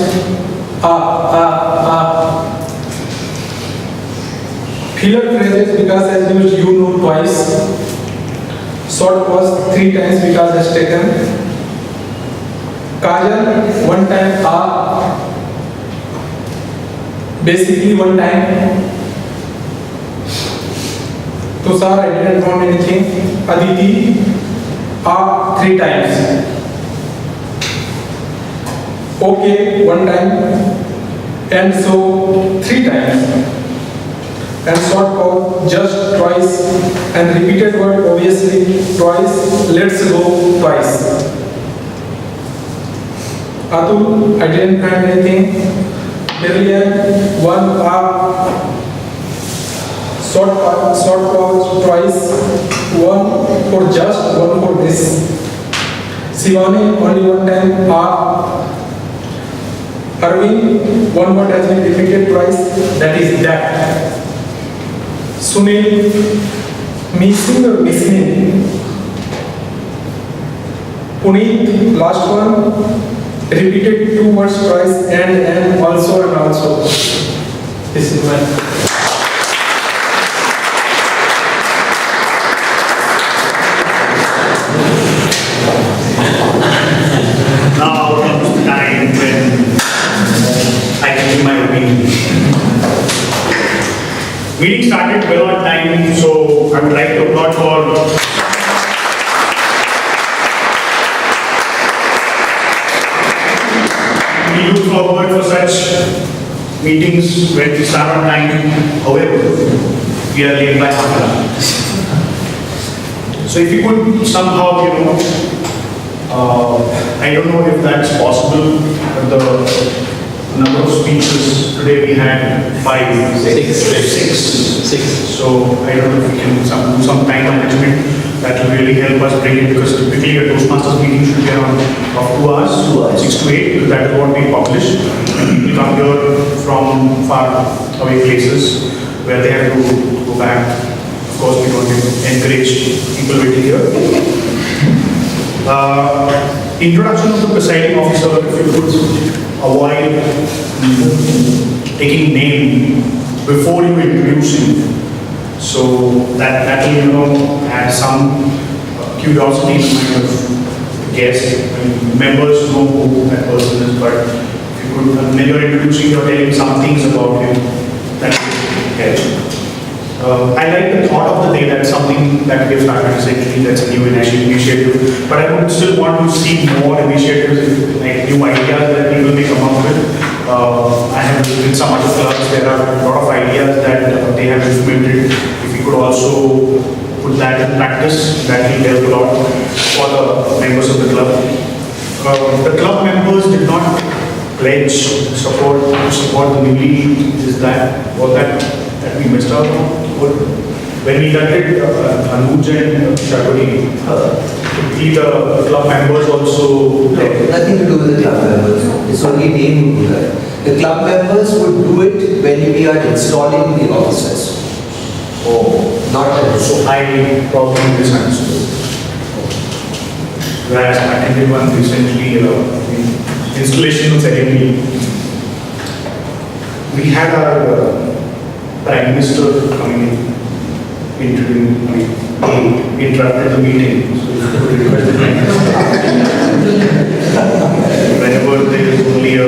Filler phrases because as used you know twice. Short pause 3 times because as taken. Kajal 1 time basically 1 time. Tushar, I didn't want anything. Aditi 3 times. Okay 1 time. And so 3 times. And short pause just twice. And repeated word obviously twice. Let's go twice. Atul, I didn't find anything. Brilliant 1 short pause twice. 1 for just, 1 for this. Shivani only 1 time. Arvind, 1 word has been repeated twice, that is that. Sunil, missing or missing? Puneet, last one, repeated 2 words twice, and also and also. This is my. Now comes the time when I can give my opinion. Meeting started well on time, so I would like to applaud for we look forward for such meetings when we start on time. However, we are late by half an hour. So if you could somehow, I don't know if that's possible, but the number of speeches today we had 5, 6. So I don't know if we can do some time management that will really help us bring it, because typically a Toastmasters meeting should be around 2 hours, 6 to 8, because that is what we publish. And people come here from far away places where they have to go back. Of course, we don't encourage people waiting here. Introduction of the presiding officer, if you could avoid taking name before you introduce him. So that will, add some curiosity in the mind of guests. Members know who that person is, but if you could, when you're introducing, you're telling some things about him, that will help. I like the thought of the day. That's something that we have started recently. That's a new initiative. But I would still want to see more initiatives, like new ideas that people may come up with. I have visited some other clubs. There are a lot of ideas that they have implemented. If you could also put that in practice, that will help a lot for the members of the club. The club members did not pledge support the newly. Was that we missed out on? When we conducted Anuj and Shagwari, the club members also... Nothing to do with the club members. It's only name who do that. The club members would do it when we are installing the officers. Oh, not that. So I probably misunderstood. Whereas I attended one recently, installation ceremony. We had our Prime Minister coming in, interrupted the meeting. So if you could request the Prime Minister. Whenever there is only a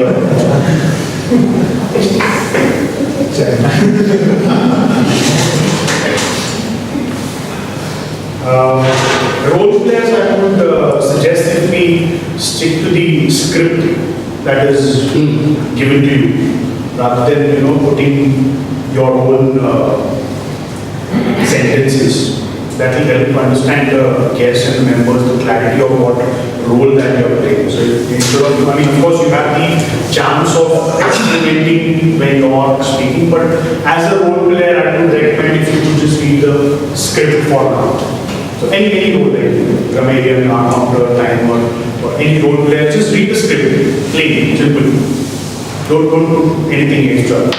role players, I would suggest if we stick to the script that is given to you, rather than putting your own sentences. That will help to understand the guests and the members, the clarity of what role that you are playing. So if Instead of, I mean, of course, you have the chance of experimenting when you are speaking, but as a role player, I would recommend if you could just read the script for now. So any role player, comedian, counter, timer, or any role player, just read the script, plain, simple. Don't do anything extra.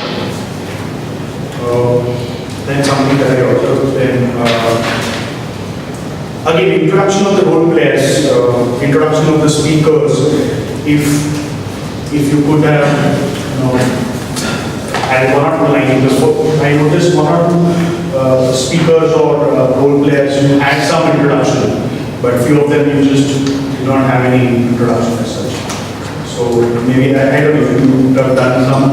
Then something that I observed, then again, introduction of the role players, introduction of the speakers. If you could have, add one or two lines. I noticed one or two speakers or role players who had some introduction, but few of them you just do not have any introduction as such. So maybe I don't know if you have done some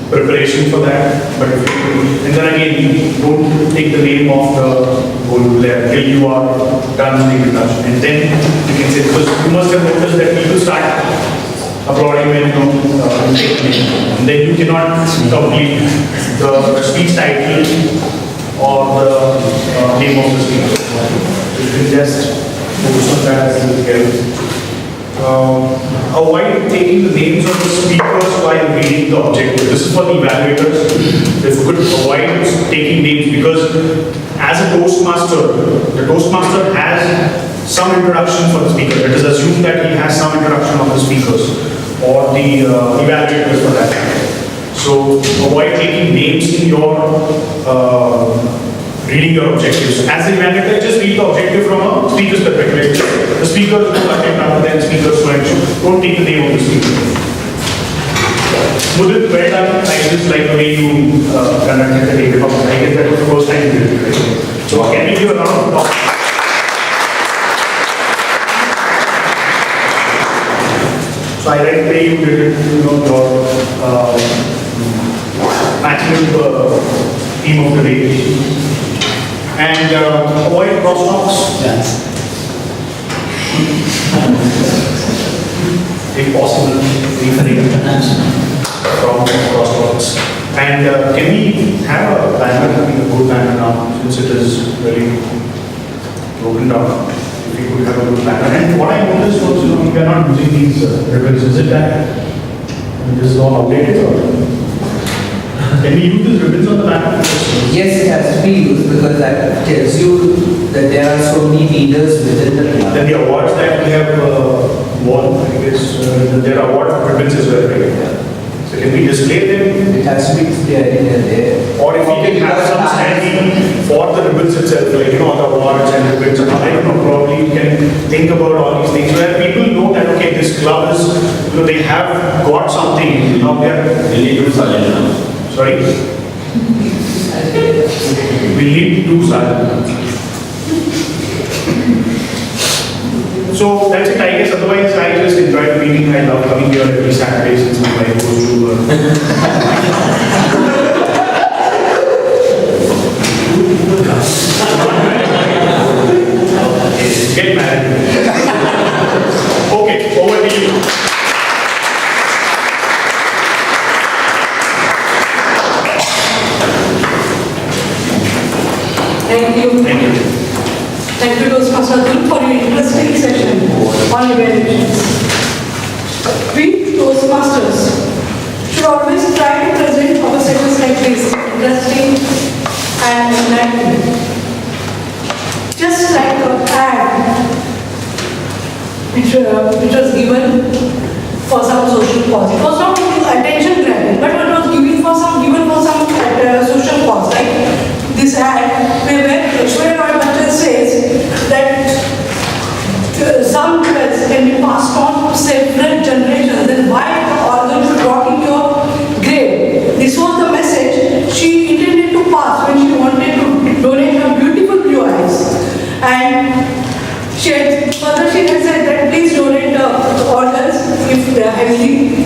preparation for that, but if you, and then again, don't take the name of the role player till you are done with the introduction, and then you can say, because you must have noticed that people start applauding when you take the name, and then you cannot complete the speech title or the name of the speaker. You can just focus on that as well. Avoid taking the names of the speakers while reading the objective. This is for the evaluators. If you could avoid taking names, because as a Toastmaster, the Toastmaster has some introduction for the speaker. It is assumed that he has some introduction of the speakers or the evaluators for that. So avoid taking names in your reading your objectives. As an evaluator, just read the objective from a speaker's perspective. The speaker is content rather than speaker's selection. Don't take the name of the speaker. Mudit, well done. I just like the way you conducted the debate. I guess that was the first time you did it. Right? So can we give a round of applause? So I like the way you did it, your matching the theme of the day. And avoid crosstalks. Yes. If possible, refrain from crosstalks. And can we have a banner, a good banner now, since it is very broken down? If we could have a good banner. And what I noticed was, we are not using these ribbons. Is it that this is all outdated or? Can we use these ribbons on the banner? Yes, it has to be used because that tells you that there are so many leaders within the club. Then the awards that we have won, I guess, there are award ribbons as well, right? So can we display them? It has to be displayed there. Or if we can have some standing for the ribbons itself, like, the awards and ribbons, and I don't know, probably you can think about all these things where people know that, okay, this club is, they have got something, they need to silent now. Sorry? We need to silent. So that's it, I guess. Otherwise, I just enjoy the meeting. I love coming here every Saturday since my wife goes to get married. Okay, over to you. Thank you. Thank you. Thank you, Toastmaster Atul, for your interesting session on evaluations. We Toastmasters should always try to present our sessions like this, interesting and enlightening. Just like an ad which was given for some social cause. It was not attention grabbing, but it was given for some social cause, like this ad where Ashwin says that some jewels can be passed on to several generations, then why the organ should rot in your grave? This was the message she intended to pass when she wanted to donate her beautiful blue eyes. And she had said that please donate the organs if they are healthy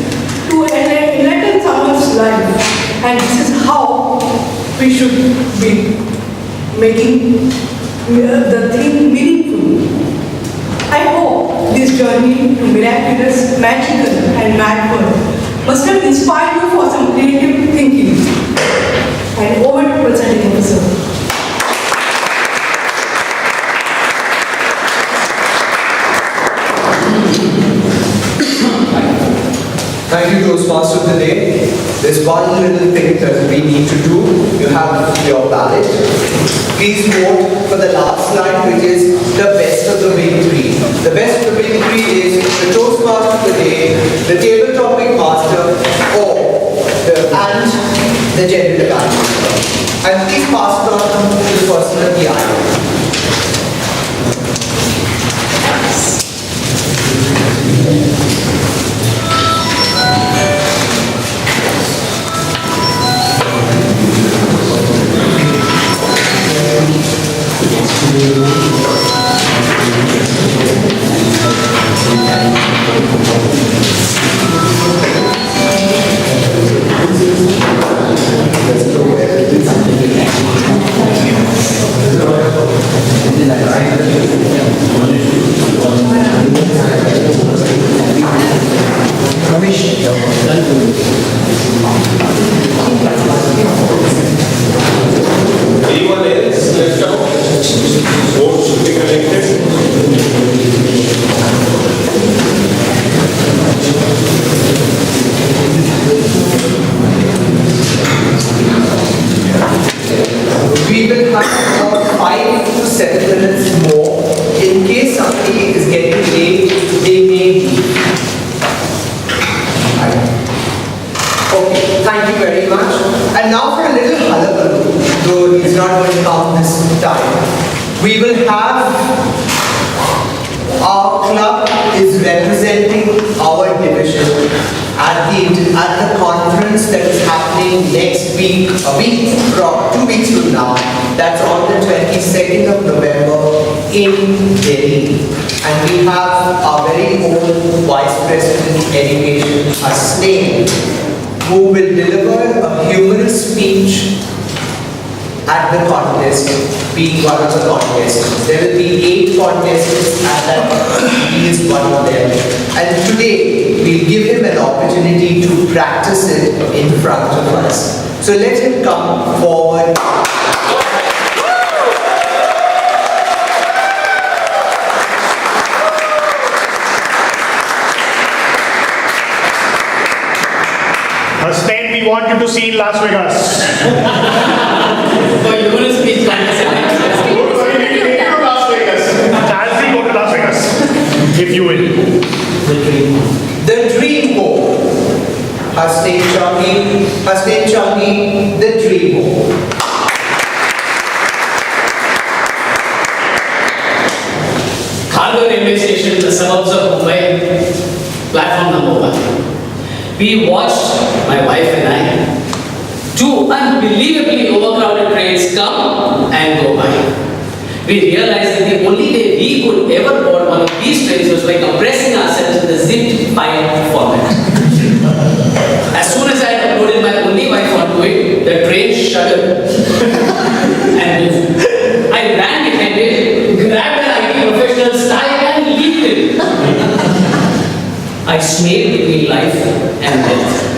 to enlighten someone's life. And this is how we should be making the thing meaningful. I hope this journey to miraculous, magical and mad world must have inspired you for some creative thinking. And over to presenting officer. Thank you, Toastmaster of the Day. There's one little thing that we need to do. You have your ballot. Please vote for the last line, which is the best of the big three. The best of the big three is the Toastmaster of the Day, the table topic master, or the general evaluator. And please pass it on to the person at the aisle. Anyone else left out? Votes should be collected. We will have about 5 to 7 minutes more. In case somebody is getting late, they may leave. Okay, thank you very much. And now for a little hullabaloo, though he's not going to come this time. We will have our club is representing our division at the conference that is happening next week, 2 weeks from now. That's on the 22nd of November in Delhi. And we have our very own Vice President Education, Hasnain, who will deliver a humorous speech at the contest, being one of the contests. There will be 8 contestants and that he is one of them. And today, we'll give him an opportunity to practice it in front of us. So let him come forward. Hasnain, we want you to see in Las Vegas. For humorous speech practice. Chelsea, go to Las Vegas, if you will. The Dream Board. Hasnain Changi, the Dream Board. Kharghar railway station in the suburbs of Mumbai, platform number 1. We watched, my wife and I, 2 unbelievably overcrowded trains come and go by. We realized that the only way we could ever board one of these trains was by compressing ourselves in the zipped file format. As soon as I had uploaded my only wife onto it, the train shuddered and moved. I ran behind it, grabbed an IT professional's tie and leaped it. I swayed between life and death.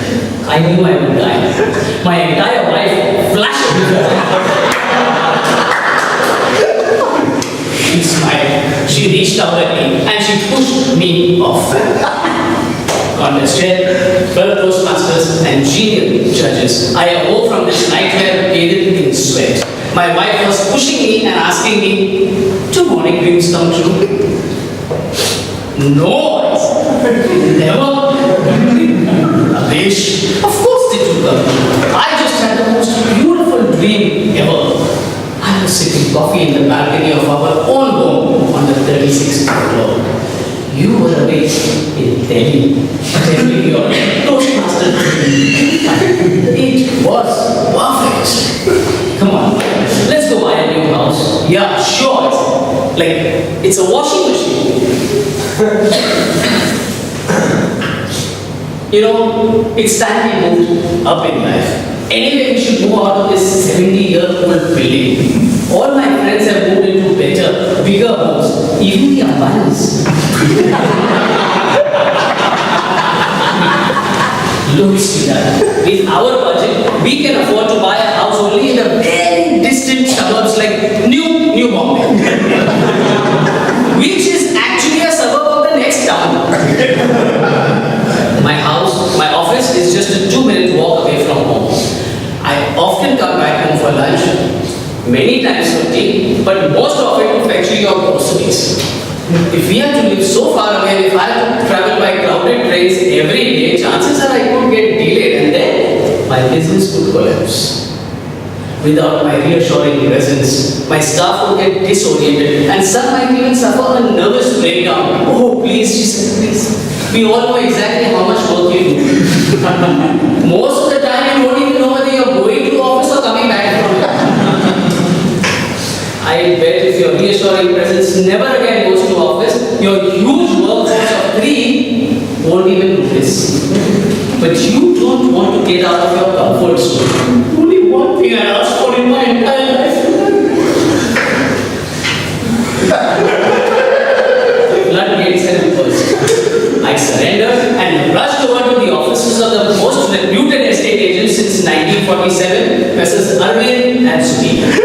I knew I would die. My entire life flashed before. She smiled, she reached out at me, and she pushed me off. Contest chair, 12 Toastmasters, and genial judges. I awoke from this nightmare bathed in sweat. My wife was pushing me and asking me, "Do morning dreams come true?" No, never. Ramesh, of course they do come true. I just had the most beautiful dream ever. I was sipping coffee in the balcony of our own home on the 36th floor. You were awake in Delhi, attending your Toastmaster training. It was perfect. Come on, let's go buy a new house. Yeah, sure. It's a washing machine. You know, it's time we moved up in life. Anyway, we should move out of this 70-year-old building. All my friends have moved into better, bigger homes, even the Ambanis. Look, sweetheart, with our budget, we can afford to buy a house only in the very distant suburbs like New Bombay, which is actually a suburb of the next town. My house, my live so far away, if I have to travel by crowded trains every day, chances are I could get delayed and then my business would collapse. Without my reassuring presence, my staff would get disoriented and some might even suffer a nervous breakdown. Oh, please, she said, please. We all know exactly how much work you do. Most of the time, you don't even know whether you're going to office or coming back from it. I bet if your reassuring presence never again goes to office, your huge workforce of 3 won't even notice. But you don't want to get out of your comfort zone. Only one thing I asked for in my entire life. The floodgates had burst. I surrendered and rushed over to the offices of the most reputed estate agents since 1947, Messrs. Arvind and Sudhir.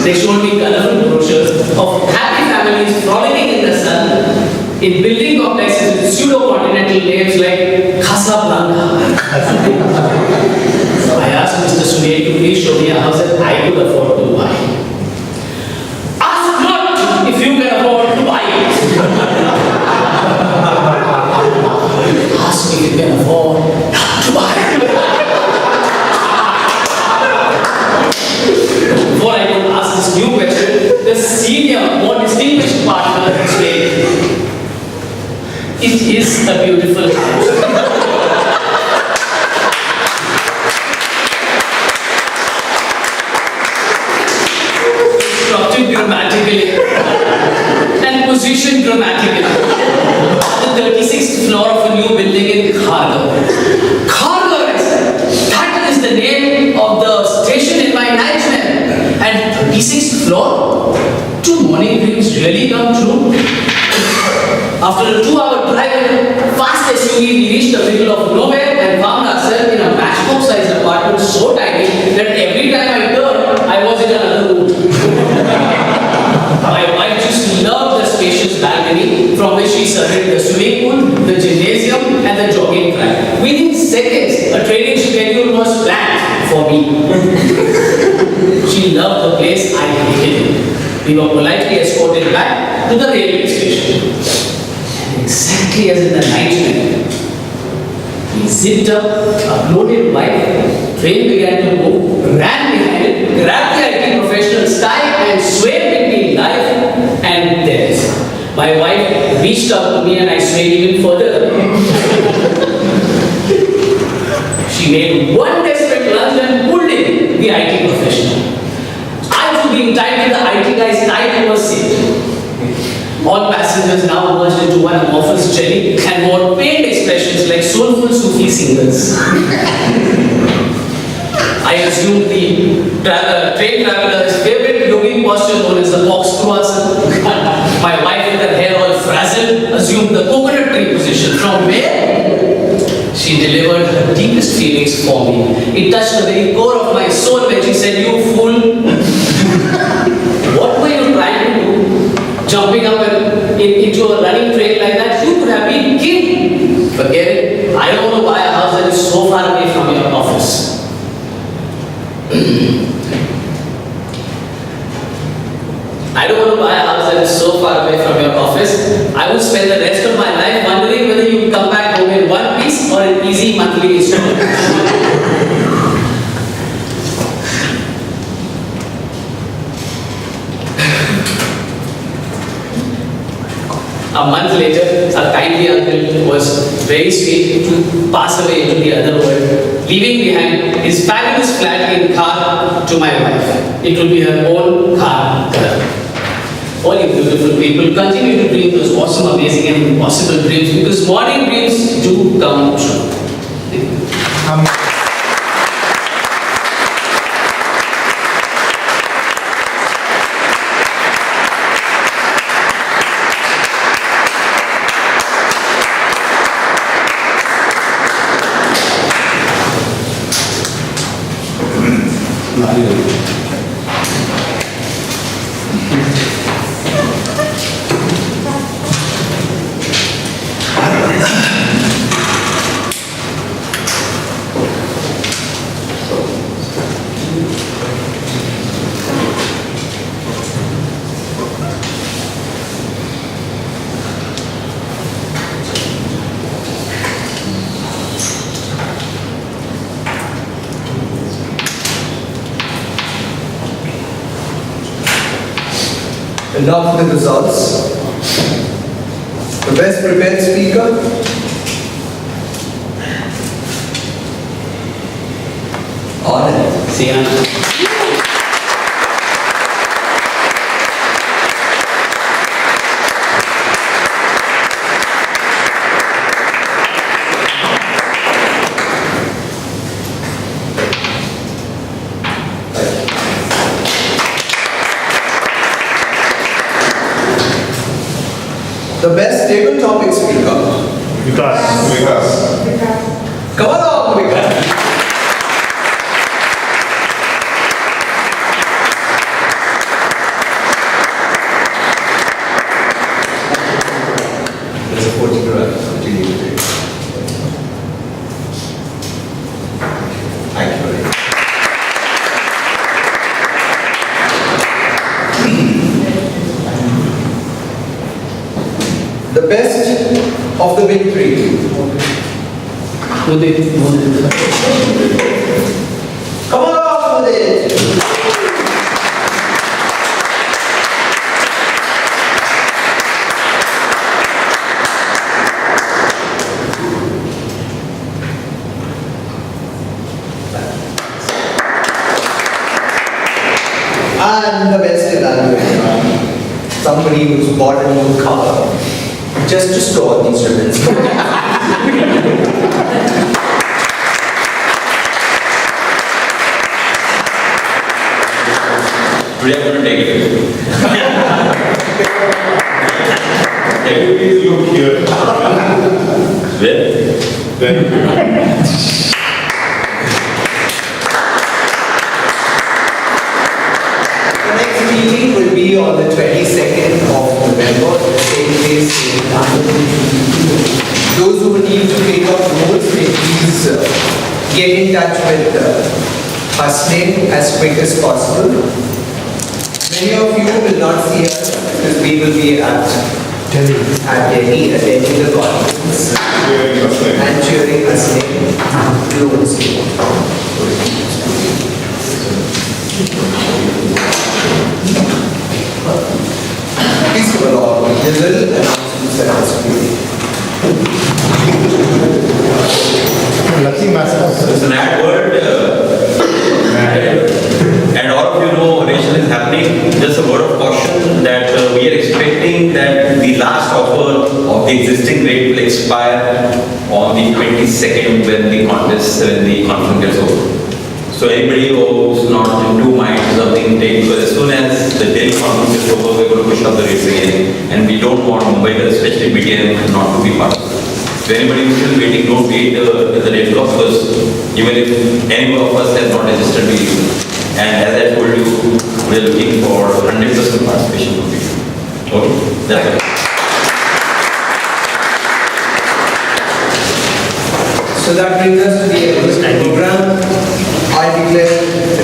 They showed me colorful brochures of happy families frolicking in the sun in building complexes with pseudo-continental names like Casablanca. So I asked Mr. Sunil to please show me a house that I could afford to buy. Ask not if you can afford to buy it. Ask if you can afford not to buy it. Before I could ask this new question, the senior, more distinguished partner explained, it is a beautiful house. Constructed dramatically and positioned dramatically on the 36th floor of a new building in Kharghar. Kharghar, I said. That is the name of the station in my nightmare. And 36th floor? Do morning dreams really come true? After a 2-hour drive in a fast SUV, we reached the middle of nowhere and found ourselves in a matchbox-sized apartment so tiny that every time I turned, I was in another room. My wife just loved the spacious balcony from which she surveyed the swimming pool, the gymnasium, and the jogging track. Within seconds, a training schedule was planned for me. She loved the place, I hated it. We were politely escorted back to the railway station. And exactly as in the nightmare, we zipped up, uploaded wife, train began to move, ran behind it, grabbed the IT professional's tie and swayed between life and death. My wife reached out to me and I swayed even further. She made one desperate lunge and pulled in the IT professional. I was being tied with the IT guy's tie to a seat. All passengers now merged into one amorphous jelly and wore pained expressions like soulful Sufi singers. I assumed the train traveler's favorite yogic posture known as the corkscrew asana. My wife, with her hair all frazzled, assumed the coconut tree position. From where she delivered her deepest feelings for me. It touched the very core of my soul when she said, "You fool, what were you trying to do? Jumping up into a running train like that, you could have been killed. Forget it. I don't want to buy a house that is so far away from your office." I don't want to buy a house that is so far away from your office. I would spend the rest of my life wondering whether you would come back home in one piece or an easy monthly installment. A month later, a kindly uncle was very sweet to pass away into the other world, leaving behind his fabulous flat in Khar to my wife. It will be her own Khar. All you beautiful people, continue to dream those awesome, amazing and impossible dreams because morning dreams do come true. enough the results. The best prepared speaker. On it. See The best table topic speaker. Vikas. Come on, Vikas. There's a photograph which you need to take. Accurate. The best of the big three. Come on, Udit. And the best evaluator. Somebody who's bought a new car just to store these ribbons. Today I'm going to take it. Can you please look here? Where? The next meeting will be on the 22nd of November, same place, same time. Those who need to take out notes, may please get in touch with Hasnain as quick as possible. Many of you will not see us because we will be at Delhi attending the conference and cheering Hasnain closely. Please come along. There's a little announcement that has to be It's an ad word, and all of you know ovation is happening. Just a word of caution that we are expecting that the last offer of the existing rate will expire on the 22nd when the conference gets over. So anybody who's not in two minds of being taken, because as soon as the Delhi conference is over, we're going to push up the rates again, and we don't want Mumbai, especially BTM, not to be part of it. So anybody who's still waiting, don't wait till the date comes, because even if any of us have not registered, we and as I told you, we're looking for 100% participation from people. Okay, that's it. So that brings us to the end of the program. I declare the